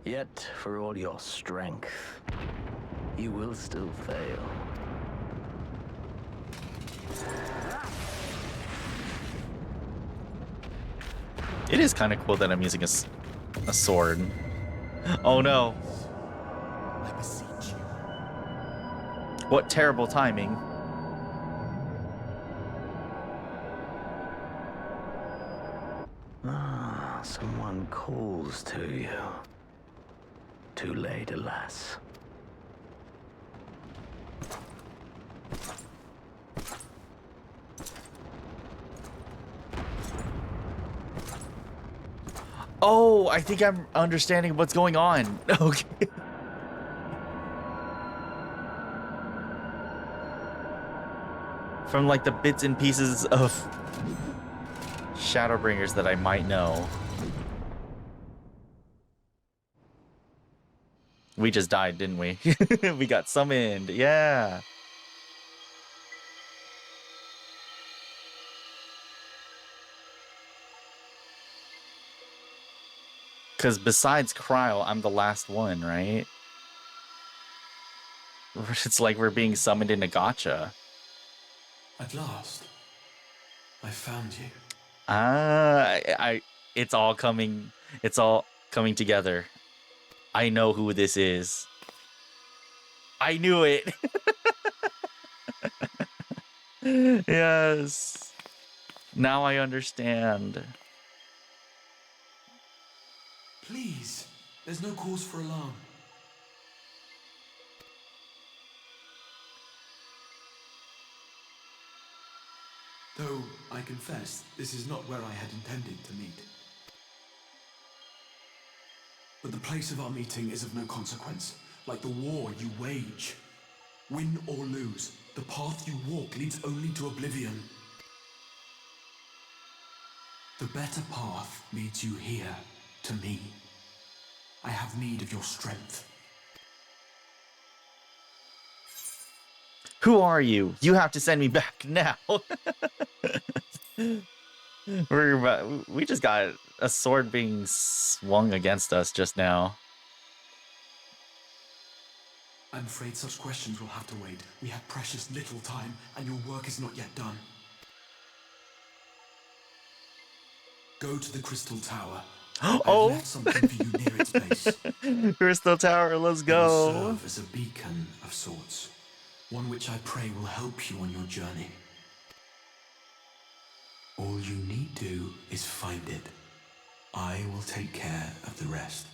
Yet, for all your strength, you will still fail. It is kind of cool that I'm using a sword. Oh no. I beseech you. What terrible timing. Someone calls to you. Too late, alas. Oh, I think I'm understanding what's going on. Okay. From like the bits and pieces of Shadowbringers that I might know. We just died, didn't we? We got summoned. Yeah. Because besides Cryle, I'm the last one, right? It's like we're being summoned in a gacha. At last, I found you. It's all coming together. I know who this is. I knew it. Yes. Now I understand. Please, there's no cause for alarm. Though, I confess, this is not where I had intended to meet. But the place of our meeting is of no consequence, like the war you wage. Win or lose, the path you walk leads only to oblivion. The better path leads you here, to me. I have need of your strength. Who are you? You have to send me back now. We just got a sword being swung against us just now. I'm afraid such questions will have to wait. We have precious little time, and your work is not yet done. Go to the Crystal Tower. I've left something for you near its base. Crystal Tower, let's go. It will serve as a beacon of sorts. One which I pray will help you on your journey. All you need do is find it. I will take care of the rest.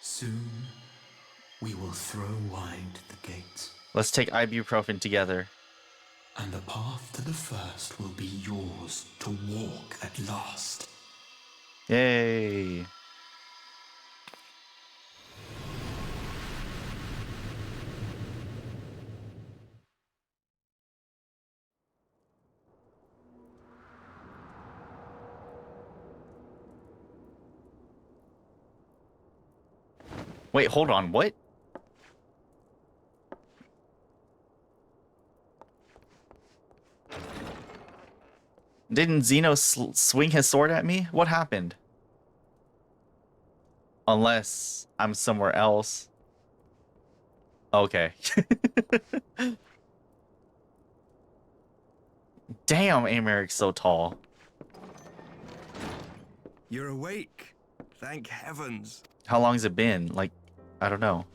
Soon, we will throw wide the gates. Let's take ibuprofen together. And the path to the first will be yours to walk at last. Yay. Wait, hold on. What? Didn't Zeno swing his sword at me? What happened? Unless I'm somewhere else. Okay. Damn, Americ's so tall. You're awake. Thank heavens. How long's it been? Like, I don't know.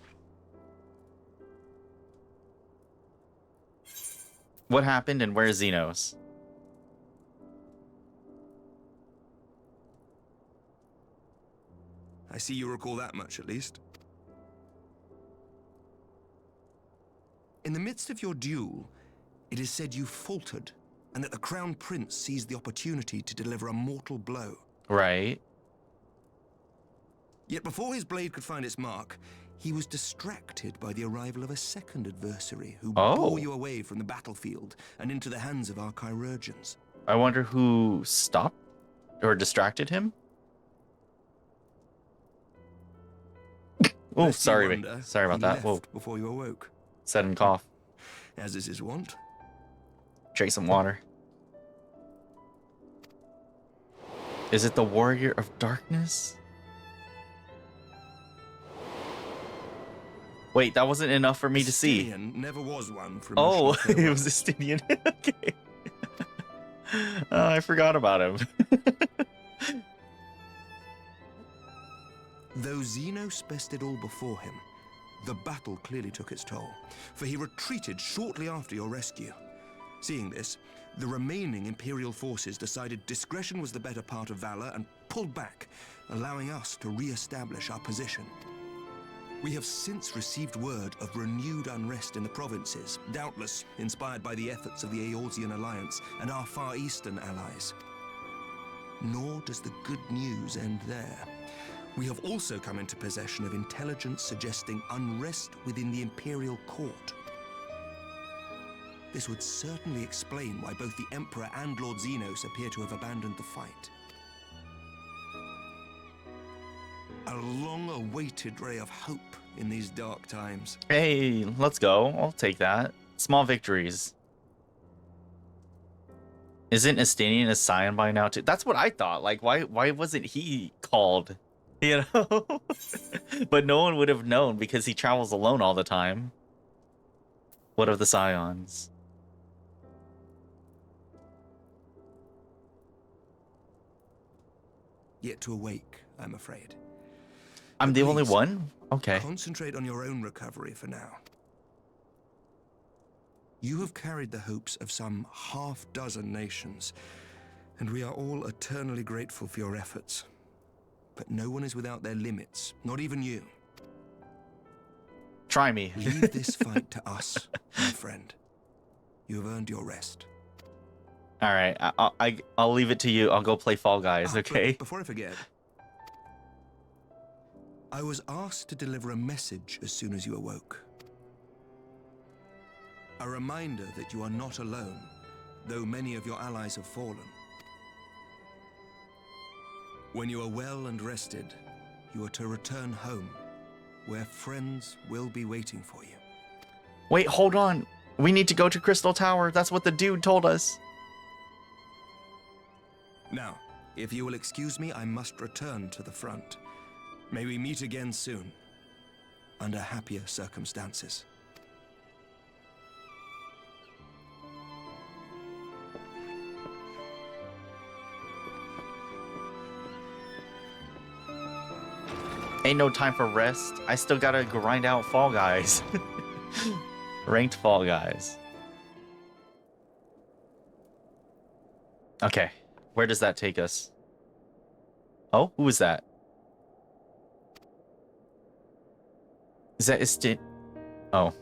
What happened and where's Xenos? I see you recall that much, at least. In the midst of your duel, it is said you faltered, and that the Crown Prince seized the opportunity to deliver a mortal blow. Right. Yet before his blade could find its mark, he was distracted by the arrival of a second adversary who bore you away from the battlefield and into the hands of our chirurgeons. I wonder who stopped or distracted him? Oh, sorry. Sorry about that. Whoa. Before you awoke. Sudden cough. As is his wont. Drink some water. Is it the Warrior of Darkness? Wait, that wasn't enough for me to see. Justinian never was one for Oh, it was Justinian. Okay. Oh, I forgot about him. Though Xenos bested all before him, the battle clearly took its toll, for he retreated shortly after your rescue. Seeing this, the remaining Imperial forces decided discretion was the better part of valor and pulled back, allowing us to re-establish our position. We have since received word of renewed unrest in the provinces, doubtless inspired by the efforts of the Eorzean Alliance and our Far Eastern allies. Nor does the good news end there. We have also come into possession of intelligence suggesting unrest within the Imperial Court. This would certainly explain why both the Emperor and Lord Xenos appear to have abandoned the fight. A long-awaited ray of hope in these dark times. Hey, let's go. I'll take that. Small victories. Isn't Estinian a scion by now too? That's what I thought. Like, why wasn't he called? You know? But no one would have known because he travels alone all the time. What of the scions? Yet to awake, I'm afraid. I'm the only one? Okay. Concentrate on your own recovery for now. You have carried the hopes of some half-dozen nations, and we are all eternally grateful for your efforts. But no one is without their limits, not even you. Try me. Leave this fight to us, my friend. You have earned your rest. All right, I'll leave it to you. I'll go play Fall Guys, okay? Before I forget, I was asked to deliver a message as soon as you awoke. A reminder that you are not alone, though many of your allies have fallen. When you are well and rested, you are to return home, where friends will be waiting for you. Wait, hold on. We need to go to Crystal Tower. That's what the dude told us. Now, if you will excuse me, I must return to the front. May we meet again soon, under happier circumstances. Ain't no time for rest. I still gotta grind out Fall Guys. Ranked Fall Guys. Okay, where does that take us? Oh, who is that? Is that Istin? Oh.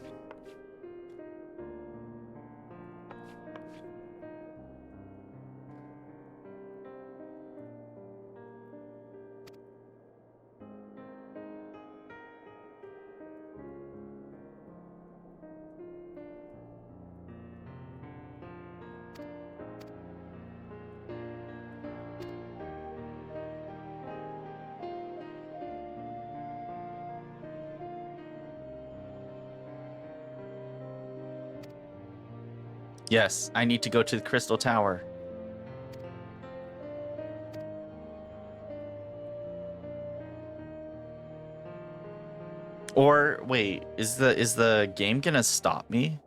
Yes, I need to go to the Crystal Tower. Or wait, is the game gonna stop me?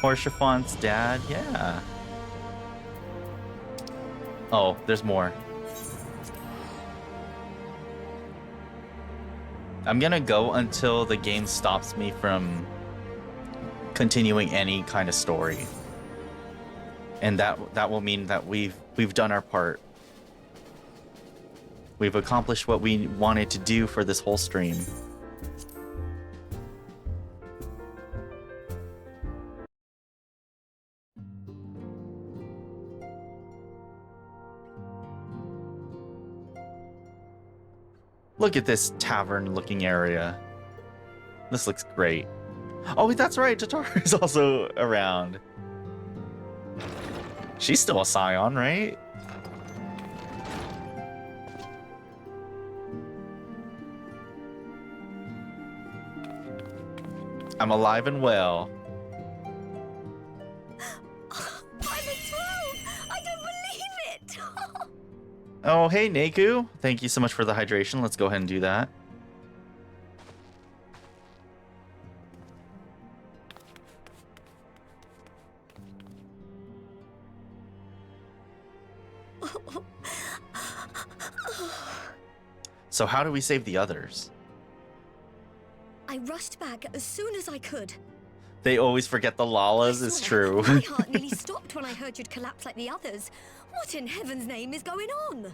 Or Chiffon's dad? Yeah. Oh, there's more. I'm gonna go until the game stops me from continuing any kind of story. And that will mean that we've done our part. We've accomplished what we wanted to do for this whole stream. Look at this tavern-looking area. This looks great. Oh, that's right, Tatara is also around. She's still a Scion, right? I'm alive and well. I'm a 12! I don't believe it! Oh, hey, Neku. Thank you so much for the hydration. Let's go ahead and do that. So how do we save the others? I rushed back as soon as I could. They always forget the Lalas, it's true. My heart nearly stopped when I heard you'd collapse like the others. What in heaven's name is going on?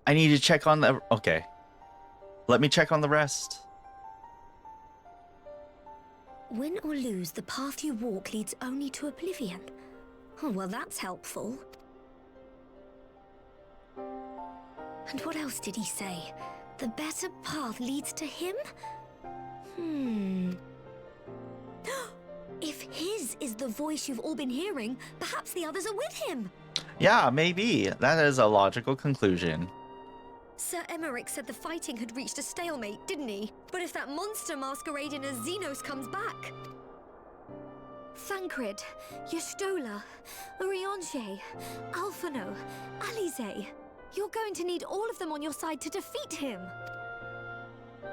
I need to check on the... Okay. Let me check on the rest. Win or lose, the path you walk leads only to oblivion. Oh, well, that's helpful. And what else did he say? The better path leads to him? If his is the voice you've all been hearing, perhaps the others are with him. Yeah, maybe. That is a logical conclusion. Sir Emmerich said the fighting had reached a stalemate, didn't he? But if that monster masquerading as Xenos comes back... Thancred, Y'shtola, Urianger, Alphino, Alize... You're going to need all of them on your side to defeat him. And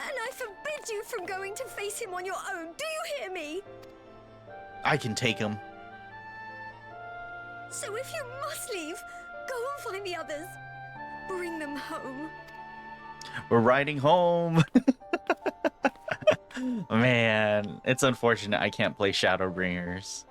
I forbid you from going to face him on your own, do you hear me? I can take him. So if you must leave, go and find the others. Bring them home. We're riding home. Man, it's unfortunate I can't play Shadowbringers.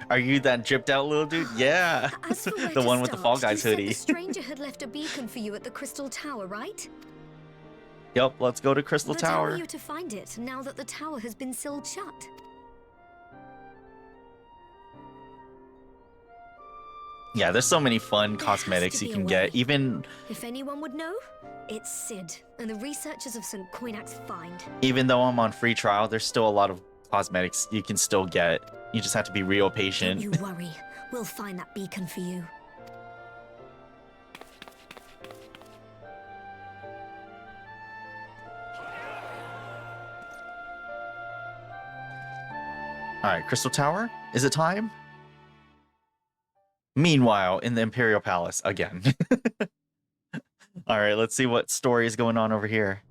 Are you that dripped out little dude? Yeah. The one with the Fall Guys hoodie. The stranger had left a beacon for you at the Crystal Tower, right? Yep, let's go to Crystal But Tower. how are you to find it now that the tower has been sealed shut? Yeah, there's so many fun cosmetics you can get. Even If anyone would know, it's Sid and the researchers of St. Coinac's find. even though I'm on free trial, there's still a lot of cosmetics you can still get. You just have to be real patient. Don't you worry, we'll find that beacon for you. All right, Crystal Tower. Is it time? Meanwhile, in the Imperial Palace again. All right, let's see what story is going on over here.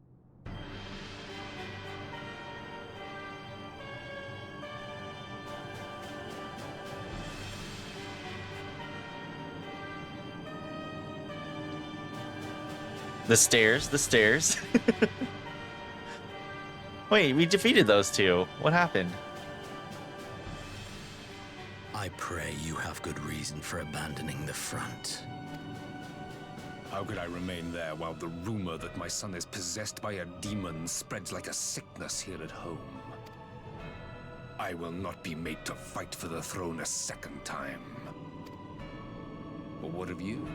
The stairs, the stairs. Wait, we defeated those two. What happened? I pray you have good reason for abandoning the front. How could I remain there while the rumor that my son is possessed by a demon spreads like a sickness here at home? I will not be made to fight for the throne a second time. But what of you?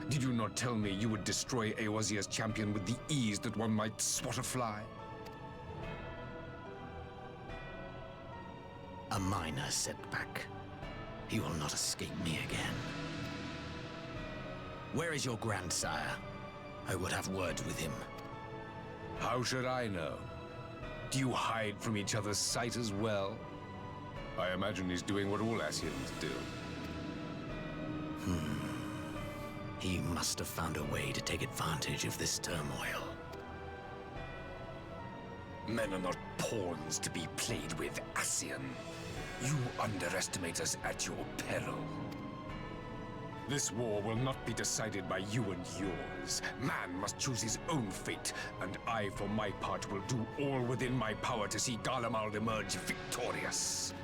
Did you not tell me you would destroy Eorzea's champion with the ease that one might swat a fly? A minor setback. He will not escape me again. Where is your grandsire? I would have words with him. How should I know? Do you hide from each other's sight as well? I imagine he's doing what all Ascians do. He must have found a way to take advantage of this turmoil. Men are not pawns to be played with, Ascian. You underestimate us at your peril. This war will not be decided by you and yours. Man must choose his own fate, and I, for my part, will do all within my power to see Garlemald emerge victorious.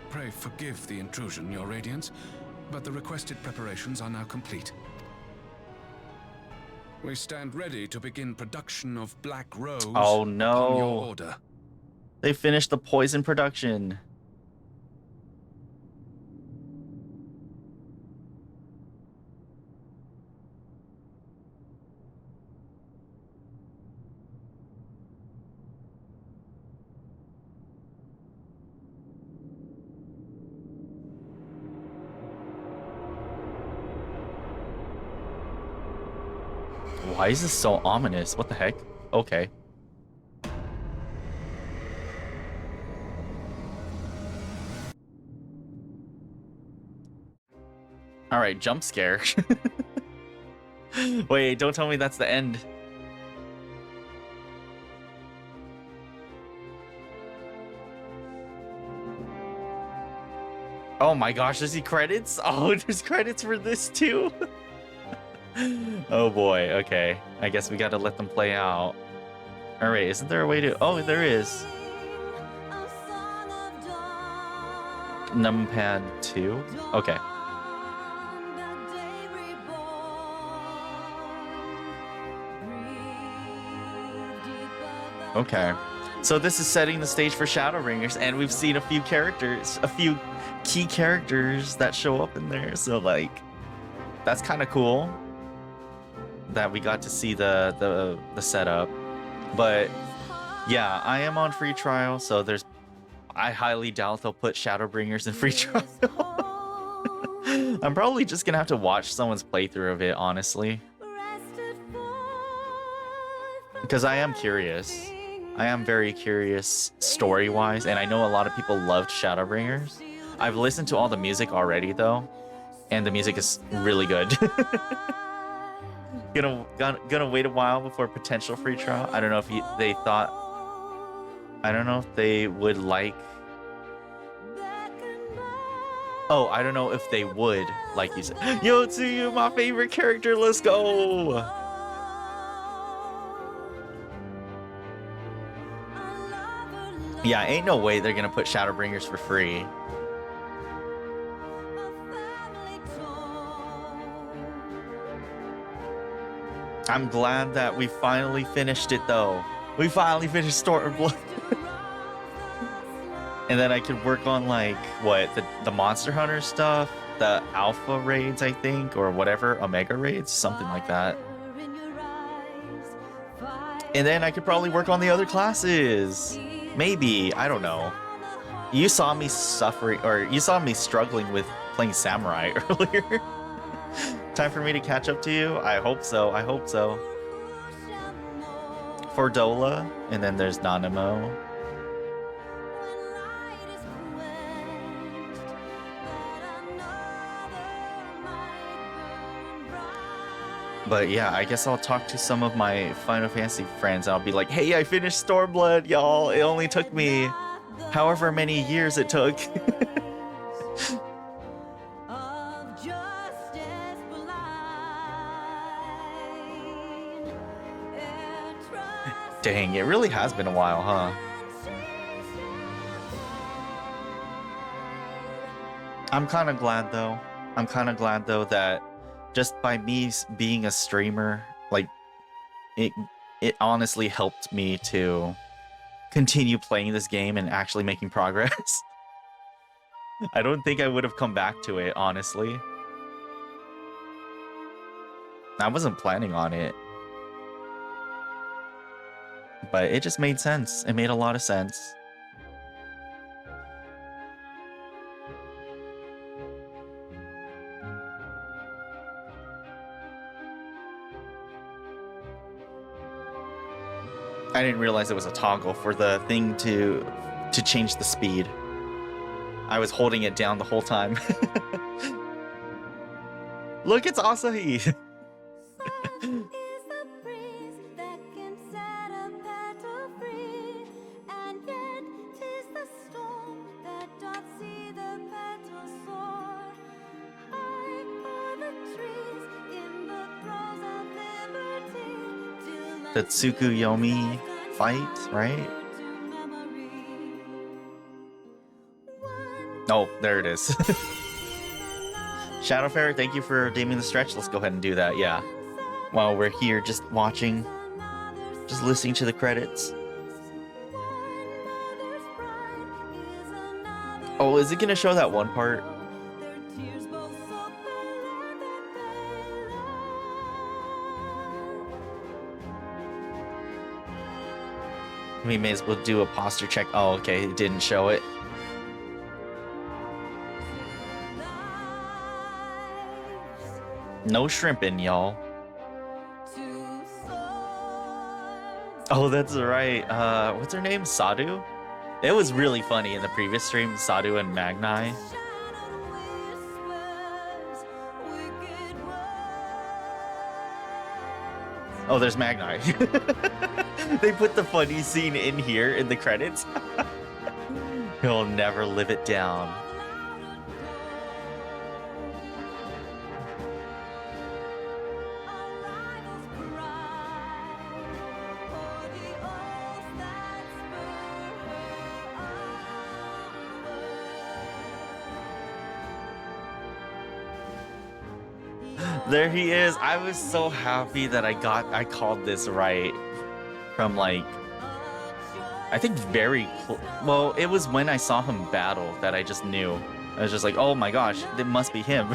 Pray forgive the intrusion, Your Radiance, but the requested preparations are now complete. We stand ready to begin production of Black Rose. Oh no. Upon your order. They finished the poison production. Why is this so ominous? What the heck? Okay. All right, jump scare. Wait, don't tell me that's the end. Oh my gosh, there's credits? Oh, there's credits for this too? Oh boy, okay. I guess we gotta let them play out. Alright, isn't there a way to... Oh, there is. Numpad 2? Okay. Okay. So this is setting the stage for Shadowbringers, and we've seen a few characters, a few key characters that show up in there. So like, that's kind of cool that we got to see the setup. But yeah, I am on free trial, so I highly doubt they'll put Shadowbringers in free trial. I'm probably just gonna have to watch someone's playthrough of it, honestly, because I am curious. I am very curious story-wise, and I know a lot of people loved Shadowbringers. I've listened to all the music already though, and the music is really good. Gonna wait a while before potential free trial. I don't know if they thought. I don't know if they would like. Oh, I don't know if they would, like you said. Yo, Tsuyu, my favorite character. Let's go. Yeah, ain't no way they're gonna put Shadowbringers for free. I'm glad that we finally finished it though. We finally finished Stormblood. And then I could work on like, what, the Monster Hunter stuff, the Alpha raids, I think, or whatever, Omega raids, something like that. And then I could probably work on the other classes. Maybe, I don't know. You saw me suffering, or you saw me struggling with playing Samurai earlier. Time for me to catch up to you? I hope so, I hope so. For Dola, and then there's Nanamo. But yeah, I guess I'll talk to some of my Final Fantasy friends. I'll be like, hey, I finished Stormblood, y'all. It only took me however many years it took. Dang, it really has been a while, huh? I'm kind of glad though. I'm kind of glad though that just by me being a streamer, like it honestly helped me to continue playing this game and actually making progress. I don't think I would have come back to it, honestly. I wasn't planning on it. But it just made sense. It made a lot of sense. I didn't realize it was a toggle for the thing to change the speed. I was holding it down the whole time. Look, it's Asahi. The Tsukuyomi fight, right? Oh, there it is. Shadowfarer, thank you for naming the stretch. Let's go ahead and do that, yeah. While we're here just watching, just listening to the credits. Oh, is it gonna show that one part? We may as well do a posture check. Oh, okay, it didn't show it. No shrimping, y'all. Oh, that's right. What's her name? Sadu? It was really funny in the previous stream, Sadu and Magni. Oh, there's Magni. They put the funny scene in here in the credits. He'll never live it down. There he is. I was so happy that I called this right from like, I think very well, it was when I saw him battle that I just knew. I was just like, oh my gosh, it must be him.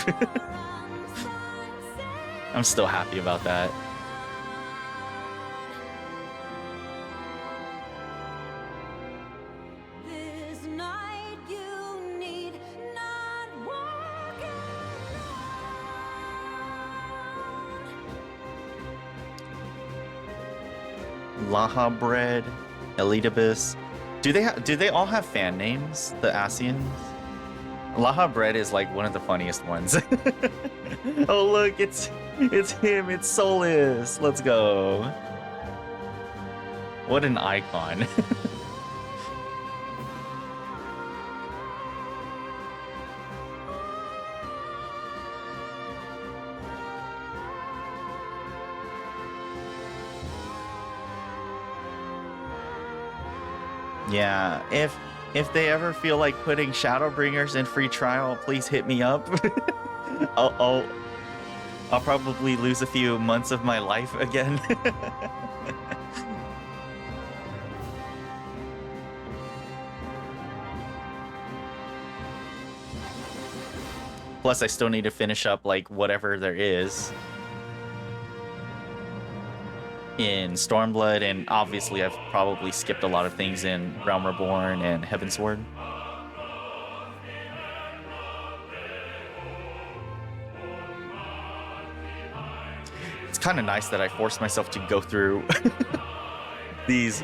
I'm still happy about that. Laha Bread, Elidibus. Do they all have fan names? The Asians? Laha Bread is like one of the funniest ones. Oh look, it's him, it's Solus. Let's go. What an icon. Yeah, if they ever feel like putting Shadowbringers in free trial, please hit me up. I'll probably lose a few months of my life again. Plus, I still need to finish up like whatever there is in Stormblood, and obviously I've probably skipped a lot of things in Realm Reborn and Heavensward. It's kind of nice that I forced myself to go through these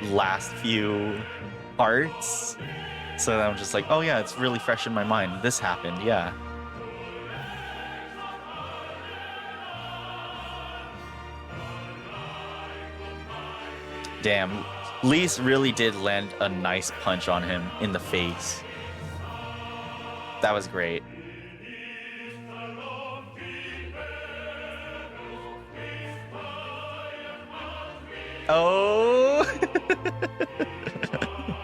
last few parts, so that I'm just like, oh yeah, it's really fresh in my mind. This happened, yeah. Damn, Reis really did land a nice punch on him in the face. That was great. Oh,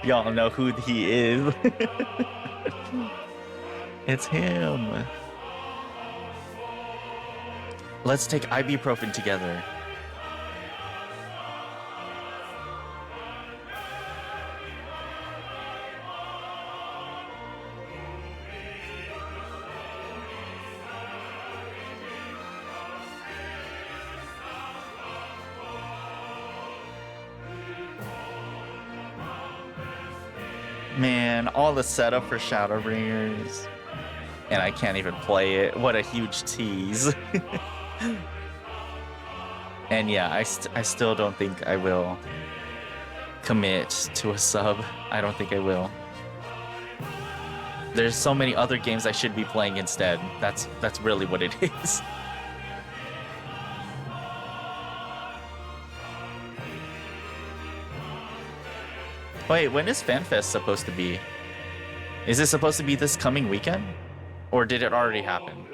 y'all know who he is. It's him. Let's take ibuprofen together. Man, all the setup for Shadowbringers, and I can't even play it. What a huge tease. And yeah, I still don't think I will commit to a sub. I don't think I will. There's so many other games I should be playing instead. That's really what it is. Wait, when is FanFest supposed to be? Is it supposed to be this coming weekend? Or did it already happen?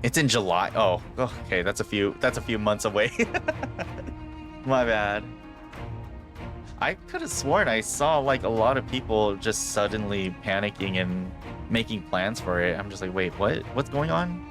It's in July. Oh, okay, that's a few months away. My bad. I could have sworn I saw like a lot of people just suddenly panicking and making plans for it. I'm just like, wait, what? What's going on?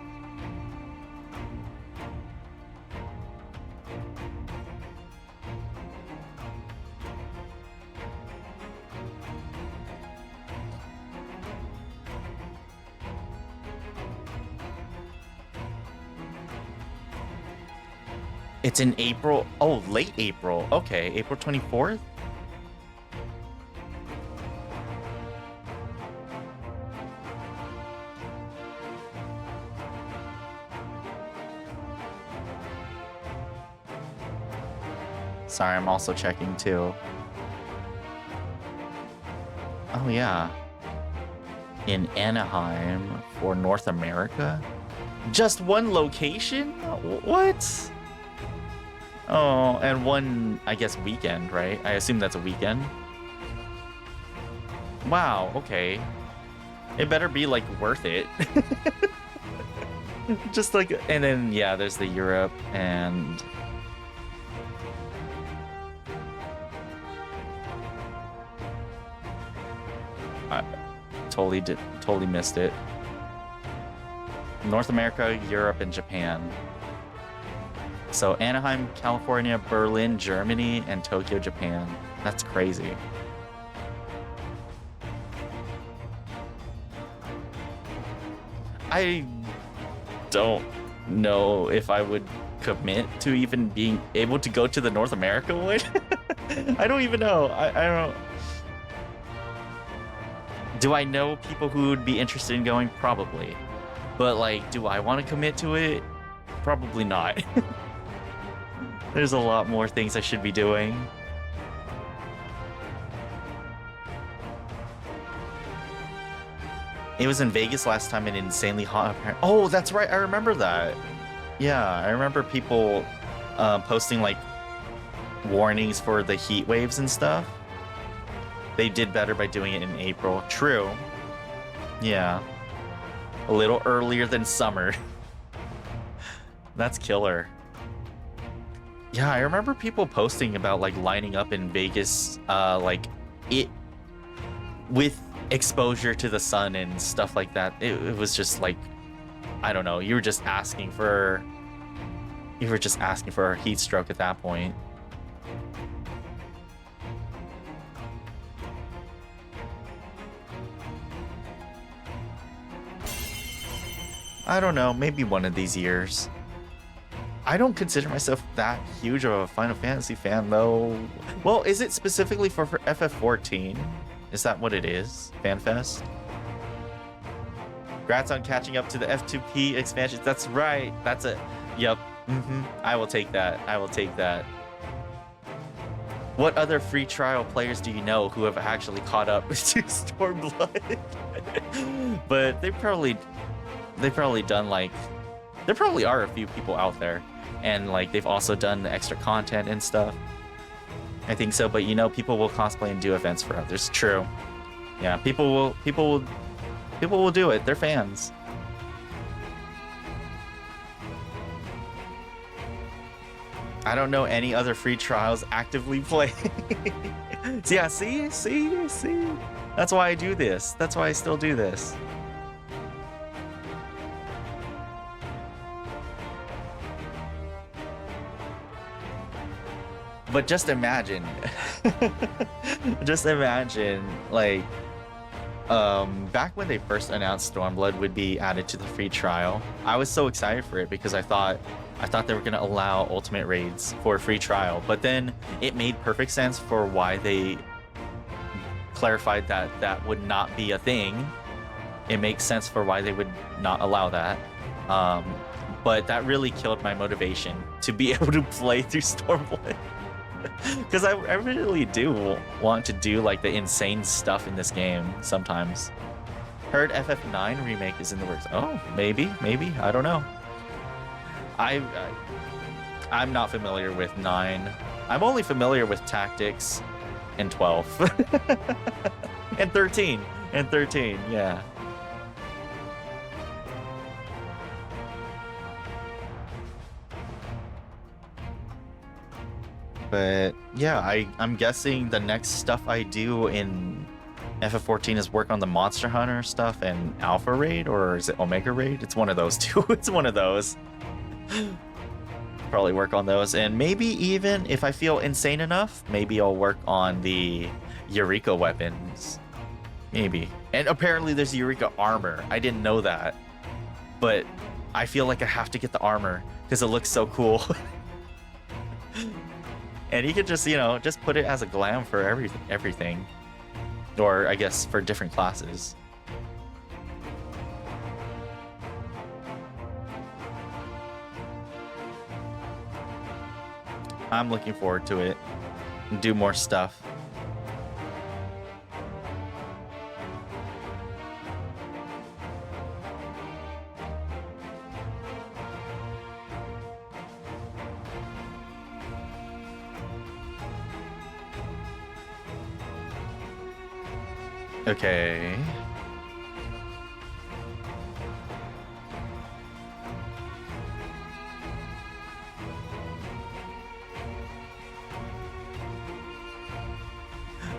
It's in April. Oh, late April. Okay, April 24th? Sorry, I'm also checking too. Oh yeah. In Anaheim for North America? Just one location? What? Oh, and one, I guess, weekend, right? I assume that's a weekend. Wow, okay. It better be, like, worth it. Just like, and then, yeah, there's the Europe and... I totally missed it. North America, Europe, and Japan. So Anaheim, California, Berlin, Germany, and Tokyo, Japan. That's crazy. I don't know if I would commit to even being able to go to the North America one. I don't even know. I don't... Do I know people who would be interested in going? Probably. But like, do I want to commit to it? Probably not. There's a lot more things I should be doing. It was in Vegas last time and insanely hot. Oh, that's right. I remember that. Yeah, I remember people posting like warnings for the heat waves and stuff. They did better by doing it in April. True. Yeah. A little earlier than summer. That's killer. Yeah, I remember people posting about like lining up in Vegas, like it with exposure to the sun and stuff like that. It was just like, I don't know. You were just asking for a heat stroke at that point. I don't know. Maybe one of these years. I don't consider myself that huge of a Final Fantasy fan, though. Well, is it specifically for FF14? Is that what it is? FanFest? Congrats on catching up to the F2P expansion. That's right. That's it. Yep. I will take that. I will take that. What other free trial players do you know who have actually caught up to Stormblood? But they've probably done like... There probably are a few people out there. And like they've also done the extra content and stuff. I think so, but you know, people will cosplay and do events for others. True. Yeah, people will People will do it. They're fans. I don't know any other free trials actively playing. Yeah, see? That's why I do this. That's why I still do this. But just imagine, like, back when they first announced Stormblood would be added to the free trial, I was so excited for it because I thought they were gonna allow ultimate raids for a free trial. But then it made perfect sense for why they clarified that that would not be a thing. It makes sense for why they would not allow that. But that really killed my motivation to be able to play through Stormblood. Because I really do want to do like the insane stuff in this game sometimes. Heard FF9 remake is in the works. Oh, maybe, I don't know. I'm not familiar with 9. I'm only familiar with Tactics and 12. and 13. Yeah. But yeah, I'm guessing the next stuff I do in FF14 is work on the Monster Hunter stuff and Alpha Raid, or is it Omega Raid? It's one of those two. It's one of those. Probably work on those, and maybe even if I feel insane enough, maybe I'll work on the Eureka weapons. Maybe. And apparently there's Eureka armor. I didn't know that, but I feel like I have to get the armor because it looks so cool. And you could just, just put it as a glam for everything. Or I guess for different classes. I'm looking forward to it. Do more stuff. Okay.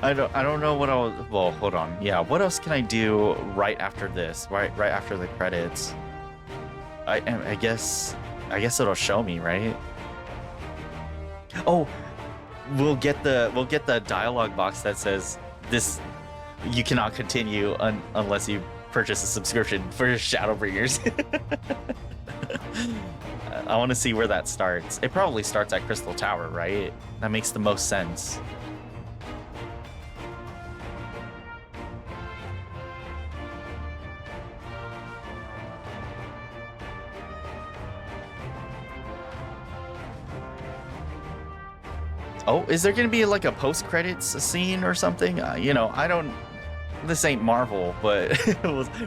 I don't know what well, hold on. Yeah, what else can I do right after this? Right after the credits. I guess it'll show me, right? Oh, we'll get the dialogue box that says this. You cannot continue unless you purchase a subscription for Shadowbringers. I want to see where that starts. It probably starts at Crystal Tower, right? That makes the most sense. Oh, is there going to be like a post-credits scene or something? I don't... This ain't Marvel, but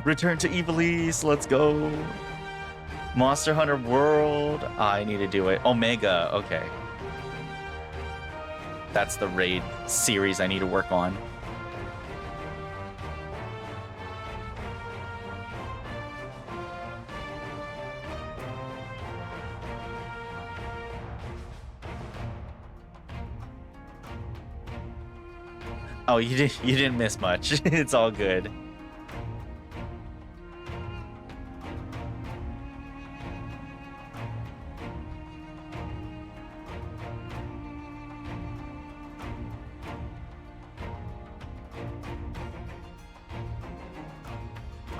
Return to Ivalice, let's go. Monster Hunter World, I need to do it. Omega, okay. That's the raid series I need to work on. Oh, you didn't miss much. It's all good.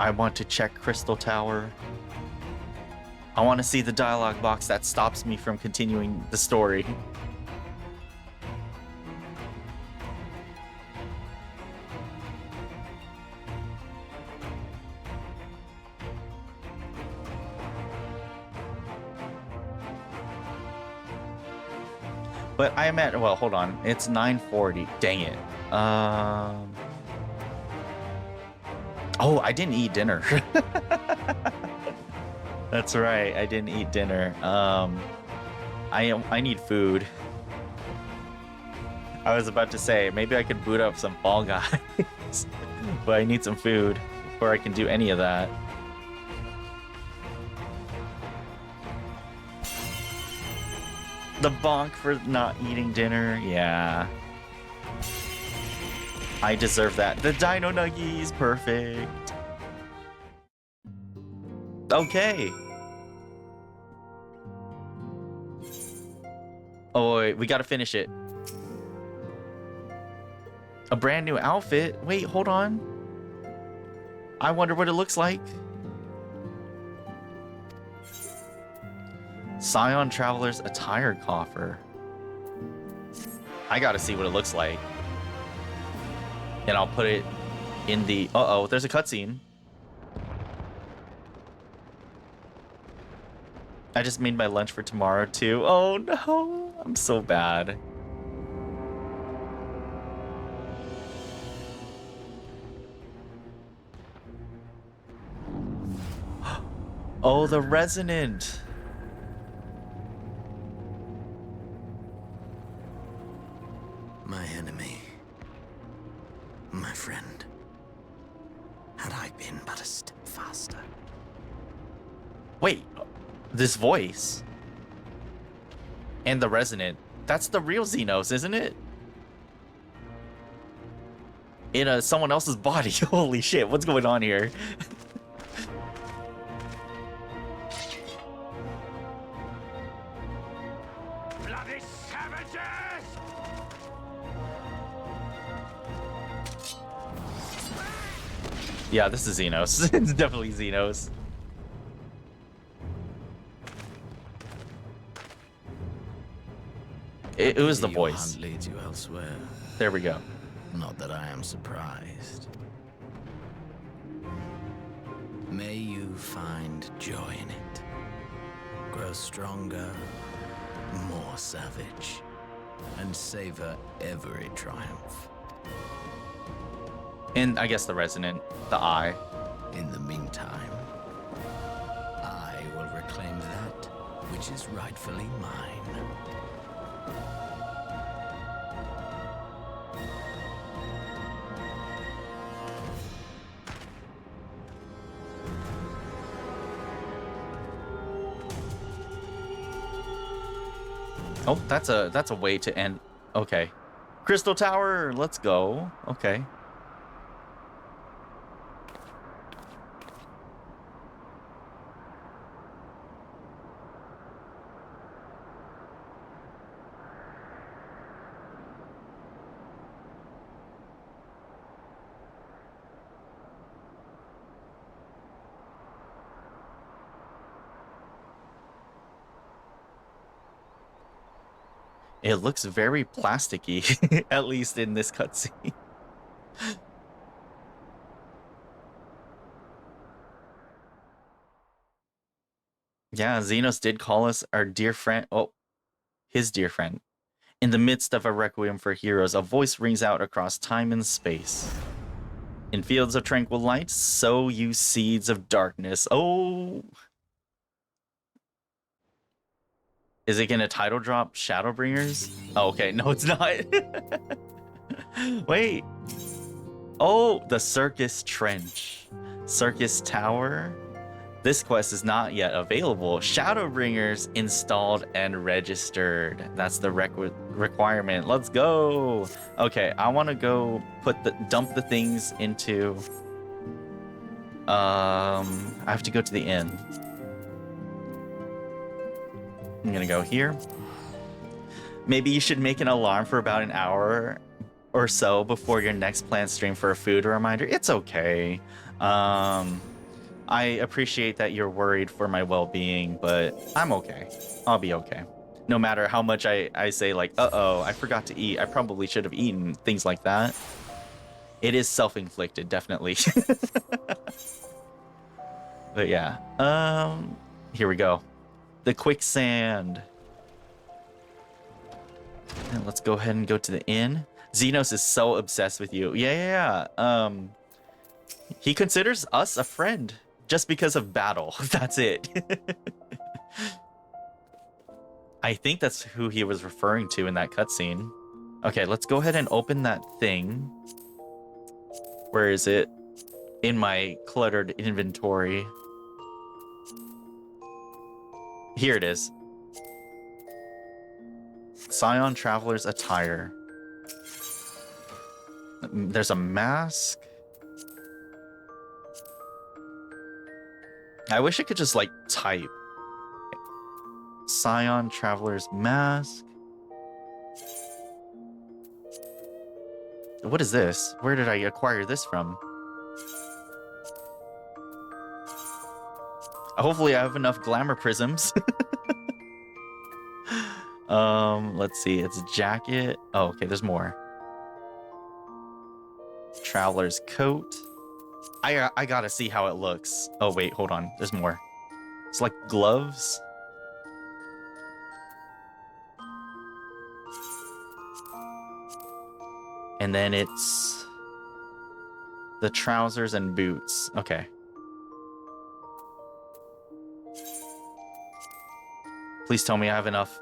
I want to check Crystal Tower. I want to see the dialogue box that stops me from continuing the story. But I'm at, well, hold on. It's 9:40. Dang it. Oh, I didn't eat dinner. That's right. I didn't eat dinner. I need food. I was about to say, maybe I could boot up some Fall Guys. But I need some food. before I can do any of that. The bonk for not eating dinner, yeah. I deserve that. The Dino Nuggies, perfect. Okay. Oh, wait, we gotta finish it. A brand new outfit? Wait, hold on. I wonder what it looks like. Scion Traveler's Attire Coffer. I gotta see what it looks like. And I'll put it in the... Uh-oh, there's a cutscene. I just made my lunch for tomorrow, too. Oh, no. I'm so bad. Oh, the Resonant. My enemy. My friend. Had I been but a step faster. Wait, this voice. And the Resonant. That's the real Xenos, isn't it? In someone else's body. Holy shit, what's going on here? Bloody savages! Yeah, this is Xenos. It's definitely Xenos. It was the voice. Leads you elsewhere. There we go. Not that I am surprised. May you find joy in it. Grow stronger, more savage, and savor every triumph. And I guess the Resonant, the eye. In the meantime, I will reclaim that which is rightfully mine. Oh, that's a way to end. Okay. Crystal Tower, let's go. Okay. It looks very plasticky, at least in this cutscene. Yeah, Xenos did call us our dear friend. Oh, his dear friend. In the midst of a requiem for heroes, a voice rings out across time and space. In fields of tranquil light, sow you seeds of darkness. Oh. Is it gonna title drop Shadowbringers? Oh, okay, no, it's not. Wait. Oh, the Circus Trench. Circus Tower. This quest is not yet available. Shadowbringers installed and registered. That's the requirement. Let's go. Okay, I want to go dump the things into. I have to go to the inn. I'm gonna go here. Maybe you should make an alarm for about an hour or so before your next planned stream for a food reminder. It's okay. I appreciate that you're worried for my well-being, but I'm okay. I'll be okay. No matter how much I say like, uh-oh, I forgot to eat. I probably should have eaten, things like that. It is self-inflicted, definitely. But yeah, here we go. The quicksand. And let's go ahead and go to the inn. Xenos is so obsessed with you. Yeah. He considers us a friend just because of battle. That's it. I think that's who he was referring to in that cutscene. Okay, let's go ahead and open that thing. Where is it? in my cluttered inventory. Here it is. Scion Traveler's Attire. There's a mask. I wish I could just like type. Scion Traveler's Mask. What is this? Where did I acquire this from? Hopefully I have enough glamour prisms. Let's see. It's a jacket. Oh, okay, there's more. Traveler's coat. I gotta see how it looks. Oh, wait, hold on. There's more. It's like gloves. And then it's the trousers and boots. Okay. Please tell me I have enough.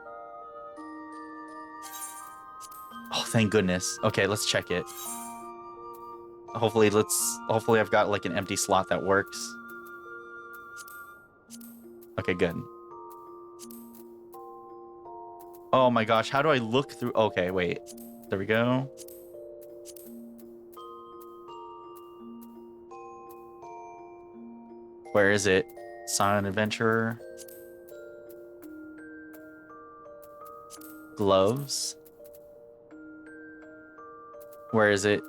Oh, thank goodness. Okay, let's check it. Hopefully I've got like an empty slot that works. Okay, good. Oh my gosh, how do I look through? Okay, wait. There we go. Where is it? Silent Adventurer. Gloves. Where is it?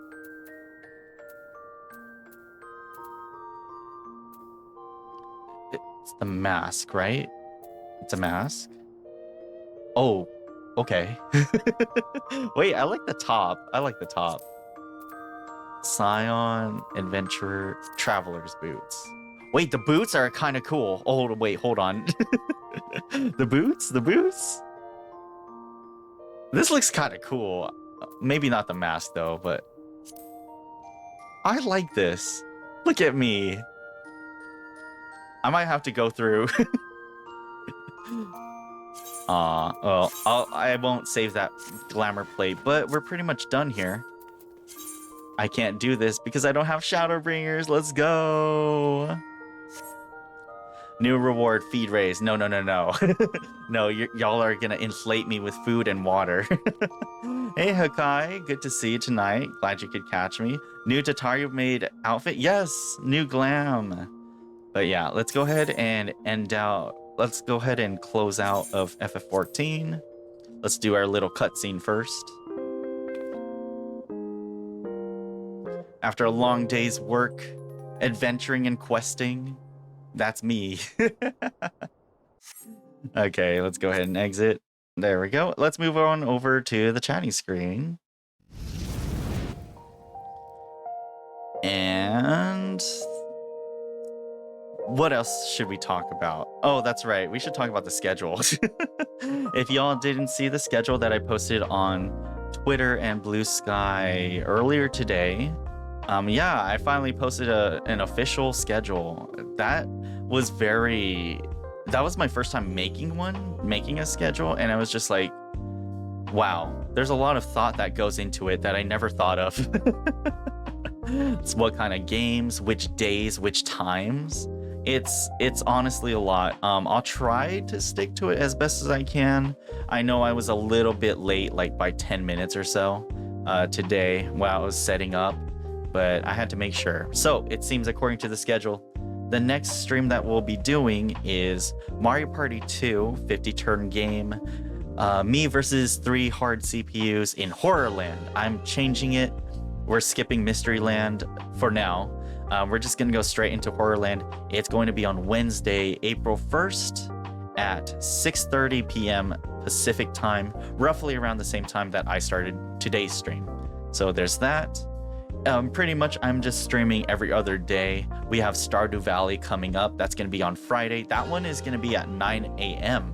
It's the mask, right? It's a mask. Oh, okay. Wait, I like the top. I like the top. Scion Adventurer Traveler's Boots. Wait, the boots are kind of cool. Oh, wait, hold on. The boots? The boots? This looks kind of cool. Maybe not the mask, though, but... I like this. Look at me. I might have to go through. Well, I won't save that glamour plate, but we're pretty much done here. I can't do this because I don't have Shadowbringers. Let's go. New reward, feed Reis. No. No, y'all are gonna inflate me with food and water. Hey, Hakai, good to see you tonight. Glad you could catch me. New Tataru made outfit? Yes, new glam. But yeah, let's go ahead and let's go ahead and close out of FF14. Let's do our little cutscene first. After a long day's work, adventuring and questing, that's me. Okay, let's go ahead and exit. There we go. Let's move on over to the chatting screen. And what else should we talk about? Oh, that's right. We should talk about the schedule. If y'all didn't see the schedule that I posted on Twitter and Blue Sky earlier today, yeah, I finally posted an official schedule. That was my first time making a schedule, and I was just like, wow, there's a lot of thought that goes into it that I never thought of. It's what kind of games, which days, which times. It's honestly a lot. I'll try to stick to it as best as I can. I know I was a little bit late, like by 10 minutes or so today while I was setting up, but I had to make sure. So it seems according to the schedule, the next stream that we'll be doing is Mario Party 2 50-turn game. Me versus 3 hard CPUs in Horrorland. I'm changing it. We're skipping Mysteryland for now. We're just going to go straight into Horrorland. It's going to be on Wednesday, April 1st at 6:30 p.m. Pacific time, roughly around the same time that I started today's stream. So there's that. Pretty much I'm just streaming every other day. We have Stardew Valley coming up. That's going to be on Friday. That one is going to be at 9 a.m.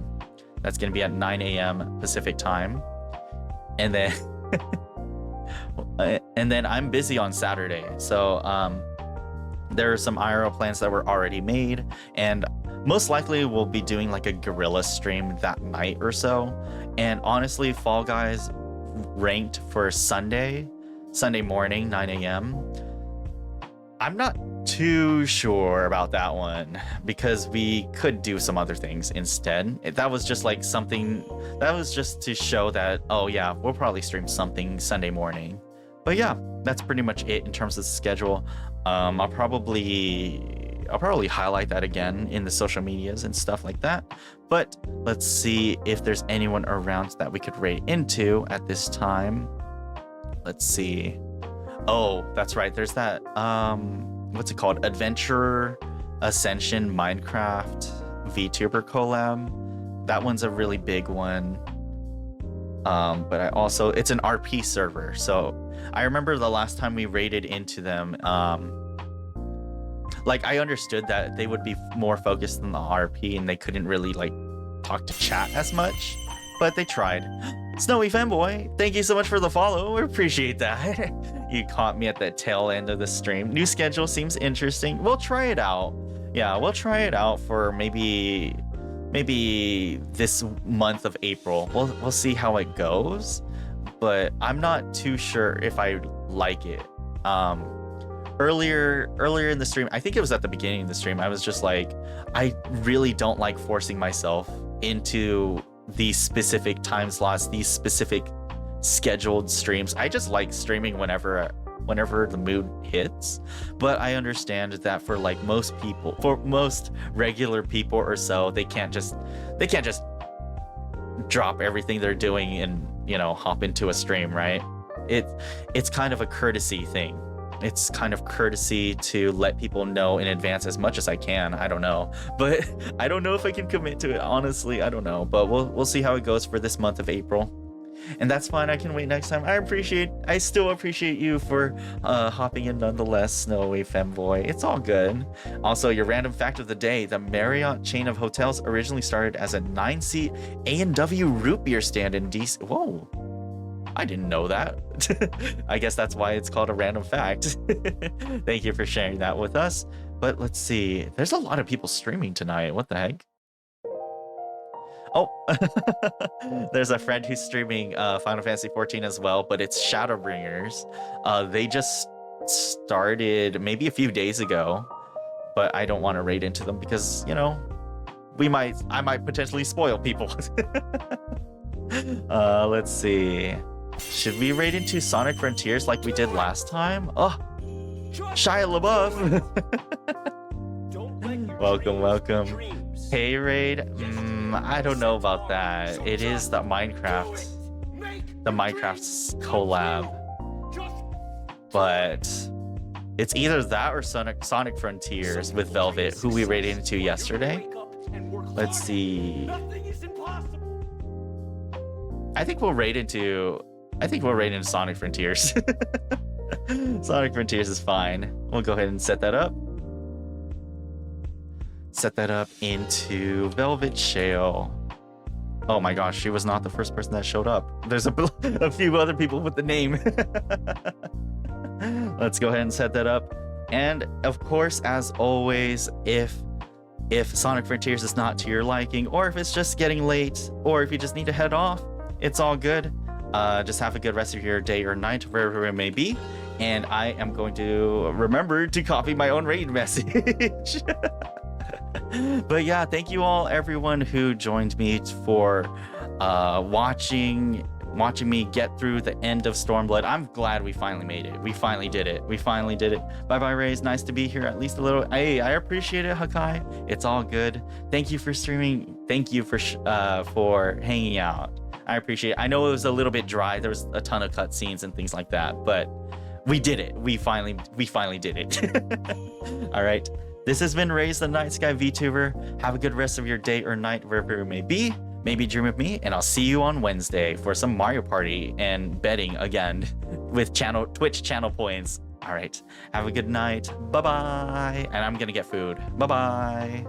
That's going to be at 9 a.m. Pacific time. And then and then I'm busy on Saturday. So there are some IRL plans that were already made, and most likely we'll be doing like a guerrilla stream that night or so. And honestly, Fall Guys ranked for Sunday morning, 9 a.m. I'm not too sure about that one because we could do some other things instead. That was just like something that was just to show that, oh yeah, we'll probably stream something Sunday morning. But yeah, that's pretty much it in terms of the schedule. I'll probably highlight that again in the social medias and stuff like that. But let's see if there's anyone around that we could raid into at this time. Let's see. Oh, that's right. There's that what's it called? Adventure Ascension Minecraft VTuber collab. That one's a really big one. But I also, it's an RP server. So I remember the last time we raided into them, like I understood that they would be more focused on the RP and they couldn't really like talk to chat as much, but they tried. Snowy Femboy, thank you so much for the follow. We appreciate that. You caught me at the tail end of the stream. New schedule seems interesting. We'll try it out. Yeah, we'll try it out for maybe this month of April. We'll see how it goes, but I'm not too sure if I like it. Earlier in the stream, I think it was at the beginning of the stream, I was just like, I really don't like forcing myself into these specific time slots, these specific scheduled streams. I just like streaming whenever the mood hits. But I understand that for like most people, for most regular people or so, they can't just drop everything they're doing and, you know, hop into a stream, right? It's kind of a courtesy thing. It's kind of courtesy to let people know in advance as much as I can. I don't know, but I don't know if I can commit to it. Honestly, I don't know, but we'll see how it goes for this month of April. And that's fine. I can wait next time. I still appreciate you for hopping in nonetheless, Snowy Femboy. It's all good. Also, your random fact of the day: the Marriott chain of hotels originally started as a 9-seat A&W root beer stand in DC. Whoa. I didn't know that. I guess that's why it's called a random fact. Thank you for sharing that with us. But let's see. There's a lot of people streaming tonight. What the heck? Oh, there's a friend who's streaming Final Fantasy XIV as well, but it's Shadowbringers. They just started maybe a few days ago, but I don't want to raid into them because, you know, I might potentially spoil people. Let's see. Should we raid into Sonic Frontiers like we did last time? Oh, Shia LaBeouf. Welcome. Hey, raid. I don't know about that. It is the Minecraft collab, but it's either that or Sonic Frontiers with Velvet, who we raided into yesterday. Let's see. I think we'll raid into Sonic Frontiers. Sonic Frontiers is fine. We'll go ahead and set that up. Set that up into Velvet Shale. Oh my gosh, she was not the first person that showed up. There's a few other people with the name. Let's go ahead and set that up. And of course, as always, if Sonic Frontiers is not to your liking, or if it's just getting late, or if you just need to head off, it's all good. Just have a good rest of your day or night, wherever it may be. And I am going to remember to copy my own raid message. But yeah, thank you all, everyone who joined me for watching me get through the end of Stormblood. I'm glad we finally made it. We finally did it. Bye, Reis. Nice to be here at least a little. Hey, I appreciate it, Hakai. It's all good. Thank you for streaming. Thank you for hanging out. I appreciate it. I know it was a little bit dry. There was a ton of cutscenes and things like that, but we did it. We finally did it. All right. This has been Reis, the Night Sky VTuber. Have a good rest of your day or night, wherever it may be. Maybe dream of me, and I'll see you on Wednesday for some Mario Party and betting again with Twitch channel points. All right. Have a good night. Bye-bye. And I'm going to get food. Bye-bye.